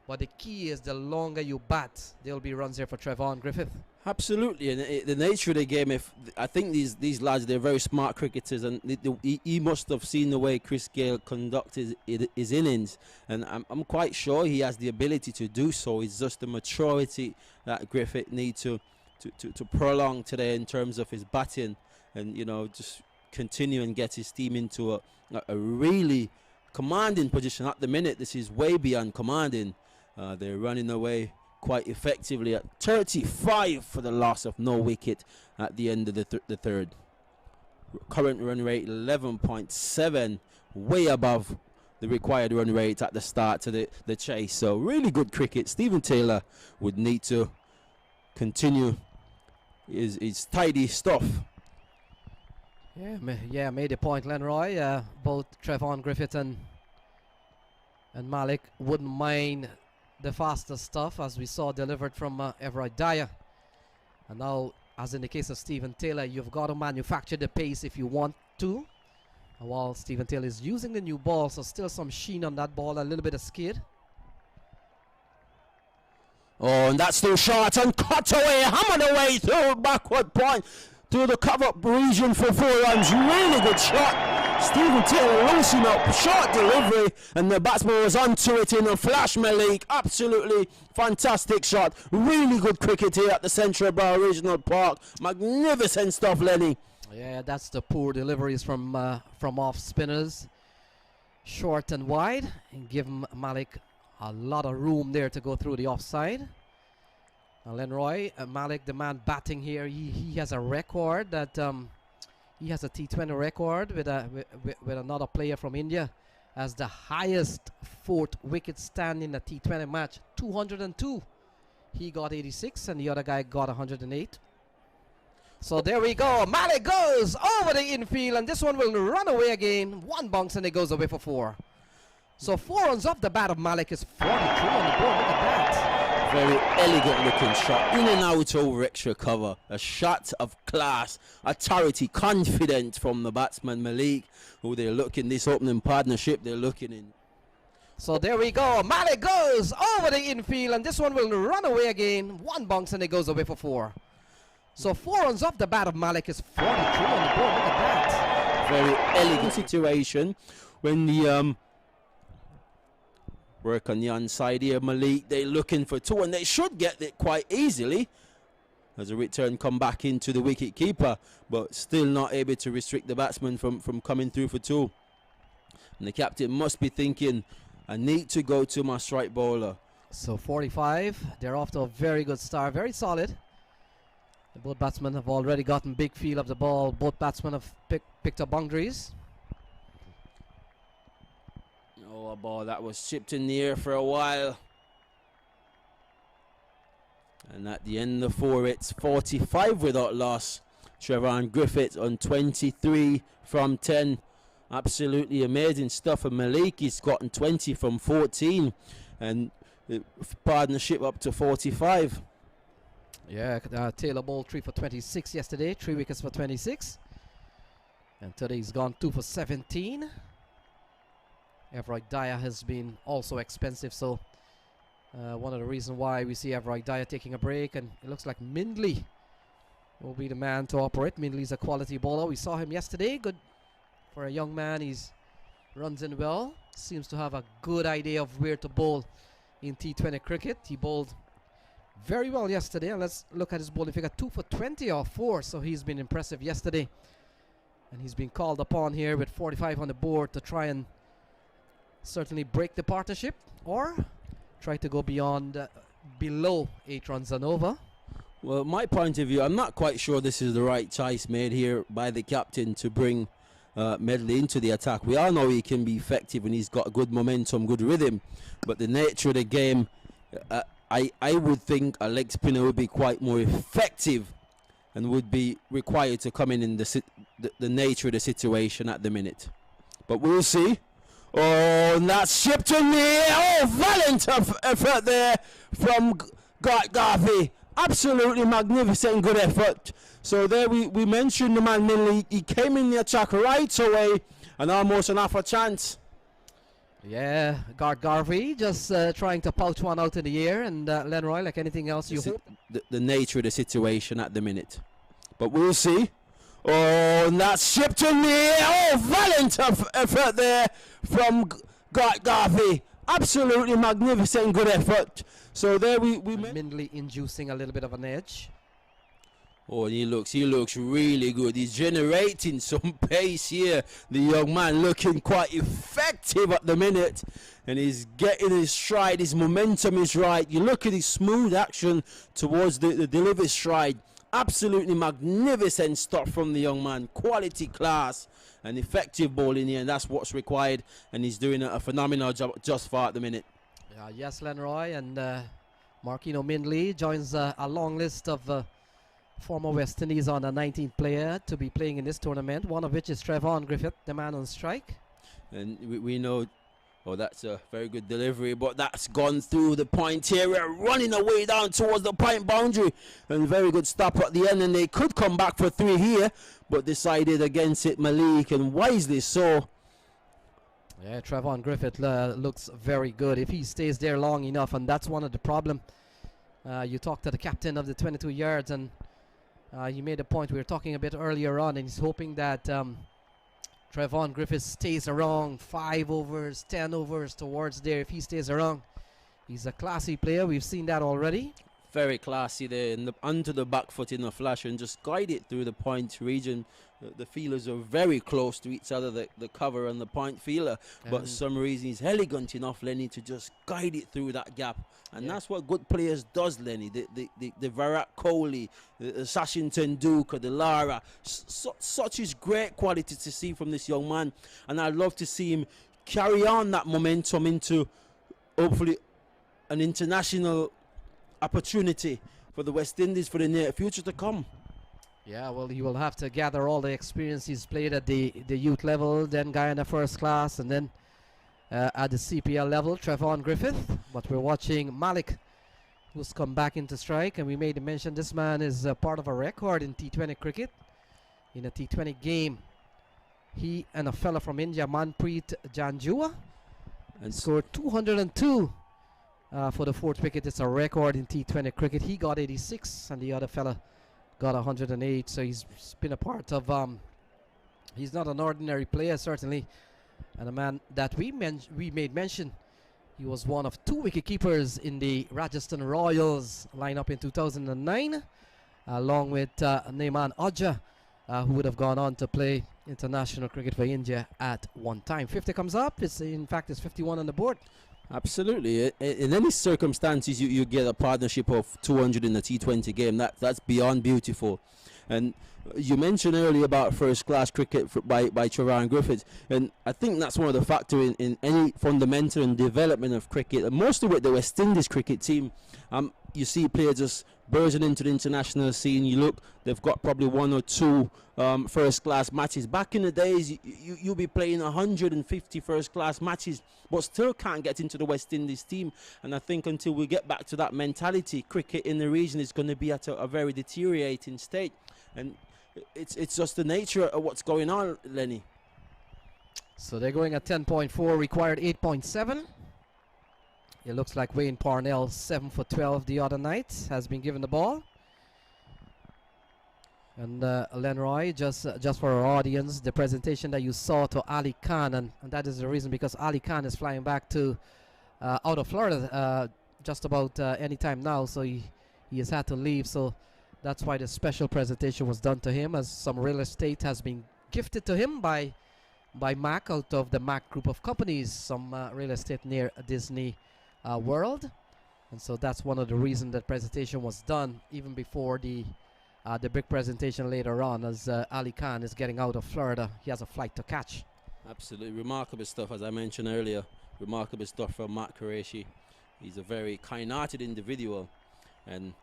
Speaker 1: but the key is the longer you bat, there will be runs there for Trevon Griffith.
Speaker 3: Absolutely, and the nature of the game, I think these lads, they're very smart cricketers, and he must have seen the way Chris Gayle conducted his innings, and I'm quite sure he has the ability to do so. It's just the maturity that Griffith needs to prolong today in terms of his batting, and just continue and get his team into a really commanding position. At the minute, this is way beyond commanding. They're running away quite effectively at 35 for the loss of no wicket at the end of the third. Current run rate 11.7, way above the required run rate at the start to the chase. So really good cricket. Stephen Taylor would need to continue his tidy stuff.
Speaker 1: Yeah, made a point, Lenroy. Both Trevon Griffith and Malik wouldn't mind the faster stuff, as we saw delivered from Everett Dyer. And now, as in the case of Stephen Taylor, you've got to manufacture the pace if you want to. While Stephen Taylor is using the new ball, so still some sheen on that ball, a little bit of skid.
Speaker 3: Oh, and that's still short and cut away, hammered away through backward point to the cover-up region for 4 runs. Really good shot. Stephen Taylor loosing up, short delivery, and the batsman was onto it in a flash, Malik. Absolutely fantastic shot. Really good cricket here at the Central Bar Regional Park. Magnificent stuff, Lenny.
Speaker 1: Yeah, that's the poor deliveries from off spinners. Short and wide, and give Malik a lot of room there to go through the offside. Lenroy, Malik, the man batting here, he has a record that he has a T20 record with another player from India as the highest 4th wicket stand in a T20 match, 202. He got 86 and the other guy got 108. So there we go. Malik goes over the infield, and this one will run away again. 1 bounce and it goes away for 4. So 4 runs off the bat of Malik is 43 on the board. Look at that.
Speaker 3: Very elegant looking shot, in and out over extra cover. A shot of class, authority, confident from the batsman Malik, who they're looking, this opening partnership they're looking in.
Speaker 1: So there we go. Malik goes over the infield, and this one will run away again. 1 bounce and it goes away for 4. So 4 runs off the bat of Malik is 43 on the board. Look at that.
Speaker 3: Very elegant situation when the work on the onside here, Malik. They're looking for 2, and they should get it quite easily as a return come back into the wicket keeper, but still not able to restrict the batsman from coming through for 2. And the captain must be thinking, I need to go to my strike bowler.
Speaker 1: So 45, they're off to a very good start, very solid. Both batsmen have already gotten big feel of the ball. Both batsmen have picked up boundaries.
Speaker 3: Oh, a ball that was chipped in the air for a while. And at the end of 4, it's 45 without loss. Trevor Griffith on 23 from 10. Absolutely amazing stuff. And Malik has gotten 20 from 14. And the partnership up to 45.
Speaker 1: Yeah, Taylor bowled 3 for 26 yesterday, 3 wickets for 26. And today he's gone 2 for 17. Everett Dyer has been also expensive, so one of the reasons why we see Everett Dyer taking a break, and it looks like Mindley will be the man to operate. Mindley's a quality bowler. We saw him yesterday. Good for a young man. He's runs in well. Seems to have a good idea of where to bowl in T20 cricket. He bowled very well yesterday, and let's look at his bowling figure. 2 for 20 or 4, so he's been impressive yesterday. And he's been called upon here with 45 on the board to try and certainly break the partnership or try to go beyond below 8 runs and over.
Speaker 3: Well, my point of view, I'm not quite sure this is the right choice made here by the captain to bring Medley into the attack. We all know he can be effective and he's got good momentum, good rhythm, but the nature of the game, I would think a leg spinner would be quite more effective and would be required to come in the nature of the situation at the minute. But we'll see. Oh, and that's shipped in the air. Oh, valiant effort there from Garvey. Absolutely magnificent, good effort. So there we mentioned the man Millie. He came in the attack right away and almost an half a chance.
Speaker 1: Yeah, Garvey just trying to pouch one out in the air, and Lenroy, like anything else, you hope.
Speaker 3: The nature of the situation at the minute. But we'll see. Oh, and that's shipped in the air. Oh, valiant effort there from Garvey. Absolutely magnificent, good effort. So there we
Speaker 1: Mindley inducing a little bit of an edge.
Speaker 3: Oh, he looks really good. He's generating some pace here. The young man looking quite effective at the minute. And he's getting his stride. His momentum is right. You look at his smooth action towards the delivery stride. Absolutely magnificent stuff from the young man. Quality, class, and effective bowling here. And that's what's required. And he's doing a phenomenal job just far at the minute.
Speaker 1: Yes, Lenroy and Marquino Mindley joins a long list of former West Indies under 19 player to be playing in this tournament, one of which is Trevor Griffith, the man on strike.
Speaker 3: And we know Oh, that's a very good delivery, but that's gone through the point area, running away down towards the point boundary. And very good stop at the end, and they could come back for 3 here, but decided against it, Malik, and wisely so.
Speaker 1: Yeah, Trevon Griffith looks very good if he stays there long enough, and that's one of the problem. You talked to the captain of the 22 yards, and he made a point we were talking a bit earlier on, and he's hoping that Trevon Griffith stays around 5 overs, 10 overs towards there. If he stays around, he's a classy player. We've seen that already.
Speaker 3: Very classy there, onto the back foot in a flash and just guide it through the point region. The feelers are very close to each other, the cover and the point feeler, but for some reason he's elegant enough, Lenny, to just guide it through that gap. And that's what good players does, Lenny. The Virat Kohli, the Sachin Tendulkar, the Lara, such is great quality to see from this young man, and I'd love to see him carry on that momentum into hopefully an international opportunity for the West Indies for the near future to come.
Speaker 1: Yeah, well, he will have to gather all the experience he's played at the youth level, then Guyana first class, and then at the CPL level, Trevon Griffith. But we're watching Malik, who's come back into strike, and we made a mention this man is part of a record in T20 cricket. In a T20 game, he and a fella from India, Manpreet Janjua, and scored 202 for the 4th wicket. It's a record in T20 cricket. He got 86, and the other fella got 108. So he's been a part of. He's not an ordinary player, certainly, and a man that we made mention. He was one of 2 wicket keepers in the Rajasthan Royals lineup in 2009, along with Naiman Ajja, who would have gone on to play international cricket for India at one time. 50 comes up. It's in fact it's 51 on the board.
Speaker 3: Absolutely. In any circumstances, you get a partnership of 200 in a T20 game. That's beyond beautiful. And you mentioned earlier about first-class cricket by Trevon Griffith, and I think that's one of the factors in any fundamental and development of cricket, and mostly with the West Indies cricket team. You see players just bursting into the international scene. You look, they've got probably 1 or 2 first-class matches. Back in the days, you'll be playing 150 first-class matches, but still can't get into the West Indies team. And I think until we get back to that mentality, cricket in the region is going to be at a very deteriorating state. And it's just the nature of what's going on, Lenny.
Speaker 1: So they're going at 10.4, required 8.7. It looks like Wayne Parnell, 7 for 12 the other night, has been given the ball. And Lenroy, just for our audience, the presentation that you saw to Ali Khan, and that is the reason because Ali Khan is flying back to out of Florida just about any time now, so he has had to leave. So that's why the special presentation was done to him, as some real estate has been gifted to him by MAQ out of the MAQ group of companies, some real estate near Disney World. And so that's one of the reasons that presentation was done even before the big presentation later on, as Ali Khan is getting out of Florida. He has a flight to catch.
Speaker 3: Absolutely remarkable stuff, as I mentioned earlier. Remarkable stuff from Matt Qureshi. He's a very kind-hearted individual, and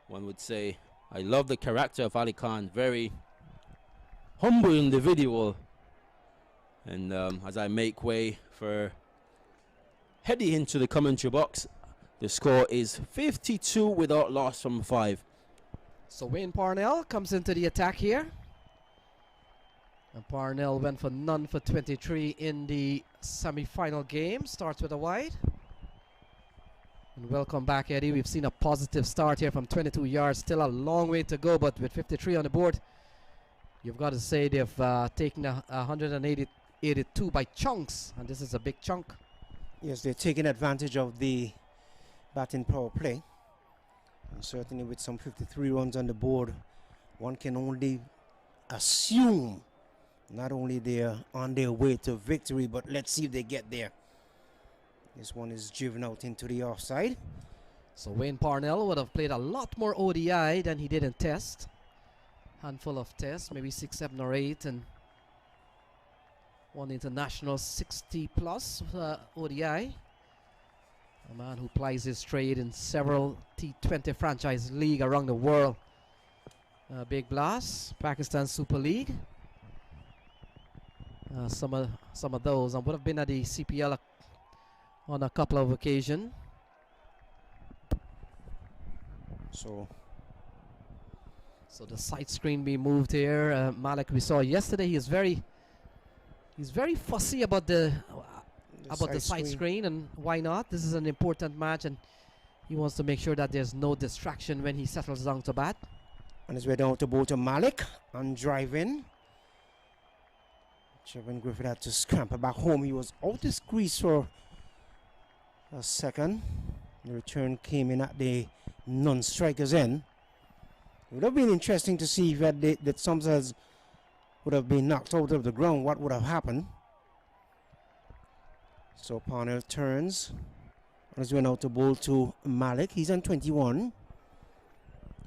Speaker 3: one would say I love the character of Ali Khan. Very humble individual. And as I make way for heading into the commentary box, the score is 52 without loss from 5.
Speaker 1: So Wayne Parnell comes into the attack here. And Parnell went for none for 23 in the semi-final game. Starts with a wide. And welcome back, Eddie. We've seen a positive start here from 22 yards. Still a long way to go, but with 53 on the board, you've got to say they've taken 182 by chunks, and this is a big chunk.
Speaker 2: Yes, they're taking advantage of the batting power play. And certainly with some 53 runs on the board, one can only assume not only they're on their way to victory, but let's see if they get there. This one is driven out into the offside.
Speaker 1: So Wayne Parnell would have played a lot more ODI than he did in Test. Handful of Tests, maybe 6, 7 or 8, and one international 60 plus ODI. A man who plies his trade in several T20 franchise league around the world. Big Blast, Pakistan Super League. Some of those, and would have been at the CPL on a couple of occasions.
Speaker 2: So
Speaker 1: the side screen being moved here. Malik, we saw yesterday, he's very fussy about the side screen, and why not? This is an important match, and he wants to make sure that there's no distraction when he settles down to bat.
Speaker 2: On his way down to bowl to Malik and drive in. Trevon Griffith had to scamper back home. He was out of crease for a second. The return came in at the non-striker's end. It would have been interesting to see if that Summers would have been knocked out of the ground. What would have happened? So Parnell turns. On his way now to bowl to Malik. He's on 21.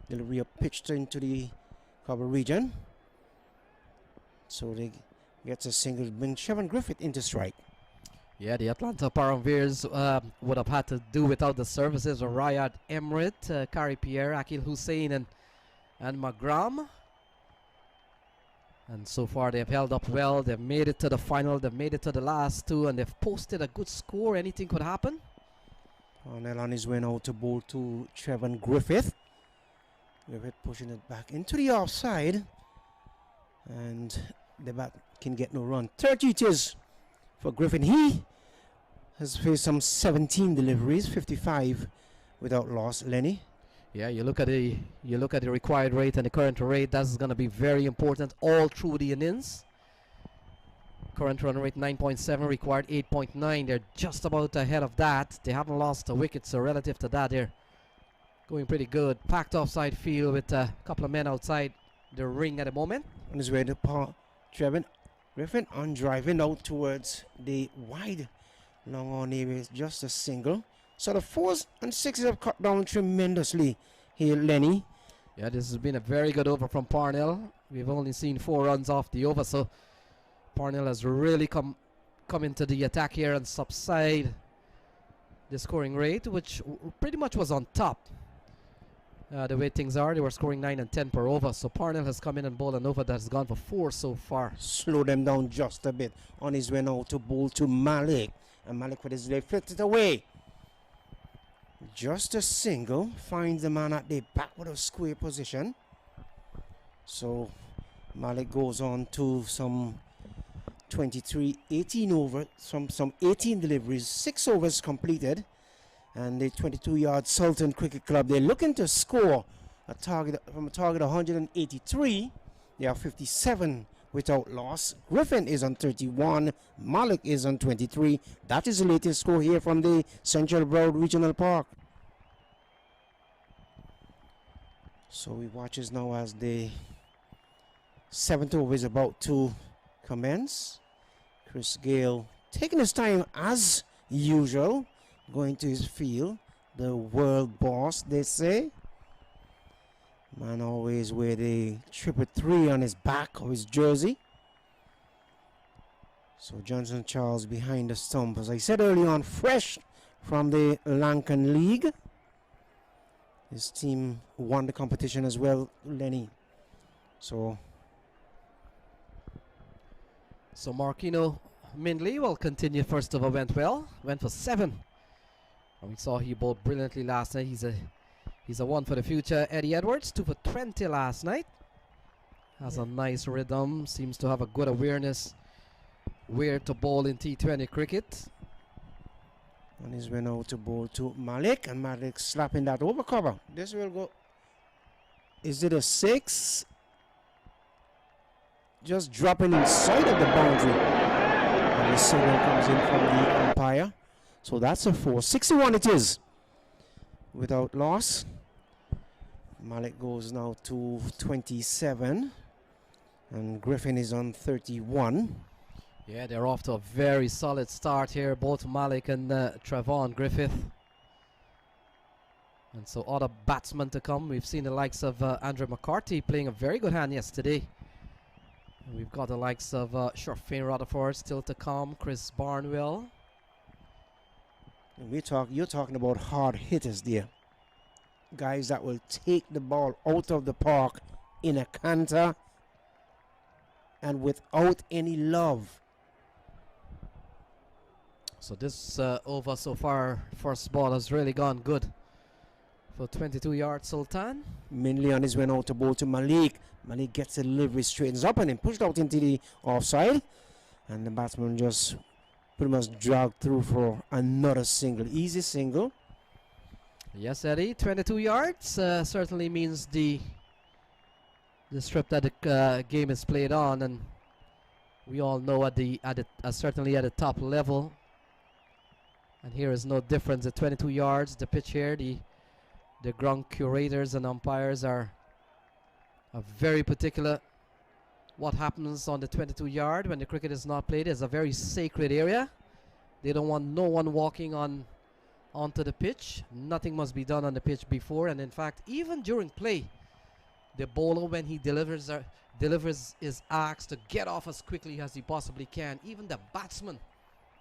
Speaker 2: Delivery up pitched into the cover region. So they gets a single, bring Trevon Griffith into strike.
Speaker 1: Yeah, the Atlanta Param Veers would have had to do without the services of Riyad Emrit, Kari Pierre, Akil Hussein, and Magram. And so far they've held up well. They've made it to the final. They've made it to the last two, and they've posted a good score. Anything could happen.
Speaker 2: Parnell on his way now to bowl to Trevon Griffith. Griffith pushing it back into the offside. And the bat can get no run. 30 it is for Griffin. He has faced some 17 deliveries, 55 without loss. Lenny?
Speaker 1: Yeah, you look at the required rate and the current rate. That's going to be very important all through the innings. Current run rate 9.7, required 8.9. They're just about ahead of that. They haven't lost a wicket, so relative to that, they're going pretty good. Packed offside field with a couple of men outside the ring at the moment.
Speaker 2: On his way to Trevon Griffin on driving out towards the wide long on area. Just a single. So the 4s and 6s have cut down tremendously here, Lenny.
Speaker 1: Yeah, this has been a very good over from Parnell. We've only seen 4 runs off the over, so Parnell has really come into the attack here and subside the scoring rate, which pretty much was on top. The way things are, they were scoring 9 and 10 per over, so Parnell has come in and bowled an over that's gone for 4 so far.
Speaker 2: Slow them down just a bit. On his way now to bowl to Malik, and Malik with his leg flipped it away. Just a single, finds the man at the backward of square position. So Malik goes on to some 23, 18 over, some 18 deliveries, 6 overs completed. And the 22-yard Sultan Cricket Club, they're looking to score a target from a target of 183. They are 57 without loss. Griffin is on 31. Malik is on 23. That is the latest score here from the Central Broad Regional Park. So we watches now as the 7th over is about to commence. Chris Gale taking his time as usual. Going to his field, the world boss, they say. Man always wear the 333 on his back of his jersey. So Johnson Charles behind the stump. As I said early on, fresh from the Lankan League. His team won the competition as well, Lenny. So
Speaker 1: Marquino Mindley will continue. First over went well, went for 7. And we saw he bowled brilliantly last night. He's a one for the future. Eddie Edwards, 2 for 20 last night. Has a nice rhythm. Seems to have a good awareness where to bowl in T20 cricket.
Speaker 2: On his way now to bowl to Malik, and Malik slapping that over cover. This will go. Is it a 6? Just dropping inside of the boundary. And the signal comes in from the umpire. So that's a 4. 61 it is. Without loss. Malik goes now to 27. And Griffin is on 31.
Speaker 1: Yeah, they're off to a very solid start here, both Malik and Trevon Griffith. And so other batsmen to come. We've seen the likes of Andrew McCarthy playing a very good hand yesterday. And we've got the likes of Sharfane Rutherford still to come, Chris Barnwell.
Speaker 2: You're talking about hard hitters there. Guys that will take the ball out of the park in a canter and without any love.
Speaker 1: So this over so far, first ball has really gone good for 22 yards Sultan.
Speaker 2: Mainly on his way out to bowl to Malik. Malik gets the delivery, straightens up and then pushed out into the offside. And the batsman just pretty much dragged through for another single. Easy single.
Speaker 1: Yes, Eddie, 22 yards certainly means the strip that the game is played on, and we all know certainly at the top level. And here is no difference. At 22 yards, the pitch here, the ground curators and umpires are very particular. What happens on the 22 yard when the cricket is not played is a very sacred area. They don't want no one walking onto the pitch. Nothing must be done on the pitch before, and in fact, even during play, the bowler, when he delivers is asked to get off as quickly as he possibly can. Even the batsman,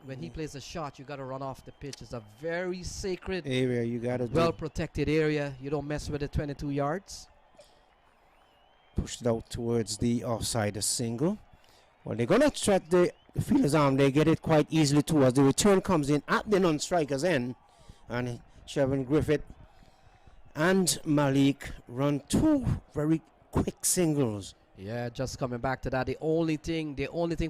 Speaker 1: when he plays a shot, you got to run off the pitch. It's a very sacred
Speaker 2: area. You got to
Speaker 1: well protected area. You don't mess with the 22 yards.
Speaker 2: Pushed it out towards the offside, a single. Well, they're going to try the fielder's arm. They get it quite easily too as the return comes in at the non-striker's end. And Trevor Griffith and Malik run two very quick singles.
Speaker 1: Yeah, just coming back to that. The only thing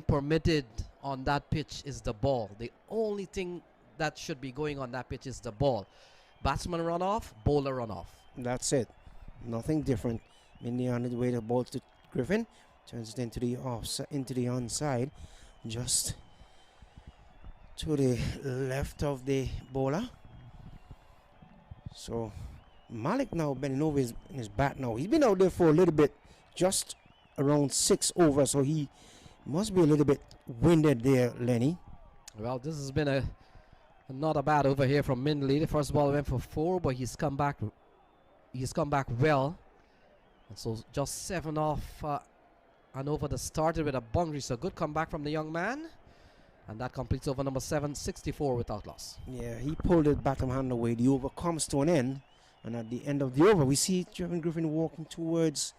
Speaker 1: permitted on that pitch is the ball. The only thing that should be going on that pitch is the ball. Batsman run off, bowler run off.
Speaker 2: That's it. Nothing different. Mainly on the way the ball to Griffin. Turns it into the onside. Just to the left of the bowler. So Malik now bending over in his bat now. He's been out there for a little bit, just around 6 over, so he must be a little bit winded there, Lenny.
Speaker 1: Well, this has been not a bad over here from Mindley. The first ball went for 4, but he's come back well. And so just 7 off and over that started with a boundary. So good comeback from the young man. And that completes over number 7, 64 without loss.
Speaker 2: Yeah, he pulled the bottom hand away. The over comes to an end. And at the end of the over, we see Trevor Griffin walking towards.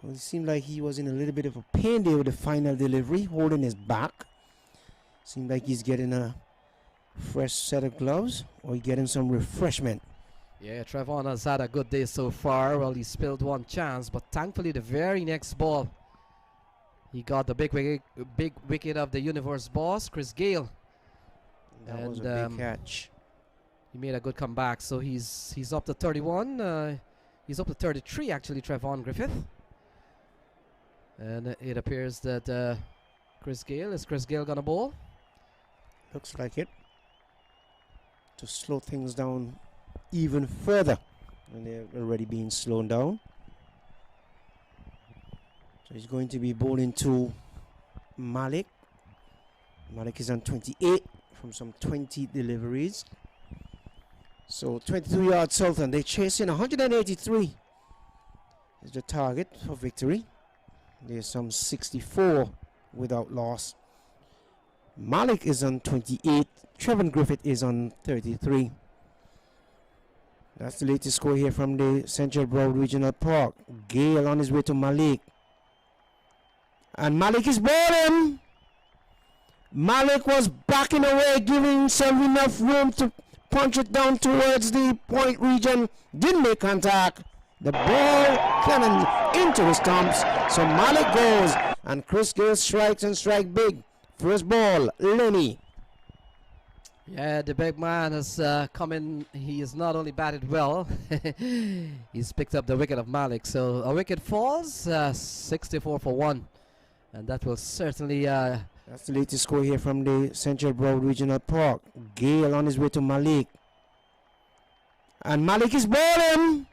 Speaker 2: Well, it seemed like he was in a little bit of a pain there with the final delivery, holding his back. Seemed like he's getting a fresh set of gloves or getting some refreshment.
Speaker 1: Yeah, Trevon has had a good day so far. Well, he spilled one chance, but thankfully the very next ball, he got the big wicket of the universe boss, Chris Gale.
Speaker 2: That was a big catch.
Speaker 1: He made a good comeback, so he's up to 31. He's up to 33 actually, Trevon Griffith. And it appears that Chris Gale gonna bowl?
Speaker 2: Looks like it. To slow things down even further. And they're already being slowed down. So he's going to be bowling to Malik. Malik is on 28 from some 20 deliveries. So 22 yards Sultan. They're chasing 183 is the target for victory. There's some 64 without loss. Malik is on 28. Trevor Griffith is on 33. That's the latest score here from the Central Broad Regional Park. Gale on his way to Malik. And Malik is bowling. Malik was backing away, giving himself enough room to punch it down towards the point region. Didn't make contact. The ball cannon into the stumps. So Malik goes and Chris Gale strikes and strike big. First ball, Lenny.
Speaker 1: Yeah, the big man has come in. He has not only batted well, he's picked up the wicket of Malik. So a wicket falls, 64 for 1. And that will certainly...
Speaker 2: That's the latest score here from the Central Broad Regional Park. Gale on his way to Malik. And Malik is bowling.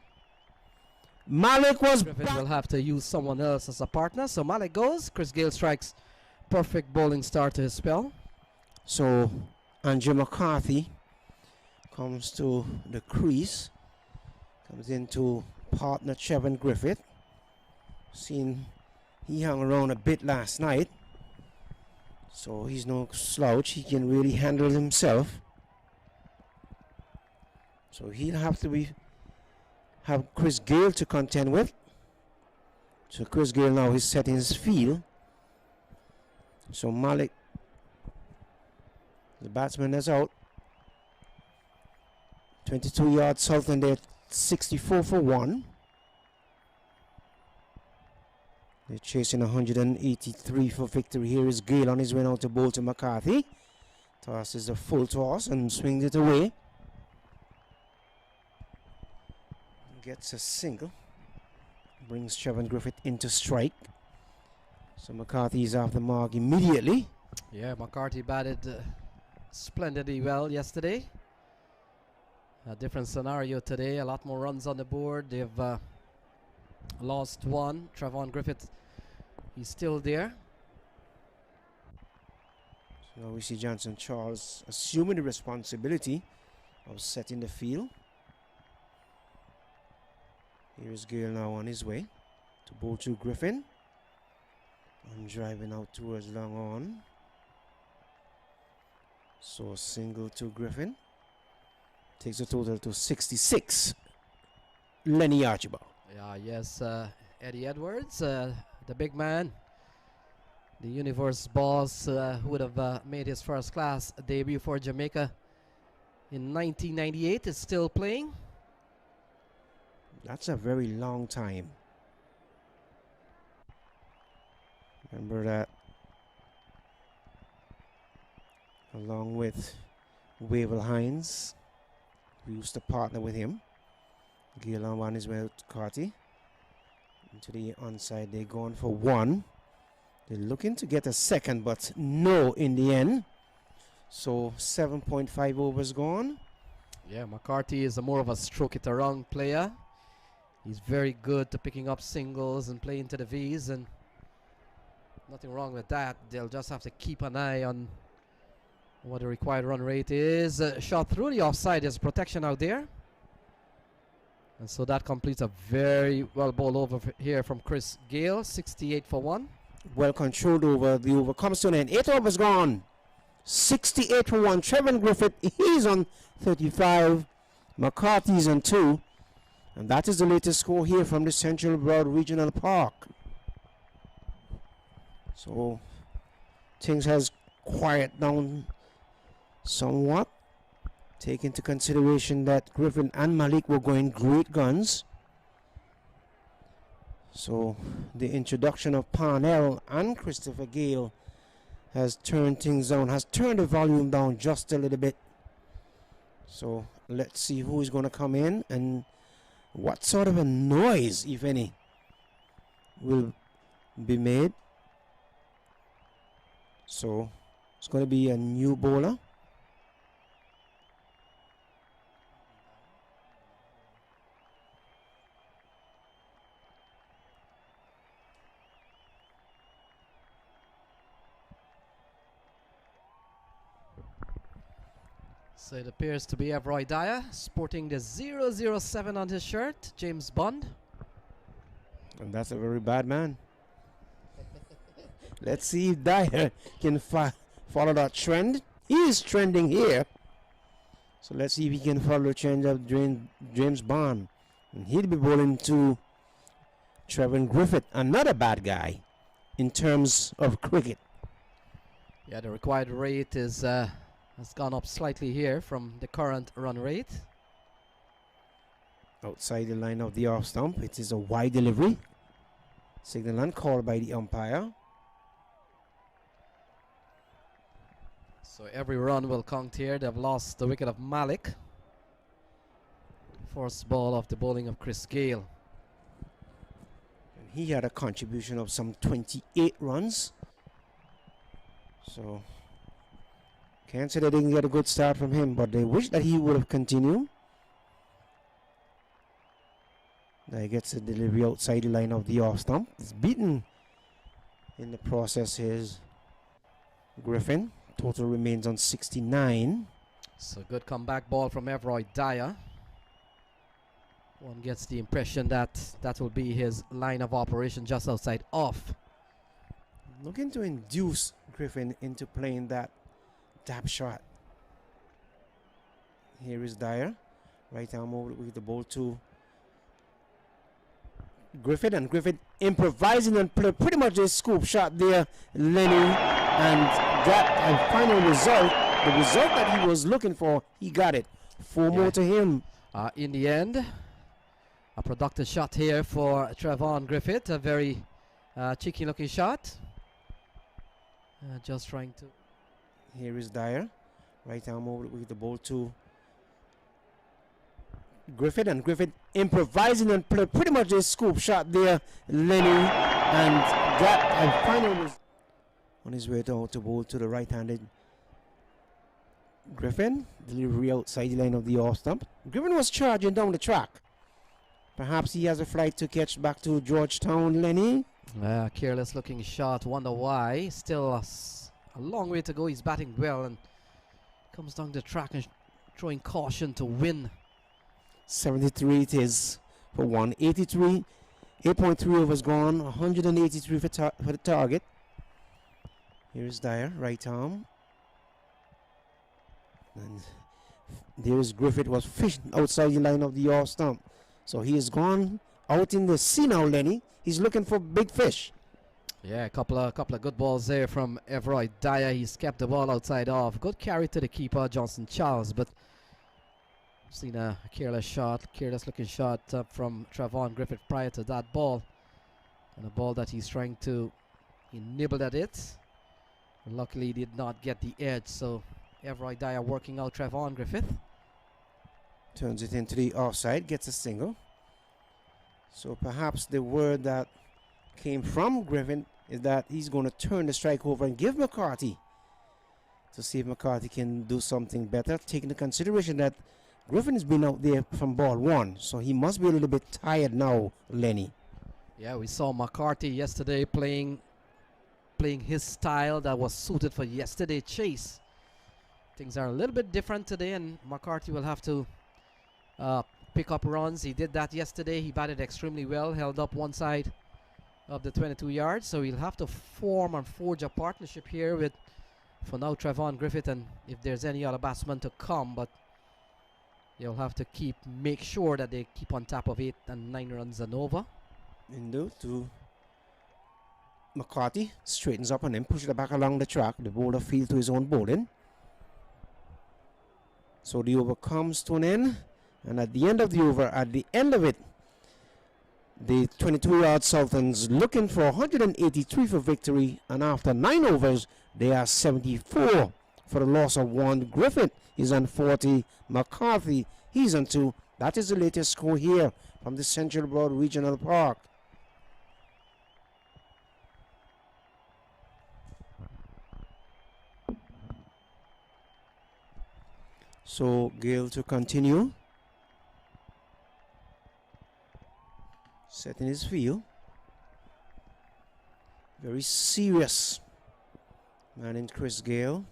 Speaker 2: Malik was
Speaker 1: Griffith will have to use someone else as a partner. So Malik goes. Chris Gale strikes. Perfect bowling start to his spell.
Speaker 2: So Andrew McCarthy comes to the crease. Comes into partner Trevor Griffith. Seen he hung around a bit last night. So he's no slouch. He can really handle himself. So he'll have to have Chris Gale to contend with. So Chris Gale now is setting his field. So Malik The batsman is out. 22 yards, Sultan there, 64 for 1. They're chasing 183 for victory. Here is Gale on his way out to bowl to McCarthy. Tosses a full toss and swings it away. Gets a single. Brings Trevor Griffith into strike. So McCarthy is off the mark immediately.
Speaker 1: Yeah, McCarthy batted splendidly well yesterday. A different scenario today. A lot more runs on the board. They've lost one. Trevon Griffith, he's still there.
Speaker 2: So now we see Johnson Charles assuming the responsibility of setting the field. Here's Gale now on his way to bowl to Griffin. And driving out towards long on. So single to Griffin. Takes a total to 66. Lenny Archibald.
Speaker 1: Yeah, yes, Eddie Edwards, the big man, the universe boss, who would have made his first class debut for Jamaica in 1998, is still playing.
Speaker 2: That's a very long time. Remember that. Along with Wavell Hines, we used to partner with him. Gale on his way to Carty. Into the onside, they're going for 1. They're looking to get a second, but no in the end. So 7.5 overs gone.
Speaker 1: Yeah, McCarthy is more of a stroke it around player. He's very good to picking up singles and playing to the V's, and nothing wrong with that. They'll just have to keep an eye on what the required run rate is. Shot through the offside. There's protection out there. And so that completes a very well ball over here from Chris Gale. 68 for 1.
Speaker 2: Well controlled over. The over comes to an end. 8 overs gone. 68 for 1. Trevor Griffith, he's on 35. McCarthy's on 2. And that is the latest score here from the Central Broad Regional Park. So things has quieted down somewhat. Take into consideration that Griffin and Malik were going great guns. So the introduction of Parnell and Christopher Gale has turned things down, has turned the volume down just a little bit. So let's see who is going to come in and what sort of a noise, if any, will be made. So it's going to be a new bowler.
Speaker 1: So it appears to be Evroy Dyer, sporting the 007 on his shirt, James Bond.
Speaker 2: And that's a very bad man. Let's see if Dyer can follow that trend. He is trending here. So let's see if he can follow the trend of James Bond. And he'll be bowling to Trevor Griffith, another bad guy in terms of cricket.
Speaker 1: Yeah, the required rate is has gone up slightly here from the current run rate.
Speaker 2: Outside the line of the off stump, it is a wide delivery. Signal uncalled by the umpire.
Speaker 1: So every run will count here. They've lost the wicket of Malik. First ball of the bowling of Chris Gale.
Speaker 2: And he had a contribution of some 28 runs. So can't say they didn't get a good start from him, but they wish that he would have continued. Now he gets a delivery outside the line of the off stump. It's beaten in the process. Here's Griffin. Total remains on 69.
Speaker 1: So good comeback ball from Evroy Dyer. One gets the impression that that will be his line of operation just outside off.
Speaker 2: Looking to induce Griffin into playing that tap shot. Here is Dyer. Right arm over with the ball to Griffin, and Griffin improvising and pretty much a scoop shot there, Lenny, and that final result the result that he was looking for, he got it. 4 more to him.
Speaker 1: In the end, a productive shot here for Trevon Griffith. A very cheeky looking shot. Just trying to.
Speaker 2: Here is Dyer. Right arm over with the ball to Griffith, and Griffith improvising and play pretty much a scoop shot there, Lenny, and that final was on his way to bowl to the right-handed Griffin. Delivery outside the line of the off stump. Griffin was charging down the track. Perhaps he has a flight to catch back to Georgetown, Lenny.
Speaker 1: Careless looking shot. Wonder why. Still a long way to go. He's batting well and comes down the track and throwing caution to win.
Speaker 2: 73 it is for 183. 8.3 overs gone. 183 for the target. Here's Dyer, right arm. And there's Griffith, was fishing outside the line of the off stump. So he is gone out in the sea now, Lenny. He's looking for big fish.
Speaker 1: Yeah, a couple of good balls there from Everroy Dyer. He's kept the ball outside off. Good carry to the keeper, Johnson Charles, but seen a careless looking shot from Trevon Griffith prior to that ball. And a ball that he's trying to, he nibbled at it. Luckily, he did not get the edge, so Everroy Dyer working out Trevon Griffith.
Speaker 2: Turns it into the offside, gets a single. So perhaps the word that came from Griffin is that he's going to turn the strike over and give McCarthy to see if McCarthy can do something better, taking into consideration that Griffin has been out there from ball 1, so he must be a little bit tired now, Lenny.
Speaker 1: Yeah, we saw McCarthy yesterday playing his style that was suited for yesterday's chase. Things are a little bit different today, and McCarthy will have to pick up runs. He did that yesterday. He batted extremely well, held up one side of the 22 yards, so he'll have to form and forge a partnership here with, for now, Trevon Griffith, and if there's any other batsman to come, but they'll have to make sure that they keep on top of 8 and 9 runs and over.
Speaker 2: Indo to McCarthy, straightens up and then pushes it back along the track. The bowler field to his own bowling. So the over comes to an end, and at the end of the over, at the end of it, the 22-yard Sultans looking for 183 for victory, and after 9 overs, they are 74 for the loss of 1. Griffith is on 40. McCarthy, he's on 2. That is the latest score here from the Central Broad Regional Park. So Gale to continue. Setting his field. Very serious man in Chris Gale.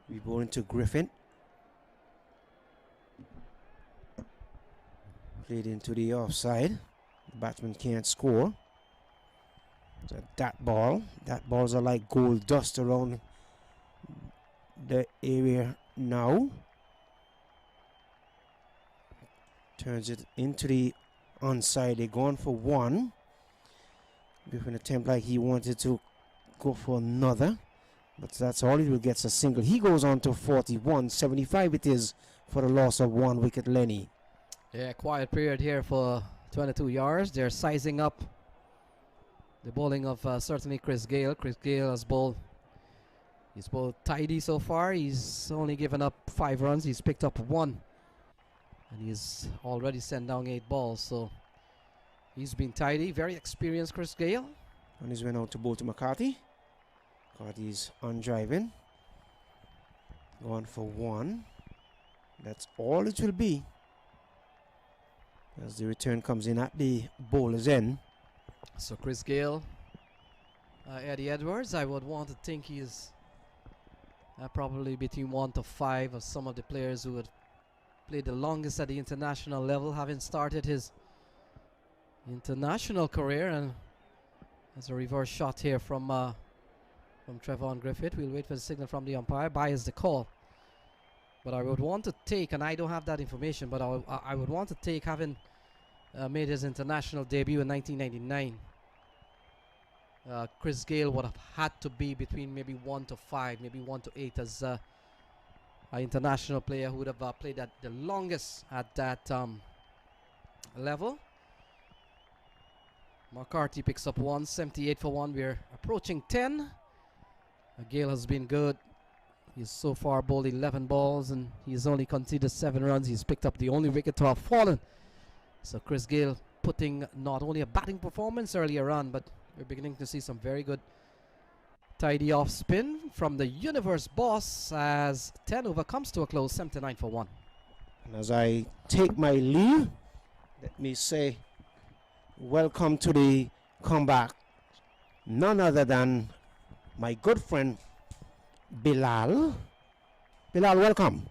Speaker 2: We bowling to Griffin. Played into the offside. The batsman can't score. So that balls are like gold dust around the area now. Turns it into the onside. They're going for 1. Griffin attempt like he wanted to go for another, but that's all. He will get a single. He goes on to 41. 75 it is for the loss of 1 wicket, Lenny.
Speaker 1: Yeah, quiet period here for 22 yards. They're sizing up the bowling of certainly Chris Gale. Chris Gale has bowled. He's bowled tidy so far. He's only given up 5 runs. He's picked up 1. And he's already sent down 8 balls. So he's been tidy. Very experienced Chris Gale.
Speaker 2: And he's went out to bowl to McCarthy. McCarthy's on driving. Going for 1. That's all it will be. As the return comes in at the bowler's end.
Speaker 1: So Chris Gale, Eddie Edwards, I would want to think he's probably between 1 to 5 of some of the players who would play the longest at the international level, having started his international career. And there's a reverse shot here from Trevon Griffith. We'll wait for the signal from the umpire. Bias the call. But I would want to take, and I don't have that information, but I would want to take, having made his international debut in 1999. Chris Gayle would have had to be between maybe 1 to 5, maybe 1 to 8 as an international player who would have played at the longest at that level. McCarthy picks up 1, 78 for 1. We're approaching 10. Gayle has been good. He's so far bowled 11 balls and he's only conceded 7 runs. He's picked up the only wicket to have fallen. So Chris Gayle putting not only a batting performance earlier on, but we're beginning to see some very good tidy off spin from the universe boss as 10 over comes to a close, 79 for 1.
Speaker 2: And as I take my leave, let me say welcome to the comeback. None other than my good friend Bilal. Bilal, welcome.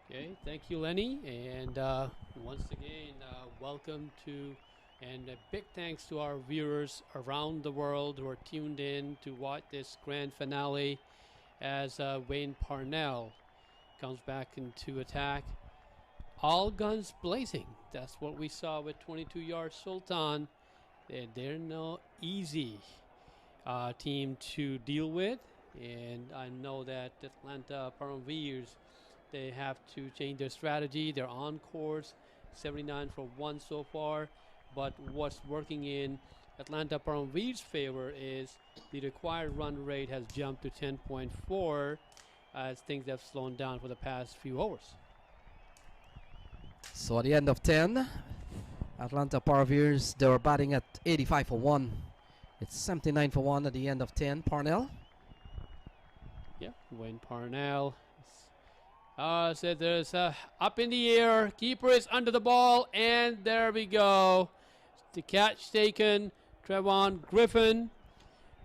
Speaker 5: Okay, thank you, Lenny, and once again, welcome to, and a big thanks to our viewers around the world who are tuned in to watch this grand finale as Wayne Parnell comes back into attack. All guns blazing. That's what we saw with 22-yard Sultan. They're no easy team to deal with, and I know that Atlanta Param Veers, they have to change their strategy. They're on course, 79 for 1 so far. But what's working in Atlanta Param Veers' favor is the required run rate has jumped to 10.4 as things have slowed down for the past few overs.
Speaker 1: So at the end of 10, Atlanta Param Veers, they were batting at 85 for 1. It's 79 for 1 at the end of 10. Parnell.
Speaker 5: Yeah, Wayne Parnell. So there's up in the air. Keeper is under the ball, and there we go. The catch taken. Trevon Griffin,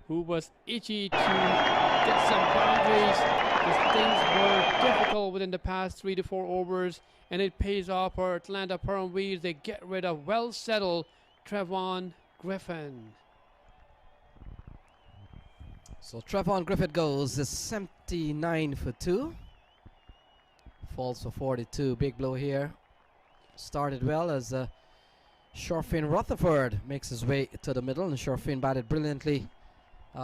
Speaker 5: who was itchy to get some boundaries. Because things were difficult within the past 3 to 4 overs, and it pays off for Atlanta Param Veers. They get rid of well-settled Trevon Griffin.
Speaker 1: So Trevon Griffin goes 79 for 2. Falls for 42. Big blow here. Started well as Shorefin Rutherford makes his way to the middle, and Shorefin batted brilliantly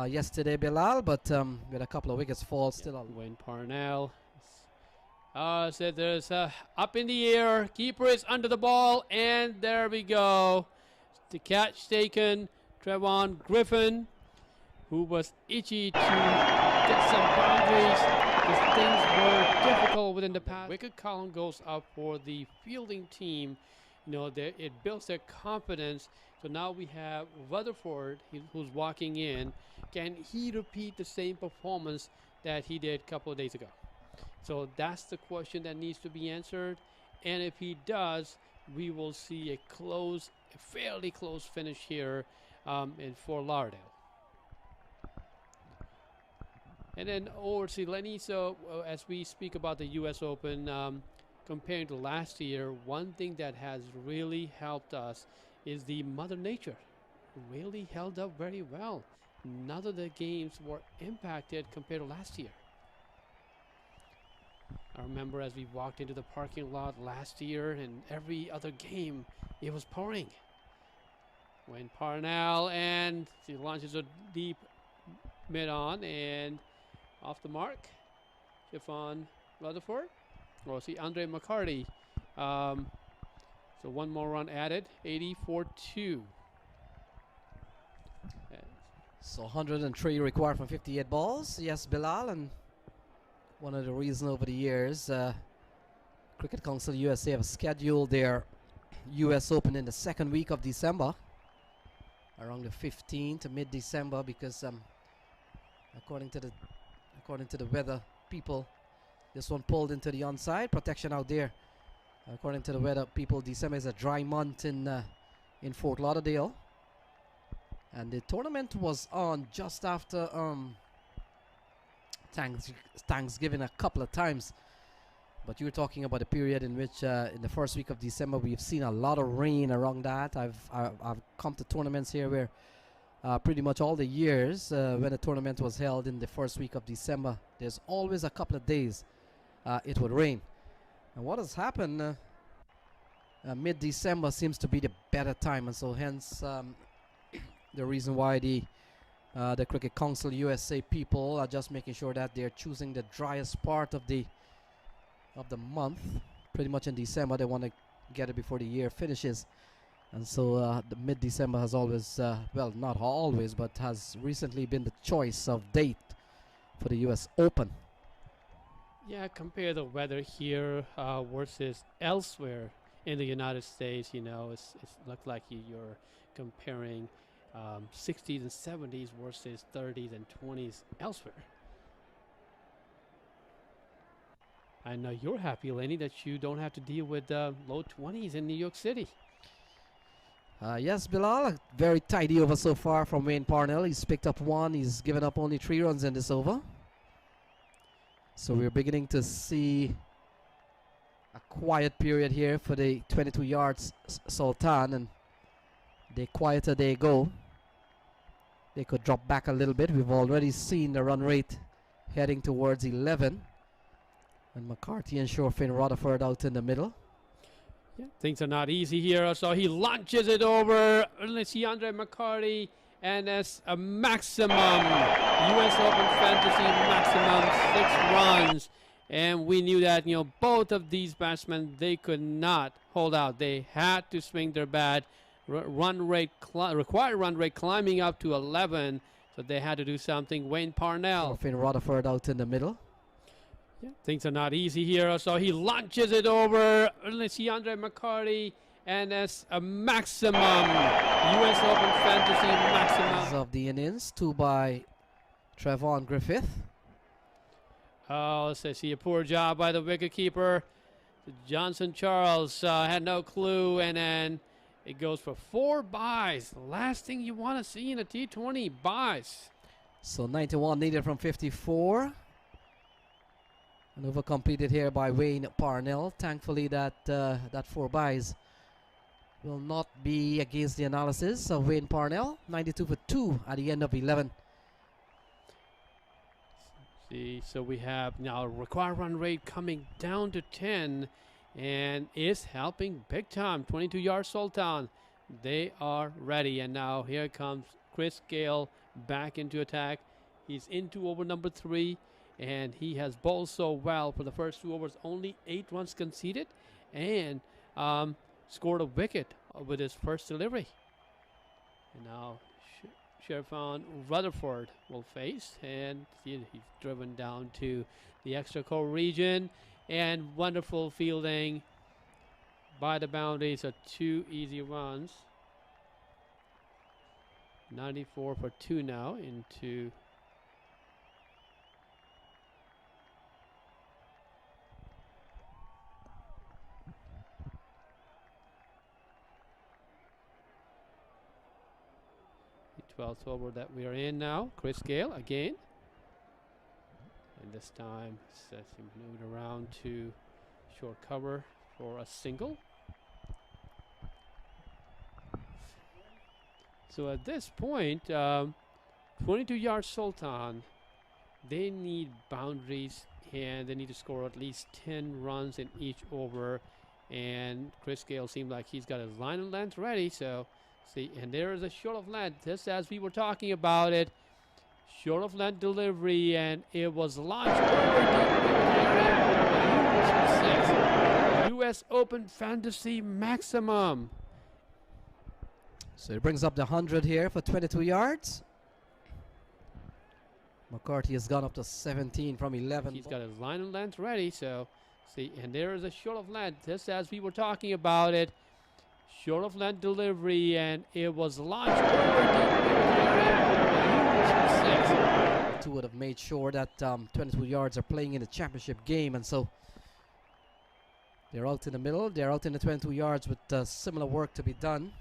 Speaker 1: yesterday, Bilal, but with a couple of wickets fall, still on.
Speaker 5: Wayne Parnell. So there's up in the air. Keeper is under the ball, and there we go. The catch taken. Trevon Griffin, who was itchy to get some boundaries because things were difficult within the past. Wicket column goes up for the fielding team. You know, it builds their confidence. So now we have Rutherford, who's walking in. Can he repeat the same performance that he did a couple of days ago? So that's the question that needs to be answered. And if he does, we will see a fairly close finish here in Fort Lauderdale. And then over to Lenny. So as we speak about the U.S. Open, comparing to last year, one thing that has really helped us is the Mother Nature. Really held up very well. None of the games were impacted compared to last year. I remember as we walked into the parking lot last year, and every other game, it was pouring. Wayne Parnell, and he launches a deep mid-on, and off the mark, Stefan Rutherford. Or see Andre McCarty. So one more run added, 84-2.
Speaker 1: So 103 required from 58 balls. Yes, Bilal, and one of the reasons over the years, Cricket Council USA have scheduled their U.S. Open in the second week of December, around the 15th to mid-December, because according to the weather people, this one pulled into the onside protection out there. According to the weather people, December is a dry month in Fort Lauderdale. And the tournament was on just after Thanksgiving a couple of times. But you're talking about a period in which in the first week of December we've seen a lot of rain around that. I've come to tournaments here where pretty much all the years when a tournament was held in the first week of December, there's always a couple of days it would rain. And what has happened mid-December seems to be the better time, and so hence the reason why the Cricket Council USA people are just making sure that they're choosing the driest part of the month. Pretty much in December they want to get it before the year finishes, and so the mid-December has always well, not always, but has recently been the choice of date for the US Open.
Speaker 5: Yeah, compare the weather here versus elsewhere in the United States. You know, it's looked like you're comparing 60s and 70s versus 30s and 20s elsewhere. I know you're happy, Lenny, that you don't have to deal with low 20s in New York City.
Speaker 1: Yes, Bilal, a very tidy over so far from Wayne Parnell. He's picked up one. He's given up only 3 runs in this over. So we're beginning to see a quiet period here for the 22 yards Sultan, and the quieter they go, they could drop back a little bit. We've already seen the run rate heading towards 11. And McCarthy and Finn Rutherford out in the middle.
Speaker 5: Yeah, things are not easy here. So he launches it over. Let's see, Andre McCarty, and that's a maximum U.S. Open Fantasy maximum 6 runs. And we knew that, you know, both of these batsmen, they could not hold out. They had to swing their bat. Required run rate climbing up to 11. So they had to do something. Wayne Parnell.
Speaker 1: Finn Rutherford out in the middle.
Speaker 5: Yeah, things are not easy here. So he launches it over. Let's see, Andre McCarty, and that's a maximum U.S. Open Fantasy maximum
Speaker 1: Of the innings, 2 by Trevon Griffith.
Speaker 5: Oh, so see a poor job by the wicketkeeper. Johnson Charles had no clue, and then it goes for 4 byes. The last thing you want to see in a T20, byes.
Speaker 1: So 91 needed from 54. An over completed here by Wayne Parnell. Thankfully that 4 byes will not be against the analysis of Wayne Parnell. 92 for 2 at the end of 11.
Speaker 5: See, so we have now required run rate coming down to 10, and is helping big time. 22 yards Sultan. They are ready, and now here comes Chris Gale back into attack. He's into over number 3, and he has bowled so well for the first 2 overs. Only 8 runs conceded, and scored a wicket with his first delivery. And now Sherfan Rutherford will face, and he's driven down to the extra core region, and wonderful fielding by the boundaries of 2 easy runs. 94 for 2 now into the 12th over that we are in now. Chris Gale again. And this time sets him moved around to short cover for a single. So at this point, 22 yards Sultan, they need boundaries, and they need to score at least 10 runs in each over. And Chris Gale seemed like he's got his line and length ready. So see, and there is a short of length, just as we were talking about it. Short of length delivery, and it was launched over U.S. Open Fantasy maximum.
Speaker 1: So it brings up the 100 here for 22 yards. McCarthy has gone up to 17 from 11.
Speaker 5: He's got his line and length ready. So see, and there is a short of length, just as we were talking about it. Short of length delivery, and it was launched over
Speaker 1: 2 would have made sure that 22 yards are playing in the championship game, and so they're out in the middle. They're out in the 22 yards with similar work to be done.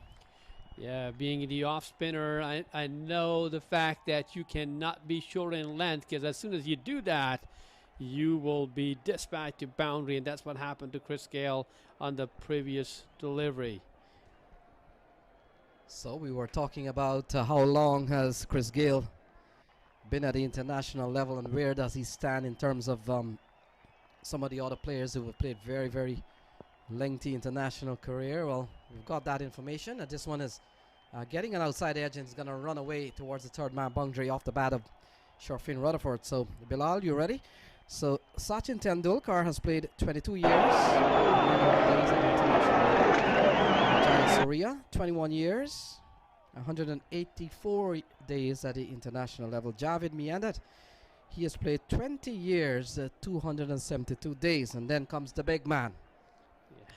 Speaker 5: Yeah, being the off spinner, I know the fact that you cannot be short in length, because as soon as you do that, you will be dispatched to boundary, and that's what happened to Chris Gale on the previous delivery.
Speaker 1: So we were talking about how long has Chris Gale been at the international level, and where does he stand in terms of some of the other players who have played very, very lengthy international career. Well, we've got that information. This one is getting an outside edge and is going to run away towards the third man boundary off the bat of Sharfin Rutherford. So, Bilal, you ready? So, Sachin Tendulkar has played 22 years. Jai Surya, 21 years. 184 days at the international level. Javid Miandat, he has played 20 years, 272 days. And then comes the big man,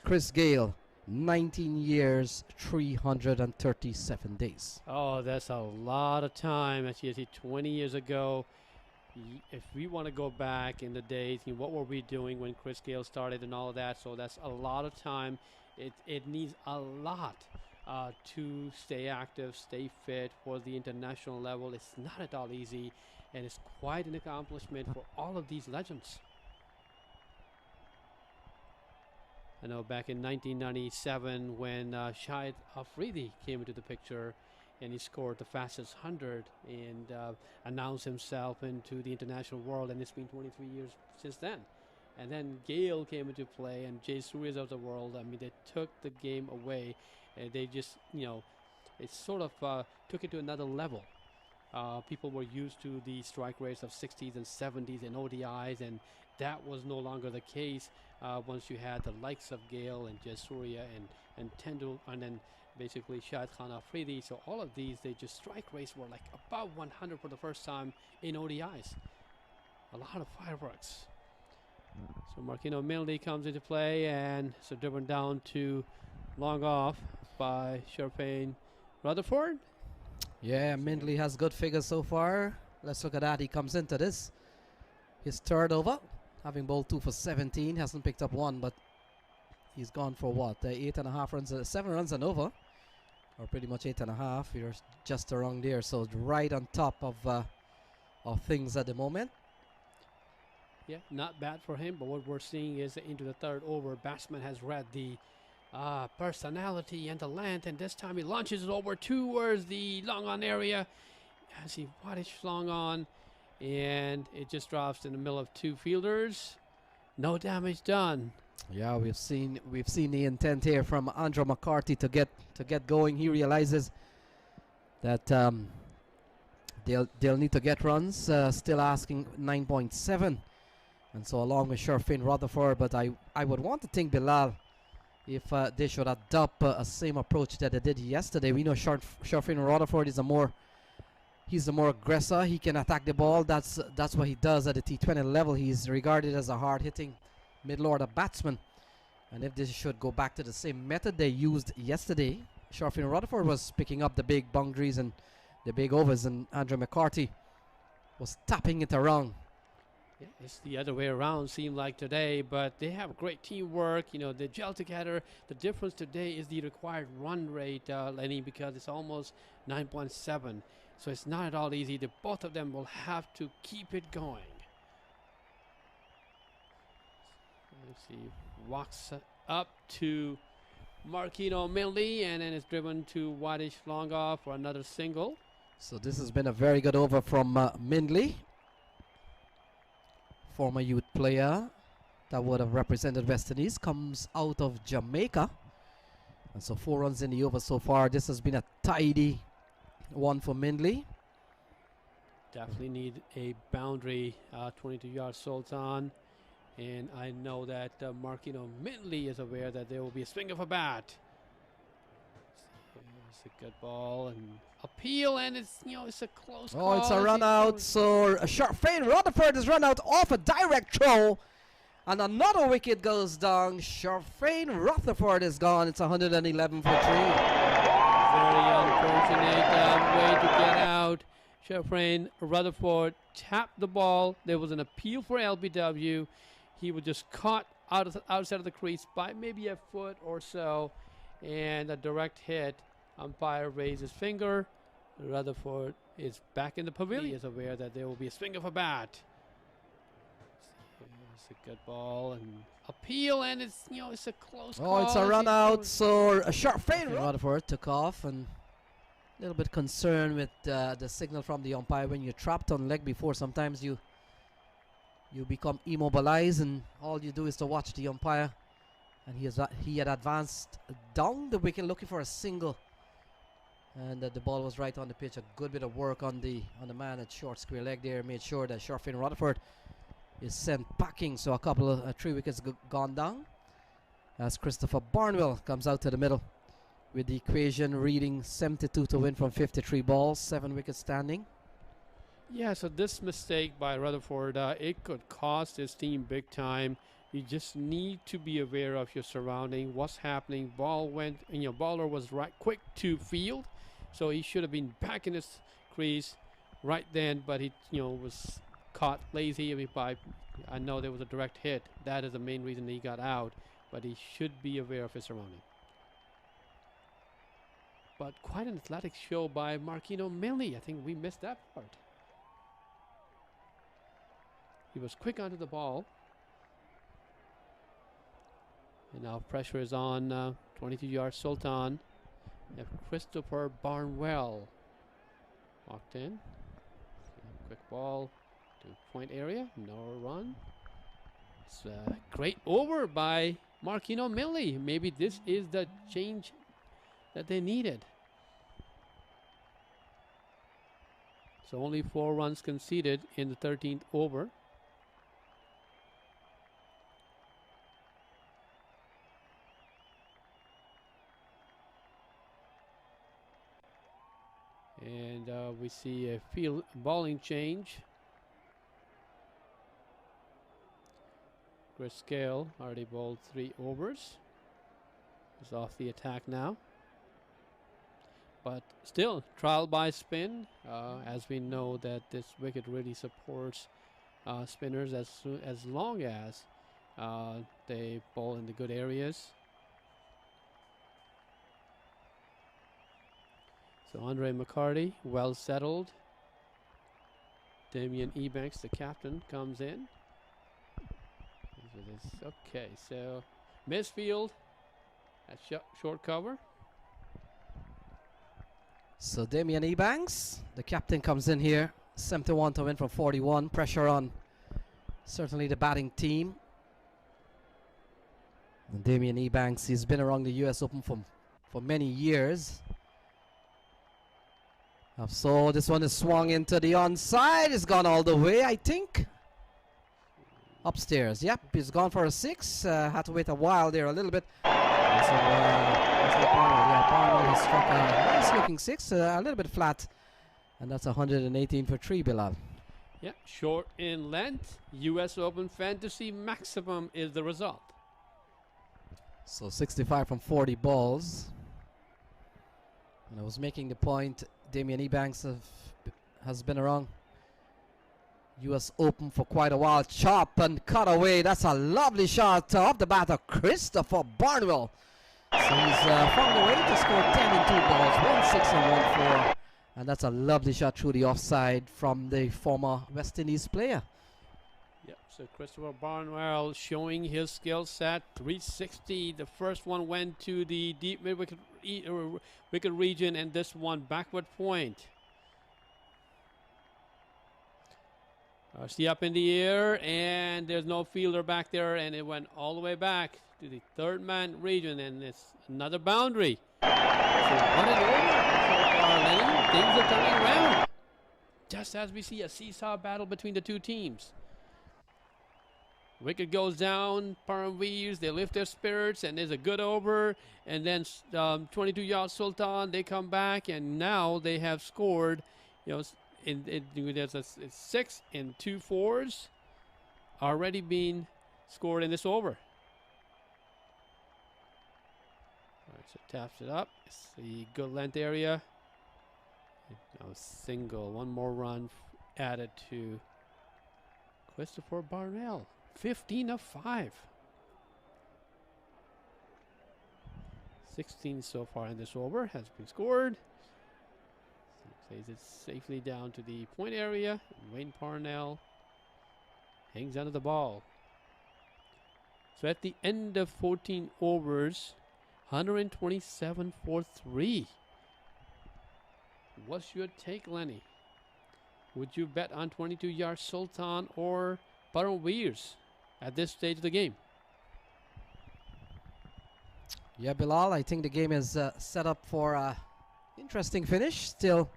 Speaker 1: Chris Gale, 19 years, 337 days.
Speaker 5: Oh, that's a lot of time. Actually, 20 years ago, if we want to go back in the days, what were we doing when Chris Gale started and all of that? So that's a lot of time. It needs a lot to stay active, stay fit for the international level. It's not at all easy, and it's quite an accomplishment for all of these legends. I know back in 1997 when Shahid Afridi came into the picture and he scored the fastest 100 and announced himself into the international world, and it's been 23 years since then. And then Gale came into play, and Jay Surya's of the world. I mean, they took the game away, and they just, it sort of took it to another level. People were used to the strike rates of 60s and 70s in ODIs, and that was no longer the case once you had the likes of Gale and Jay Surya and Tendul, and then basically Shahid Khan Afridi. So all of these, they just strike rates were like above 100 for the first time in ODIs. A lot of fireworks. So Marquino Milne comes into play, and so driven down to long off by Sharfin Rutherford.
Speaker 1: Yeah, Mindley has good figures so far. Let's look at that. He comes into this, his third over, having bowled 2 for 17. Hasn't picked up one, but he's gone for what? 8.5 runs, 7 runs and over, or pretty much 8.5. You're just around there, so right on top of things at the moment.
Speaker 5: Yeah, not bad for him, but what we're seeing is into the third over, batsman has read the personality and the length, and this time he launches it over towards the long on area. As he whitish long on, and it just drops in the middle of two fielders. No damage done.
Speaker 1: Yeah, we've seen the intent here from Andrew McCarthy to get going. He realizes that they'll need to get runs. Still asking 9.7. And so along with Sharfin Rutherford, but I would want to think, Bilal, if they should adopt a same approach that they did yesterday. We know Sharfin Rutherford is he's the more aggressor. He can attack the ball. That's what he does at the T20 level. He's regarded as a hard-hitting middle-order batsman. And if this should go back to the same method they used yesterday, Sharfin Rutherford was picking up the big boundaries and the big overs, and Andrew McCarthy was tapping it around.
Speaker 5: Yeah, it's the other way around, seemed like today, but they have great teamwork. They gel together. The difference today is the required run rate, Lenny, because it's almost 9.7. So it's not at all easy. Both of them will have to keep it going. Let's see, walks up to Marquino Milne, and then it's driven to whitish long off for another single.
Speaker 1: So this has been a very good over from Mindley. Former youth player that would have represented West Indies, comes out of Jamaica. And so 4 runs in the over so far. This has been a tidy one for Mindley.
Speaker 5: Definitely need a boundary, 22-yard Sultan. And I know that Marquino Milne is aware that there will be a swing of a bat. It's a good ball and appeal, and it's a close call.
Speaker 1: Oh, it's a run out. So Sharfin Rutherford is run out off a direct throw, and another wicket goes down. Sharfin Rutherford is gone. It's 111 for 3.
Speaker 5: Very unfortunate way to get out. Sharfin Rutherford tapped the ball. There was an appeal for LBW. He was just caught outside of the crease by maybe a foot or so, and a direct hit Umpire raised his finger. Rutherford is back in the pavilion. He is aware that there will be a swing of a bat. It's a good ball and appeal, and it's a close call.
Speaker 1: Oh, it's a run out, so a sharp fade. Rutherford took off, and a little bit concerned with the signal from the umpire. When you're trapped on leg before, sometimes you become immobilized, and all you do is to watch the umpire. And he had advanced down the wicket looking for a single, and the ball was right on the pitch. A good bit of work on the man at short square leg there, made sure that Sharfin Rutherford is sent packing. So a couple of 3 wickets gone down as Christopher Barnwell comes out to the middle with the equation reading 72 to win from 53 balls, 7 wickets standing.
Speaker 5: Yeah, so this mistake by Rutherford, it could cost his team big time. You just need to be aware of your surrounding, what's happening. Ball went, bowler was right quick to field, so he should have been back in his crease right then, but he, was caught lazy by, I know there was a direct hit. That is the main reason he got out, but he should be aware of his surrounding. But quite an athletic show by Marquino Millie. I think we missed that part. He was quick onto the ball. And now pressure is on 22-yard Sultan. We have Christopher Barnwell walked in. Quick ball to point area. No run. It's a great over by Marquino Millie. Maybe this is the change that they needed. So only 4 runs conceded in the 13th over. And we see a field bowling change. Chris Gale already bowled 3 overs. He's off the attack now. But still, trial by spin, as we know that this wicket really supports spinners as long as they bowl in the good areas. So Andre McCarty, well settled. Damien Ebanks, the captain, comes in. Okay, so misfield at short cover.
Speaker 1: So Damien Ebanks, the captain, comes in here. 71 to win from 41. Pressure on certainly the batting team. And Damien Ebanks, he's been around the US Open for many years. So this one is swung into the onside. It's gone all the way, I think. Upstairs. Yep, he's gone for a 6. Had to wait a while there, a little bit. So, Barnwell has struck a nice looking 6, a little bit flat. And that's 118 for 3, Bilal.
Speaker 5: Yeah, short in length. US Open Fantasy maximum is the result.
Speaker 1: So 65 from 40 balls. And I was making the point, Damien Ebanks has been around US Open for quite a while. Chop and cut away. That's a lovely shot off the bat of Christopher Barnwell. So he's found a way to score 10 in 2 balls, 1 6 and 1 4. And that's a lovely shot through the offside from the former West Indies player.
Speaker 5: Yep, so Christopher Barnwell showing his skill set. 360. The first one went to the deep mid wicket region, and this one backward point. See up in the air, and there's no fielder back there, and it went all the way back to the third man region, and it's another boundary. So what an over so far, Lenny. Things are turning around. Just as we see a seesaw battle between the two teams. Wicket goes down, Param Veers, they lift their spirits, and there's a good over, and then 22-yard Sultan, they come back, and now they have scored, there's a 6 and 2 4s already being scored in this over. All right, so taps it up. It's the good length area. Now single, one more run added to Christopher Barnwell. 15 of 5. 16 so far in this over has been scored. Plays it safely down to the point area. Wayne Parnell hangs onto the ball. So at the end of 14 overs, 127 for 3. What's your take, Lenny? Would you bet on 22-yard Sultan or Param Veers at this stage of the game?
Speaker 1: Yeah, Bilal, I think the game is set up for an interesting finish. Still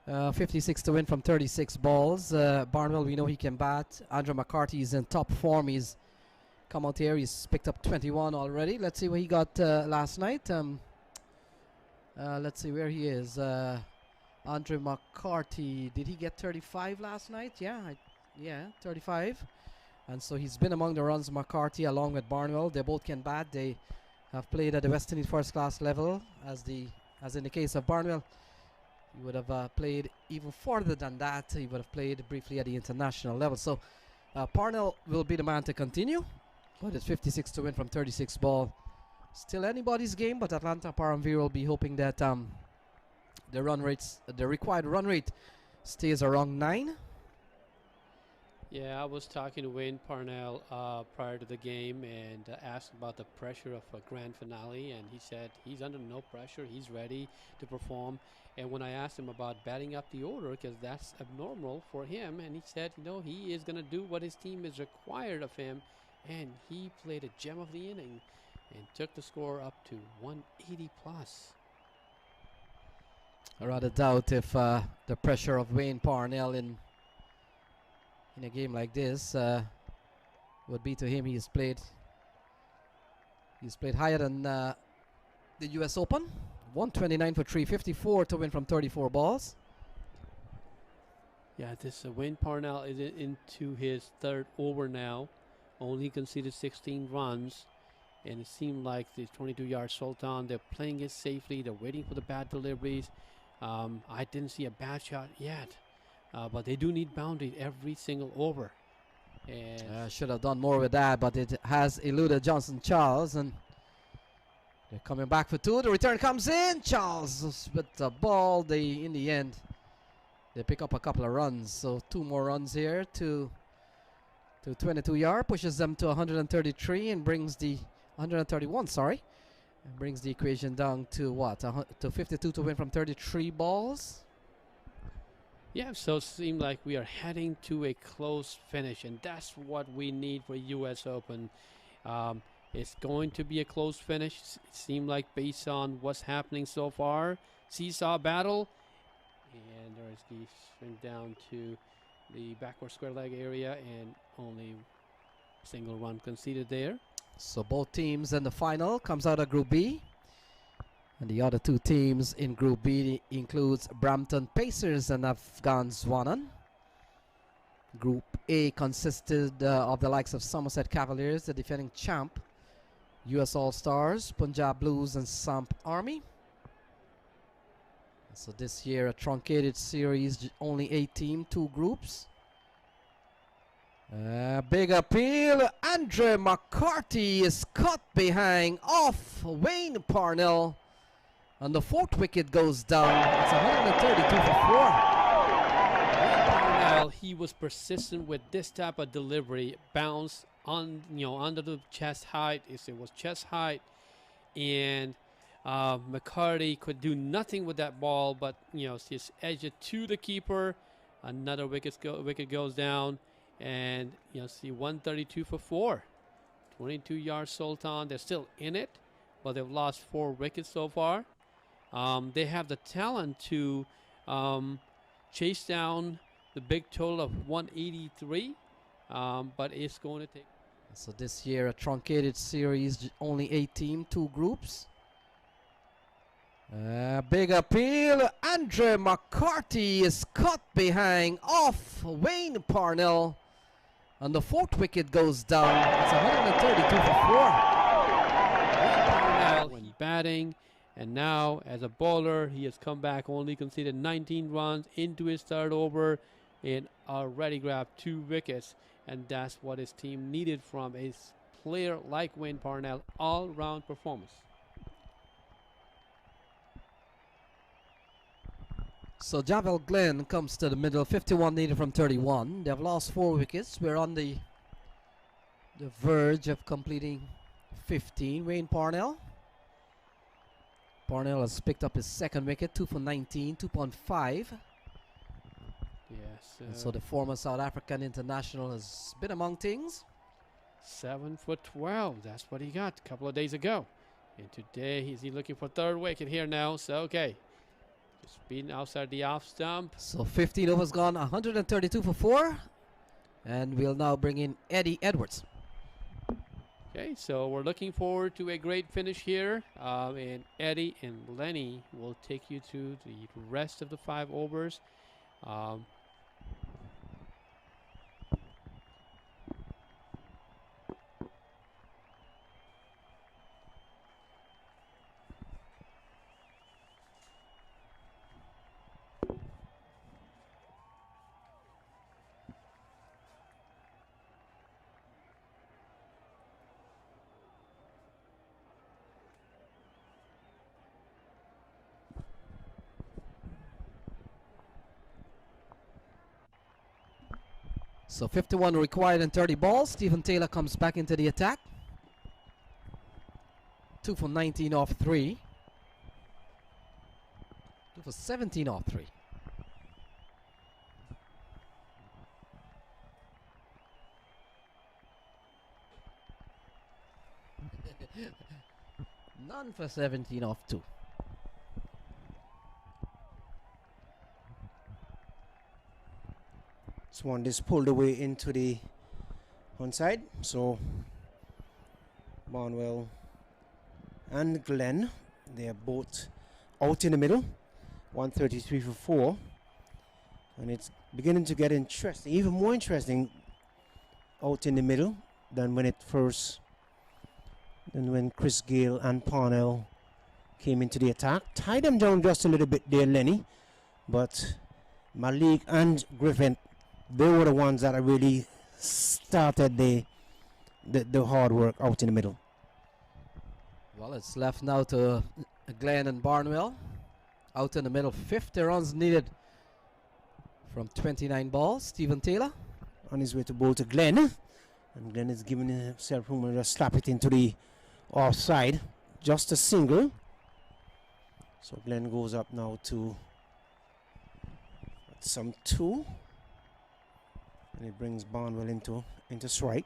Speaker 1: 56 to win from 36 balls. Barnwell, we know he can bat. Andrew McCarthy is in top form. He's come out here. He's picked up 21 already. Let's see what he got last night. Let's see where he is. Andrew McCarthy, did he get 35 last night? Yeah, 35. And so he's been among the runs, McCarthy, along with Barnwell. They both can bat. They have played at the West Indies first class level. As in the case of Barnwell, he would have played even further than that. He would have played briefly at the international level. So Parnell will be the man to continue. But it's 56 to win from 36 ball. Still anybody's game, but Atlanta Paramveer will be hoping that the required run rate stays around 9.
Speaker 5: Yeah, I was talking to Wayne Parnell prior to the game and asked about the pressure of a grand finale, and he said he's under no pressure. He's ready to perform. And when I asked him about batting up the order, because that's abnormal for him, and he said, he is going to do what his team is required of him, and he played a gem of the inning and took the score up to 180 plus.
Speaker 1: I rather doubt if the pressure of Wayne Parnell in a game like this would be to him. He's played higher than the US Open. 129 for 354 to win from 34 balls.
Speaker 5: Yeah, this Wayne Parnell is into his third over now. Only conceded 16 runs. And it seemed like the 22-yard Sultan, they're playing it safely. They're waiting for the bad deliveries. I didn't see a bad shot yet. But they do need boundary every single over. And
Speaker 1: Should have done more with that, but it has eluded Johnson Charles. And they're coming back for 2. The return comes in. Charles with the ball. In the end, they pick up a couple of runs. So 2 more runs here to 22-yard. Pushes them to 133 and brings the 131, sorry. And brings the equation down to what? To 52 to win from 33 balls.
Speaker 5: yeah, so it seemed like we are heading to a close finish, and that's what we need for US Open. It's going to be a close finish. It seemed like based on what's happening so far. Seesaw battle. And there's the swing down to the backward square leg area, and only single run conceded there.
Speaker 1: So both teams in the final comes out of Group B. And the other 2 teams in Group B includes Brampton Pacers and Afghan Zwanan. Group A consisted of the likes of Somerset Cavaliers, the defending champ, US All-Stars, Punjab Blues and Samp Army. So this year a truncated series, only 8 teams, 2 groups. Big appeal. Andre McCarthy is caught behind off Wayne Parnell. And the 4th wicket goes down. It's 132 for 4.
Speaker 5: Parnell, he was persistent with this type of delivery. Bounce on, under the chest height. It was chest height, and McCarthy could do nothing with that ball, but just edge it to the keeper. Another wicket goes down, and see 132 for 4. 22-yard Sultan. They're still in it, but they've lost 4 wickets so far. They have the talent to chase down the big total of 183, but it's going to take.
Speaker 1: So this year a truncated series, only 8 teams, 2 groups. Big appeal. Andre McCarthy is caught behind off Wayne Parnell. And the 4th wicket goes down. It's 132 for 4.
Speaker 5: Parnell, when batting, and now as a bowler, he has come back, only conceded 19 runs into his 3rd over, and already grabbed 2 wickets. And that's what his team needed from a player like Wayne Parnell. All-round performance.
Speaker 1: So Javel Glenn comes to the middle, 51 needed from 31. They've lost 4 wickets. We're on the verge of completing 15. Wayne Parnell. Parnell has picked up his second wicket, 2 for 19, 2.5.
Speaker 5: Yes.
Speaker 1: And so the former South African international has been among things.
Speaker 5: 7 for 12. That's what he got a couple of days ago. And today he's looking for third wicket here now. So, okay. Just being outside the off stump.
Speaker 1: So 15 overs gone, 132 for 4. And we'll now bring in Eddie Edwards.
Speaker 5: Okay, so we're looking forward to a great finish here. And Eddie and Lenny will take you to the rest of the 5 overs.
Speaker 1: So 51 required and 30 balls. Stephen Taylor comes back into the attack. 2 for 19 off 3. 2 for 17 off 3. None for 17 off 2.
Speaker 2: This one is pulled away into the onside. So Barnwell and Glenn, they are both out in the middle. 133 for 4. And it's beginning to get interesting, even more interesting out in the middle than when Chris Gale and Parnell came into the attack. Tied them down just a little bit there, Lenny. But Malik and Griffin, they were the ones that really started the hard work out in the middle.
Speaker 1: Well, it's left now to Glenn and Barnwell. Out in the middle, 50 runs needed from 29 balls. Stephen Taylor
Speaker 2: On his way to bowl to Glenn. And Glenn is giving himself room to just slap it into the offside. Just a single. So Glenn goes up now to some 2. And it brings Barnwell into strike.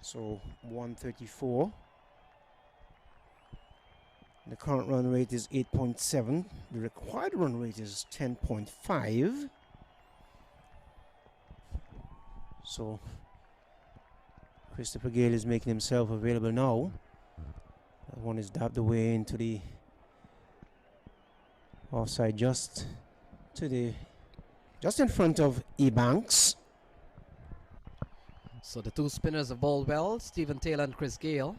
Speaker 2: So 134. The current run rate is 8.7. The required run rate is 10.5. So Christopher Gale is making himself available now. That one is dabbed away into the offside, just in front of Ebanks.
Speaker 1: So the 2 spinners have bowled well, Stephen Taylor and Chris Gale.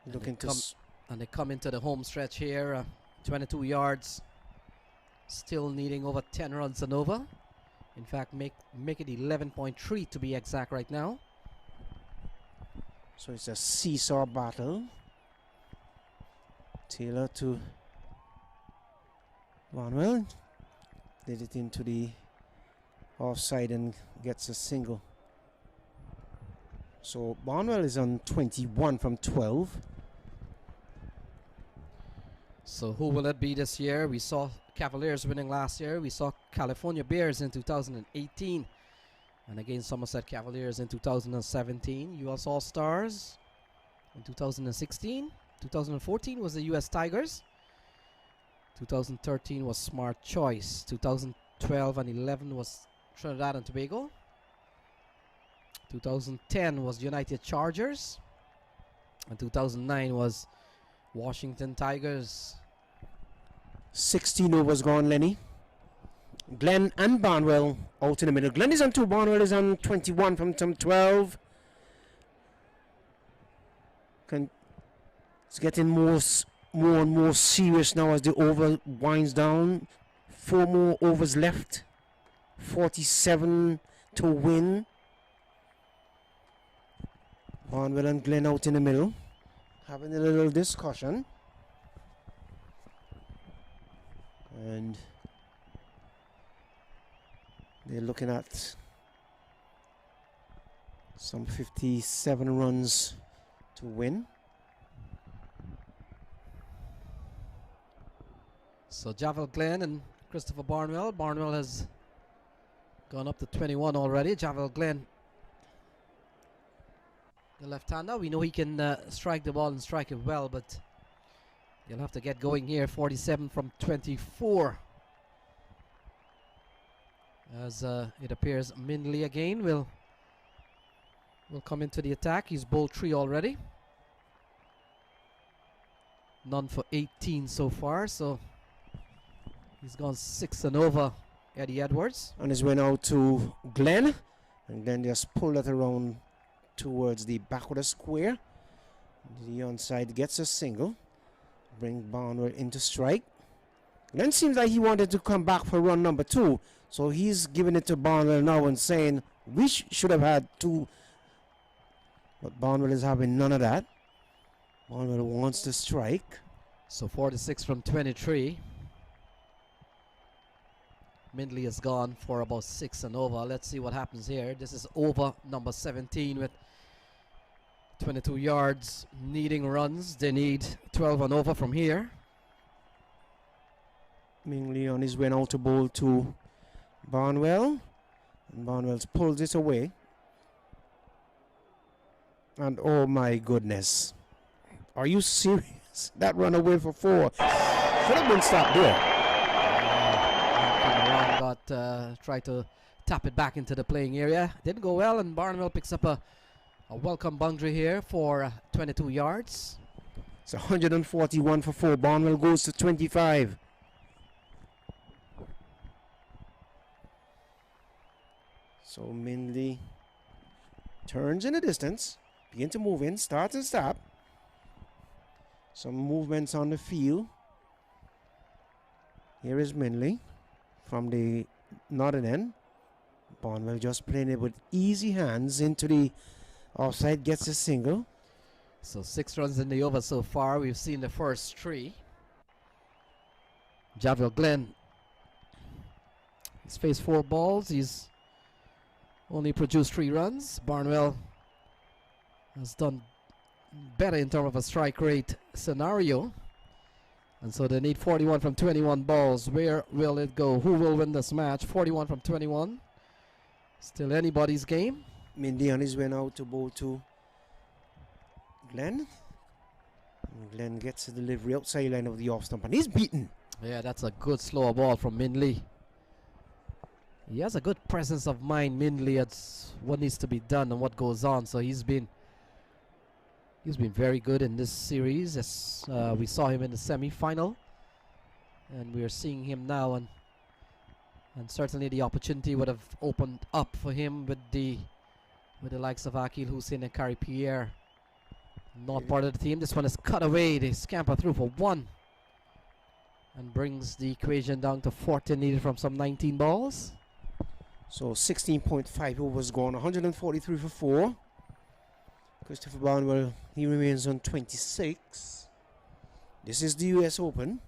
Speaker 2: Looking to
Speaker 1: And they come into the home stretch here, 22 yards, still needing over 10 runs and over. In fact, make it 11.3 to be exact right now.
Speaker 2: So it's a seesaw battle. Taylor to Barnwell. Did it into the offside and gets a single. So Barnwell is on 21 from 12.
Speaker 1: So who will it be this year? We saw Cavaliers winning last year. We saw California Bears in 2018. And again, Somerset Cavaliers in 2017. US All-Stars in 2016. 2014 was the US Tigers. 2013 was Smart Choice. 2012 and 11 was Trinidad and Tobago. 2010 was United Chargers. And 2009 was Washington Tigers.
Speaker 2: 16 overs gone, Lenny. Glenn and Barnwell out in the middle. Glenn is on 2, Barnwell is on 21 from 12. It's getting more and more serious now as the over winds down. 4 more overs left. 47 to win. Barnwell and Glenn out in the middle. having a little discussion. And they're looking at some 57 runs to win.
Speaker 1: So Javel Glenn and Christopher Barnwell. Barnwell has gone up to 21 already. Javel Glenn, the left-hander. We know he can strike the ball and strike it well, but he'll have to get going here. 47 from 24. As it appears Mindley again will come into the attack. He's bowled 3 already. None for 18 so far, so he's gone 6 and over Eddie Edwards.
Speaker 2: On his way now to Glenn, and Glenn just pulled it around towards the back of the square. The onside gets a single. Bring Barnwell into strike. Glenn seems like he wanted to come back for run number 2, so he's giving it to Barnwell now and saying we should have had 2, but Barnwell is having none of that. Barnwell wants to strike.
Speaker 1: So 46 from 23. Mindley has gone for about 6 and over. Let's see what happens here. This is over number 17 with 22 yards, needing runs. They need 12 and over from here.
Speaker 2: Mindley on his way now to bowl to Barnwell. And Barnwell's pulled it away. And oh my goodness. Are you serious? That run away for 4. Should have been stopped there.
Speaker 1: Tried to tap it back into the playing area. Didn't go well, and Barnwell picks up a welcome boundary here for 22 yards.
Speaker 2: It's 141 for 4. Barnwell goes to 25. So Mindley turns in the distance, begin to move in, start and stop. Some movements on the field. Here is Mindley from the northern end. Barnwell just playing it with easy hands into the offside, gets a single.
Speaker 1: So 6 runs in the over so far. We've seen the first 3. Javel Glenn, he's faced 4 balls. He's only produced 3 runs. Barnwell has done better in terms of a strike rate scenario. And so they need 41 from 21 balls. Where will it go? Who will win this match? 41 from 21. Still anybody's game.
Speaker 2: Mindley on his way now to bowl to Glenn. And Glenn gets the delivery outside line of the off stump, and he's beaten.
Speaker 1: Yeah, that's a good slow ball from Mindley. He has a good presence of mind, Mindley, at what needs to be done and what goes on. So he's been very good in this series. As we saw him in the semi-final, and we are seeing him now, and certainly the opportunity would have opened up for him with the likes of Akil Hussein and Kari Pierre not part of the team. This one is cut away. They scamper through for 1 and brings the equation down to 14 needed from some 19 balls.
Speaker 2: So 16.5 overs gone, 143 for 4. Christopher Barnwell, he remains on 26. This is the US Open.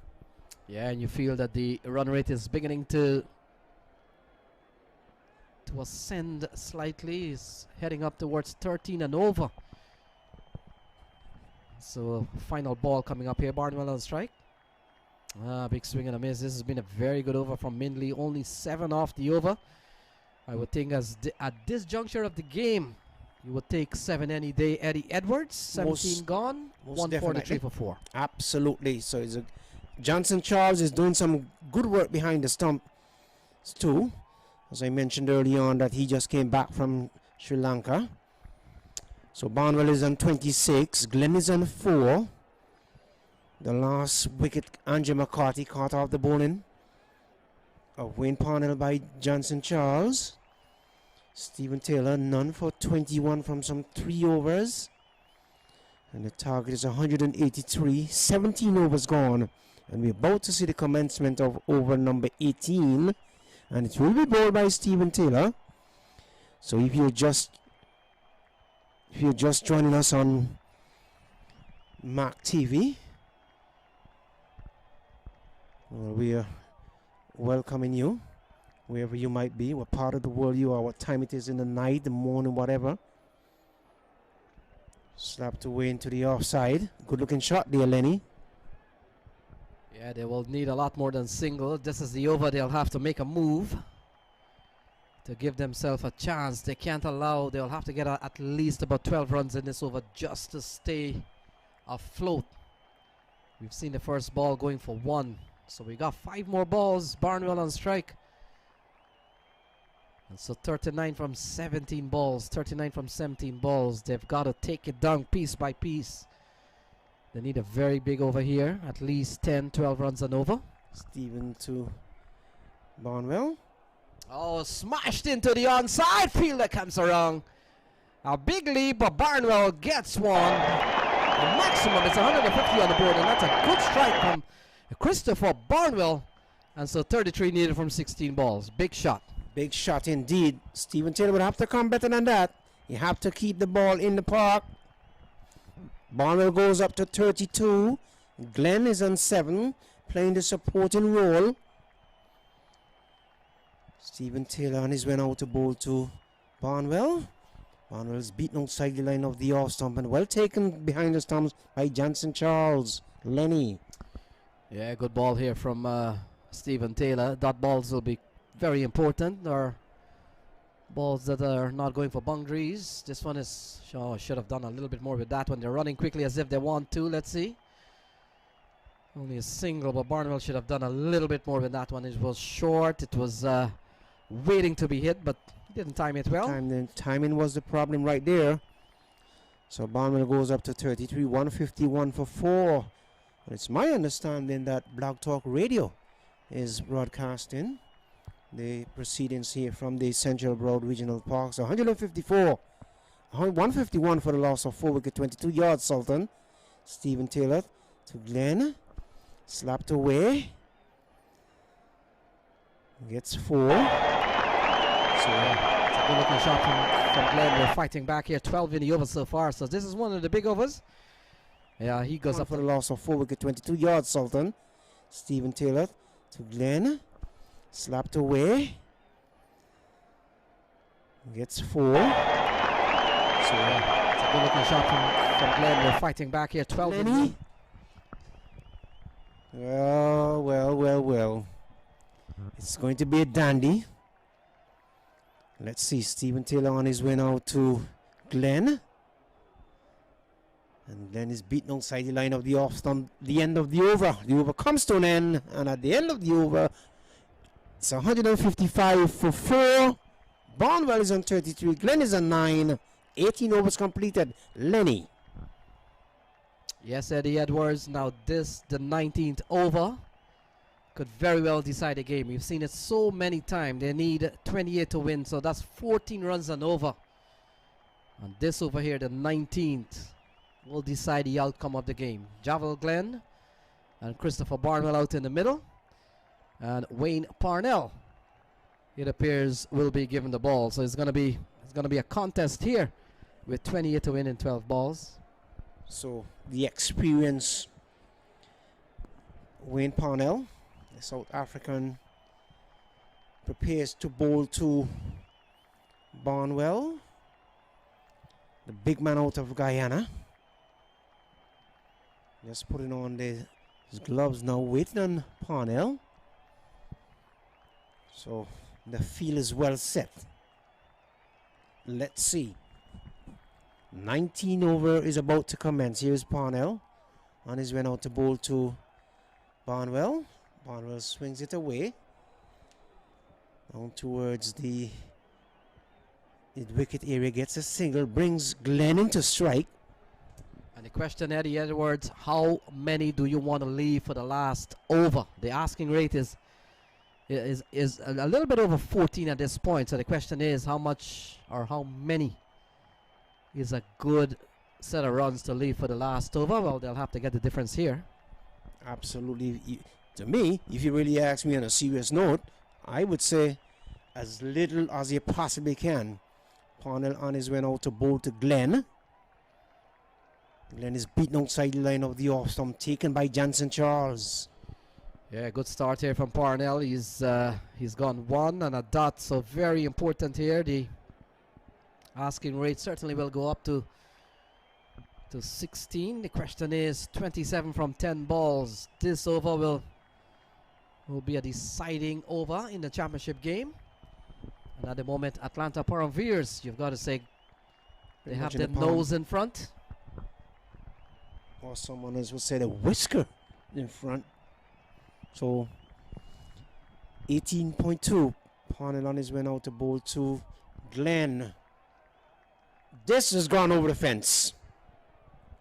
Speaker 1: Yeah, and you feel that the run rate is beginning to ascend slightly. Is heading up towards 13 and over. So final ball coming up here. Barnwell on strike. Big swing and a miss. This has been a very good over from Mindley. Only 7 off the over. I would think at this juncture of the game, you would take 7 any day. Eddie Edwards, 17 gone, 143 for 4.
Speaker 2: Absolutely. So it's Johnson Charles is doing some good work behind the stump too. As I mentioned early on, that he just came back from Sri Lanka. So Barnwell is on 26. Glenn is on 4. The last wicket, Andrew McCarthy caught off the bowling of Wayne Parnell by Johnson Charles. Stephen Taylor, none for 21 from some 3 overs. And the target is 183. 17 overs gone. And we're about to see the commencement of over number 18. And it will be bowled by Stephen Taylor. So if you're just joining us on MAQ TV. Well, we are welcoming you wherever you might be, what part of the world you are, what time it is in the night, the morning, whatever. Slapped away into the offside. Good looking shot there, Lenny.
Speaker 1: Yeah, they will need a lot more than single. This is the over. They'll have to make a move to give themselves a chance. They can't allow, they'll have to get at least about 12 runs in this over just to stay afloat. We've seen the first ball going for 1. So we got 5 more balls. Barnwell on strike. And so 39 from 17 balls. 39 from 17 balls. They've got to take it down piece by piece. They need a very big over here. At least 10, 12 runs and over.
Speaker 2: Stephen to Barnwell.
Speaker 1: Oh, smashed into the onside. Fielder comes around. A big leap, but Barnwell gets one. The maximum is 150 on the board, and that's a good strike from Christopher Barnwell. And so 33 needed from 16 balls. Big shot.
Speaker 2: Big shot indeed. Stephen Taylor would have to come better than that. You have to keep the ball in the park. Barnwell goes up to 32. Glenn is on 7, playing the supporting role. Stephen Taylor on his way out to bowl to Barnwell. Barnwell is beaten outside the line of the off stump and well taken behind the stumps by Johnson Charles. Lenny.
Speaker 1: Yeah, good ball here from Stephen Taylor. Dot balls will be very important, or balls that are not going for boundaries. This one is, should have done a little bit more with that one. They're running quickly as if they want to. Let's see. Only a single, but Barnwell should have done a little bit more with that one. It was short. It was waiting to be hit, but he didn't time it well.
Speaker 2: Timing was the problem right there. So Barnwell goes up to 33, 151 for 4. It's my understanding that Blog Talk Radio is broadcasting the proceedings here from the Central Broad Regional Park. So 154, 151 for the loss of 4 wicket, 22 yards, Sultan. Stephen Taylor to Glenn. Slapped away. Gets 4. So
Speaker 1: it's a good looking shot from Glenn. We're fighting back here. 12 in the over so far. So this is one of the big overs. Yeah, he goes up
Speaker 2: for the loss of 4 wicket, 22 yards, Sultan. Stephen Taylor to Glenn. Slapped away. Gets 4. So
Speaker 1: it's a good looking shot from Glenn. We're fighting back here. 12 in the
Speaker 2: Well. It's going to be a dandy. Let's see. Stephen Taylor on his way now to Glenn. And Glenn is beaten outside the line of the off stump. The end of the over. The over comes to an end. And at the end of the over, it's 155 for 4. Barnwell is on 33. Glenn is on 9. 18 overs completed. Lenny.
Speaker 1: Yes, Eddie Edwards. Now this, the 19th over, could very well decide the game. We've seen it so many times. They need 28 to win, so that's 14 runs and over. And this over here, the 19th, will decide the outcome of the game. Javel Glenn and Christopher Barnwell out in the middle. And Wayne Parnell, it appears, will be given the ball. So it's gonna be a contest here with 28 to win in 12 balls.
Speaker 2: So the experience, Wayne Parnell, the South African, prepares to bowl to Barnwell, the big man out of Guyana. Just putting on his gloves now, waiting on Parnell. So the field is well set. Let's see. 19 over is about to commence. Here's Parnell on his way out to bowl to Barnwell. Barnwell swings it away down towards the wicket area, gets a single, brings Glenn into strike.
Speaker 1: And the question, Eddie Edwards, how many do you want to leave for the last over? The asking rate is a little bit over 14 at this point. So the question is, how much or how many is a good set of runs to leave for the last over? Well, they'll have to get the difference here.
Speaker 2: Absolutely. To me, if you really ask me on a serious note, I would say as little as you possibly can. Parnell on his way out to bowl to Glenn. Glenn is beaten outside the line of the off stump, taken by Jansen Charles.
Speaker 1: Yeah, good start here from Parnell. He's gone 1 and a dot, so very important here. The asking rate certainly will go up to 16. The question is 27 from 10 balls. This over will be a deciding over in the championship game. And at the moment, Atlanta Param Veers, you've got to say, they have their nose in front.
Speaker 2: Or someone else would say the whisker in front. So 18.2. Parnell on his way out to bowl to Glenn. This has gone over the fence.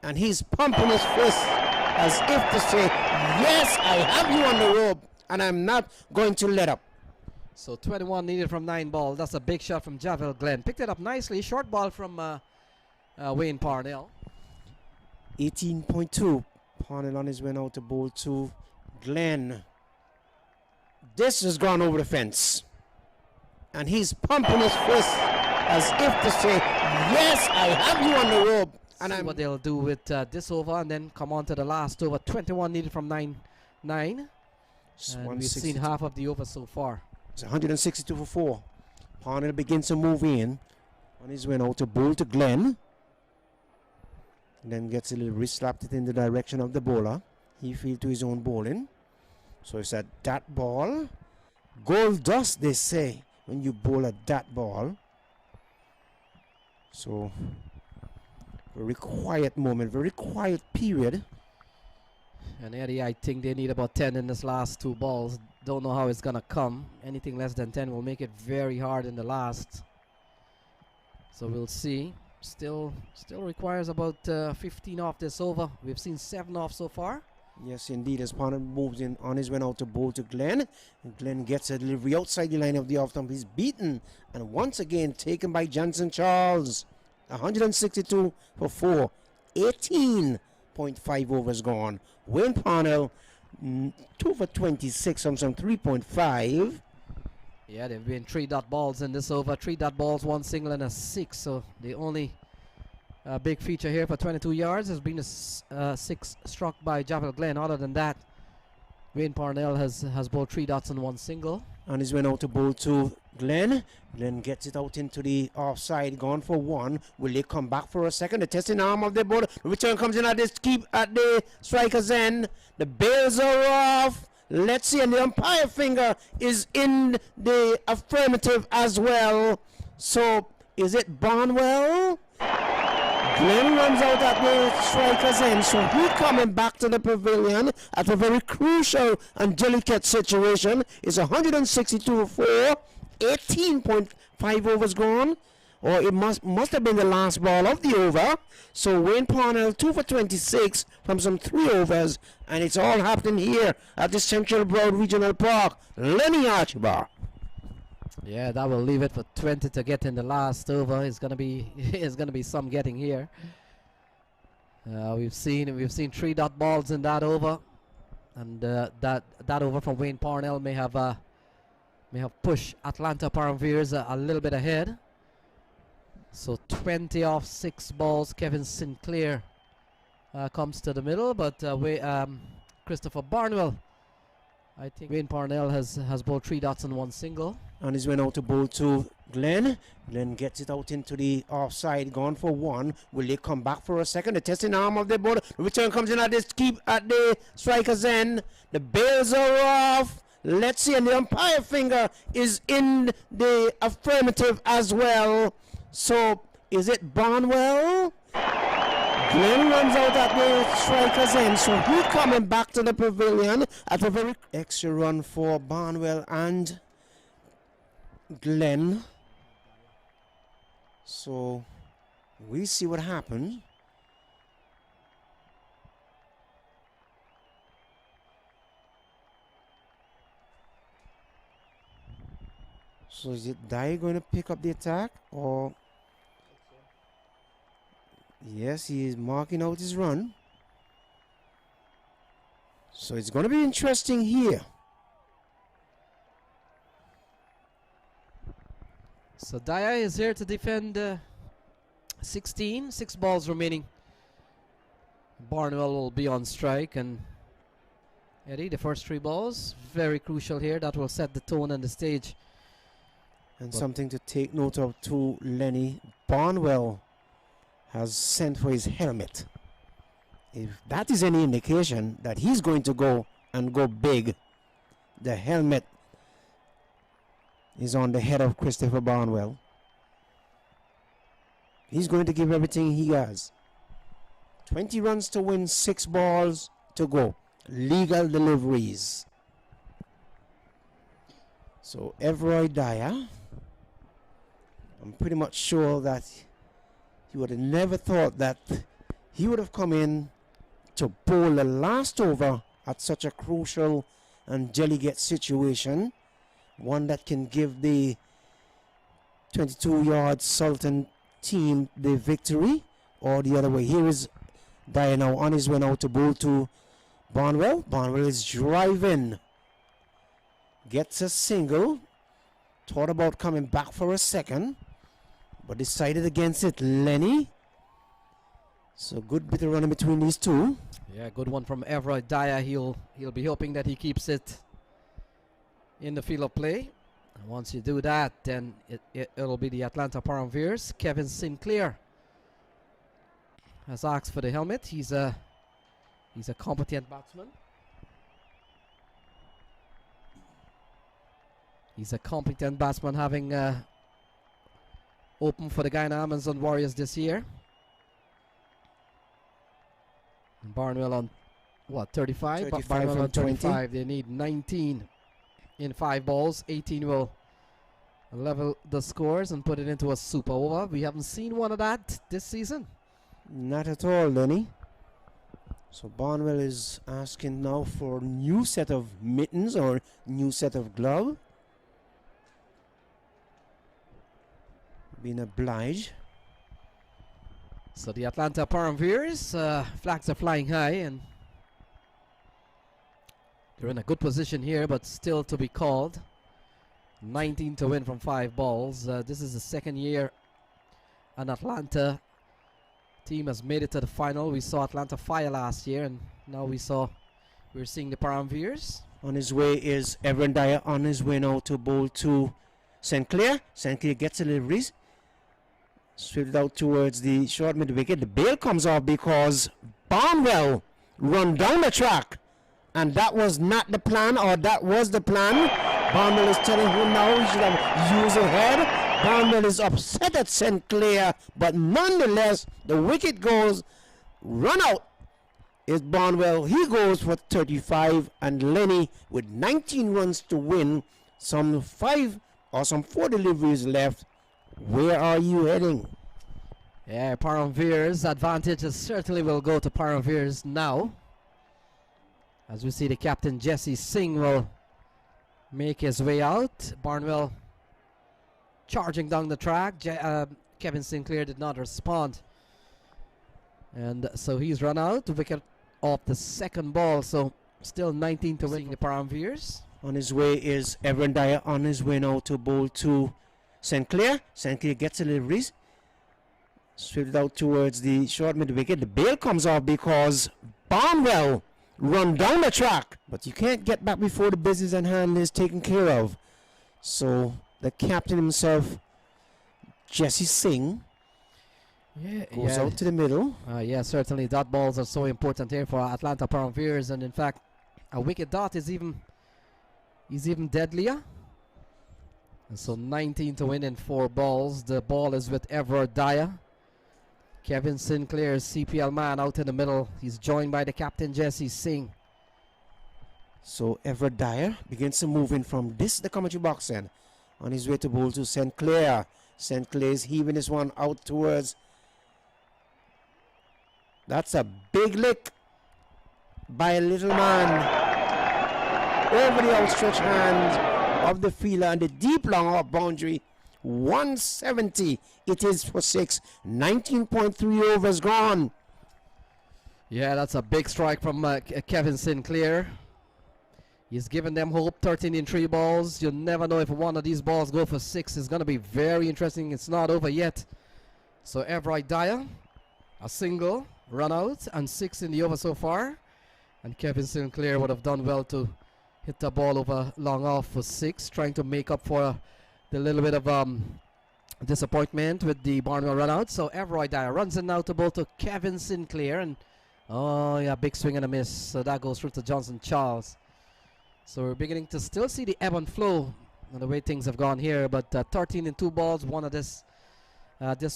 Speaker 2: And he's pumping his fist as if to say, yes, I have you on the rope, and I'm not going to let up.
Speaker 1: So 21 needed from 9 balls. That's a big shot from Javel Glenn. Picked it up nicely. Short ball from Wayne Parnell.
Speaker 2: 18.2. Parnell on his way out to bowl to Glenn. This has gone over the fence. And he's pumping his fist as if to say, yes, I have you on the rope. And
Speaker 1: See what they'll do with this over and then come on to the last over. 21 needed from 9. And we've seen half of the over so far.
Speaker 2: It's 162 for 4. Parnell begins to move in on his way out to bowl to Glenn. Then gets a little wrist slapped it in the direction of the bowler. He feels to his own bowling. So it's a dot ball. Gold dust, they say, when you bowl a dot ball. So very quiet moment, very quiet period.
Speaker 1: And Eddie, I think they need about 10 in this last 2 balls. Don't know how it's gonna come. Anything less than 10 will make it very hard in the last. So we'll see. Still requires about 15 off this over. We've seen 7 off so far.
Speaker 2: Yes, indeed, as Parnell moves in on his way out to bowl to Glenn. And Glenn gets a delivery outside the line of the off stump. He's beaten and once again taken by Jansen Charles. 162 for 4. 18.5 overs gone. Wayne Parnell 2 for 26 from some 3.5.
Speaker 1: Yeah, they've been 3 dot balls in this over. 3 dot balls, 1 single and a 6. So the only big feature here for 22 yards has been a 6 struck by Javel Glenn. Other than that, Wayne Parnell has bowled 3 dots and 1 single.
Speaker 2: And he's went out to bowl to Glenn. Glenn gets it out into the offside, gone for 1. Will they come back for a second? The testing arm of the bowler. The return comes in at this keep at the striker's end. The bails are off. Let's see, and the umpire finger is in the affirmative as well. So is it Barnwell? Glenn runs out at the striker's end, so he's coming back to the pavilion at a very crucial and delicate situation. It's 162 for 4, 18.5 overs gone, or it must have been the last ball of the over. So Wayne Parnell 2 for 26 from some 3 overs, and it's all happening here at the Central Broad Regional Park. Lenny Archibald.
Speaker 1: Yeah, that will leave it for 20 to get in the last over. It's gonna be some getting here. We've seen 3 dot balls in that over, and that over from Wayne Parnell may have pushed Atlanta Param Veers a little bit ahead. So 20 off 6 balls. Kevin Sinclair comes to the middle, but Christopher Barnwell. I think Wayne Parnell has bowled 3 dots and 1 single.
Speaker 2: And he's went out to bowl to Glenn. Glenn gets it out into the offside, gone for 1. Will they come back for a second? The testing arm of the bowler. The return comes in at this keep at the striker's end. The bails are off. Let's see, and the umpire finger is in the affirmative as well. So is it Barnwell? Glenn runs out at the striker's end, so he's coming back to the pavilion at a very extra run for Barnwell and Glenn. So we see what happened. So is it Dye going to pick up the attack, or? Yes, he is marking out his run. So it's going to be interesting here.
Speaker 1: So Daya is here to defend 16. 6 balls remaining Barnwell will be on strike, and Eddie, the first 3 balls, very crucial here. That will set the tone and the stage.
Speaker 2: And
Speaker 1: But
Speaker 2: something to take note of too, Lenny. Barnwell has sent for his helmet. If that is any indication that he's going to go and go big, the helmet is on the head of Christopher Barnwell. He's going to give everything he has. 20 runs to win, 6 balls to go. Legal deliveries. So Everroy Dyer, I'm pretty much sure that he would have never thought that he would have come in to bowl the last over at such a crucial and delicate situation. One that can give the 22-yard Sultan team the victory, or the other way. Here is Dyer now on his way now to bowl to Barnwell. Barnwell is driving. Gets a single. Thought about coming back for a second, but decided against it. Lenny. So good bit of running between these two.
Speaker 1: Yeah, good one from Everett Dyer. He'll be hoping that he keeps it in the field of play. And once you do that, then it'll be the Atlanta Param Veers. Kevin Sinclair has asked for the helmet. He's a competent batsman. He's a competent batsman, having opened for the Guyana Amazon Warriors this year. And Barnwell on what, 35?
Speaker 2: 35
Speaker 1: Barnwell
Speaker 2: from
Speaker 1: on
Speaker 2: 20.
Speaker 1: 25. They need 19 in 5 balls. 18 will level the scores and put it into a super over. We haven't seen one of that this season.
Speaker 2: Not at all, Lenny. So Barnwell is asking now for a new set of mittens or new set of glove. Being obliged.
Speaker 1: So the Atlanta Param Veers, flags are flying high, and they're in a good position here, but still to be called. 19 to win from 5 balls. This is the second year an Atlanta team has made it to the final. We saw Atlanta Fire last year, and now we're seeing the Param Veers.
Speaker 2: On his way is Everett Dyer, on his way now to bowl to Sinclair. Sinclair gets a deliveries. Swept out towards the short mid wicket. The bail comes off because Barnwell run down the track. And that was not the plan, or that was the plan. Barnwell is telling him now he should have used a head. Barnwell is upset at Sinclair, but nonetheless, the wicket goes. Run out is Barnwell. He goes for 35, and Lenny with 19 runs to win. Some 4 deliveries left. Where are you heading?
Speaker 1: Yeah, Param Veers advantages certainly will go to Param Veers now. As we see the captain Jesse Singh will make his way out. Barnwell charging down the track. Kevin Sinclair did not respond. And so he's run out. Wicket off the second ball. So still 19 to win the Param Veers.
Speaker 2: On his way is Everett Dyer, on his way now to bowl to Sinclair. Sinclair gets a deliveries. Swept out towards the short mid wicket. The bail comes off because Barnwell run down the track. But you can't get back before the business at hand is taken care of. So the captain himself, Jesse Singh, goes out to the middle.
Speaker 1: Yeah, certainly dot balls are so important here for Atlanta Param Veers, and in fact, a wicket dot is even deadlier. And so 19 to win in 4 balls. The ball is with Everett Dyer. Kevin Sinclair, CPL man, out in the middle. He's joined by the captain Jesse Singh.
Speaker 2: So Everett Dyer begins to move in from the commentary box end. On his way to bowl to Sinclair. Sinclair is heaving this one out towards. That's a big lick by a little man over the outstretched hand of the fielder and the deep long off boundary. 170. It is for 6. 19.3 overs gone.
Speaker 1: Yeah, that's a big strike from Kevin Sinclair. He's given them hope. 13 in 3 balls. You'll never know if one of these balls go for 6. It's going to be very interesting. It's not over yet. So Everett Dyer, a single run out and 6 in the over so far. And Kevin Sinclair would have done well to hit the ball over long off for 6, trying to make up for the little bit of disappointment with the Barnwell run out. So Everroy Dyer runs in now to bowl to Kevin Sinclair, and oh yeah, big swing and a miss. So that goes through to Johnson Charles. So we're beginning to still see the ebb and flow and the way things have gone here, but 13 in 2 balls, one of this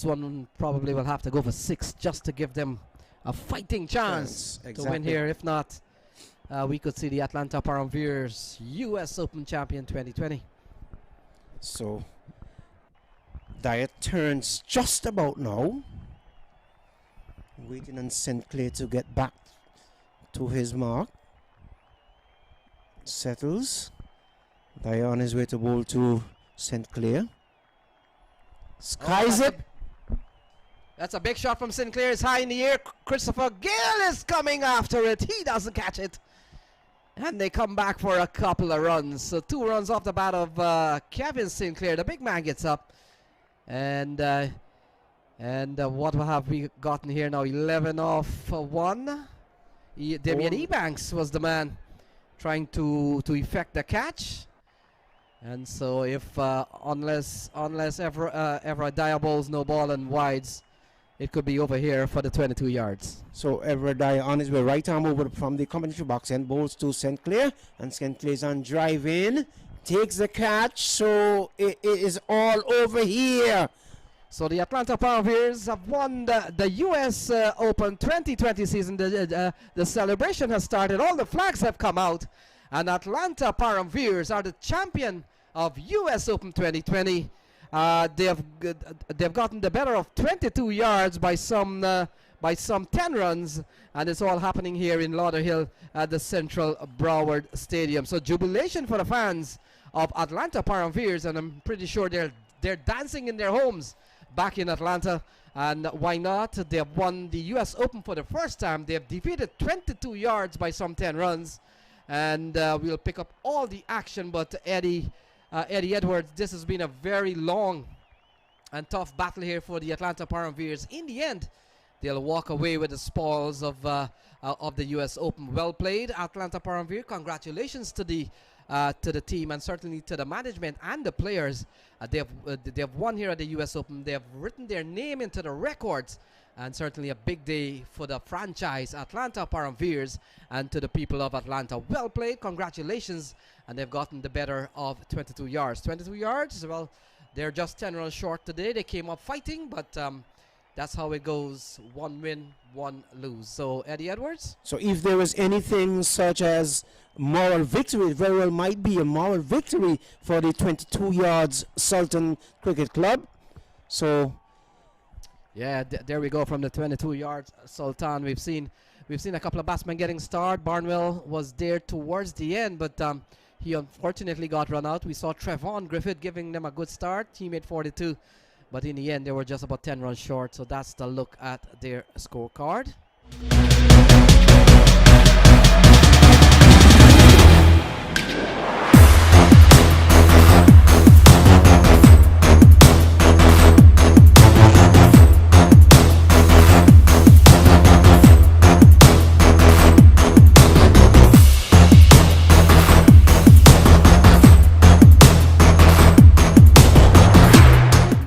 Speaker 1: one probably will have to go for 6 just to give them a fighting chance
Speaker 2: Yes,
Speaker 1: to win
Speaker 2: exactly.
Speaker 1: here. If not, we could see the Atlanta Param Veers US Open champion 2020.
Speaker 2: So Dyer turns just about now. Waiting on Sinclair to get back to his mark. Settles. Dyer on his way to bowl to Sinclair. Skies it.
Speaker 1: That's a big shot from Sinclair. It's high in the air. Christopher Gale is coming after it. He doesn't catch it. And they come back for a couple of runs. So 2 runs off the bat of Kevin Sinclair. The big man gets up. And what have we gotten here now? 11 off 1. Damien Ebanks was the man trying to effect the catch. And so if unless ever Dyer bowls no ball and wides, it could be over here for the 22 yards.
Speaker 2: So Everett Dyer on his way, right arm over from the commentary box and bowls to Sinclair, and Sinclair's on drive in, takes the catch, so it is all over here.
Speaker 1: So the Atlanta Param Veers have won the US Open 2020 season. The celebration has started. All the flags have come out, and Atlanta Param Veers are the champion of US Open 2020. They've gotten the better of 22 yards by some 10 runs, and it's all happening here in Lauderhill at the Central Broward Stadium. So jubilation for the fans of Atlanta Param Veers, and I'm pretty sure they're dancing in their homes back in Atlanta. And why not? They have won the US Open for the first time. They have defeated 22 yards by some 10 runs, and we'll pick up all the action. But Eddie Edwards, this has been a very long and tough battle here for the Atlanta Param Veers. In the end, they'll walk away with the spoils of the US Open. Well played, Atlanta Param Veers. Congratulations to the team, and certainly to the management and the players. They have won here at the US Open. They have written their name into the records, and certainly a big day for the franchise Atlanta Param Veers and to the people of Atlanta. Well played, congratulations, and they've gotten the better of 22 yards. 22 yards, well, they're just 10 runs short today. They came up fighting, but that's how it goes. 1 win, 1 lose. So Eddie Edwards?
Speaker 2: So if there was anything such as moral victory, it very well might be a moral victory for the 22 yards Sultan Cricket Club. So
Speaker 1: yeah, there we go from the 22 yards Sultan. We've seen a couple of batsmen getting starred. Barnwell was there towards the end, but he unfortunately got run out. We saw Trevon Griffith giving them a good start. He made 42, but in the end they were just about 10 runs short. So that's the look at their scorecard.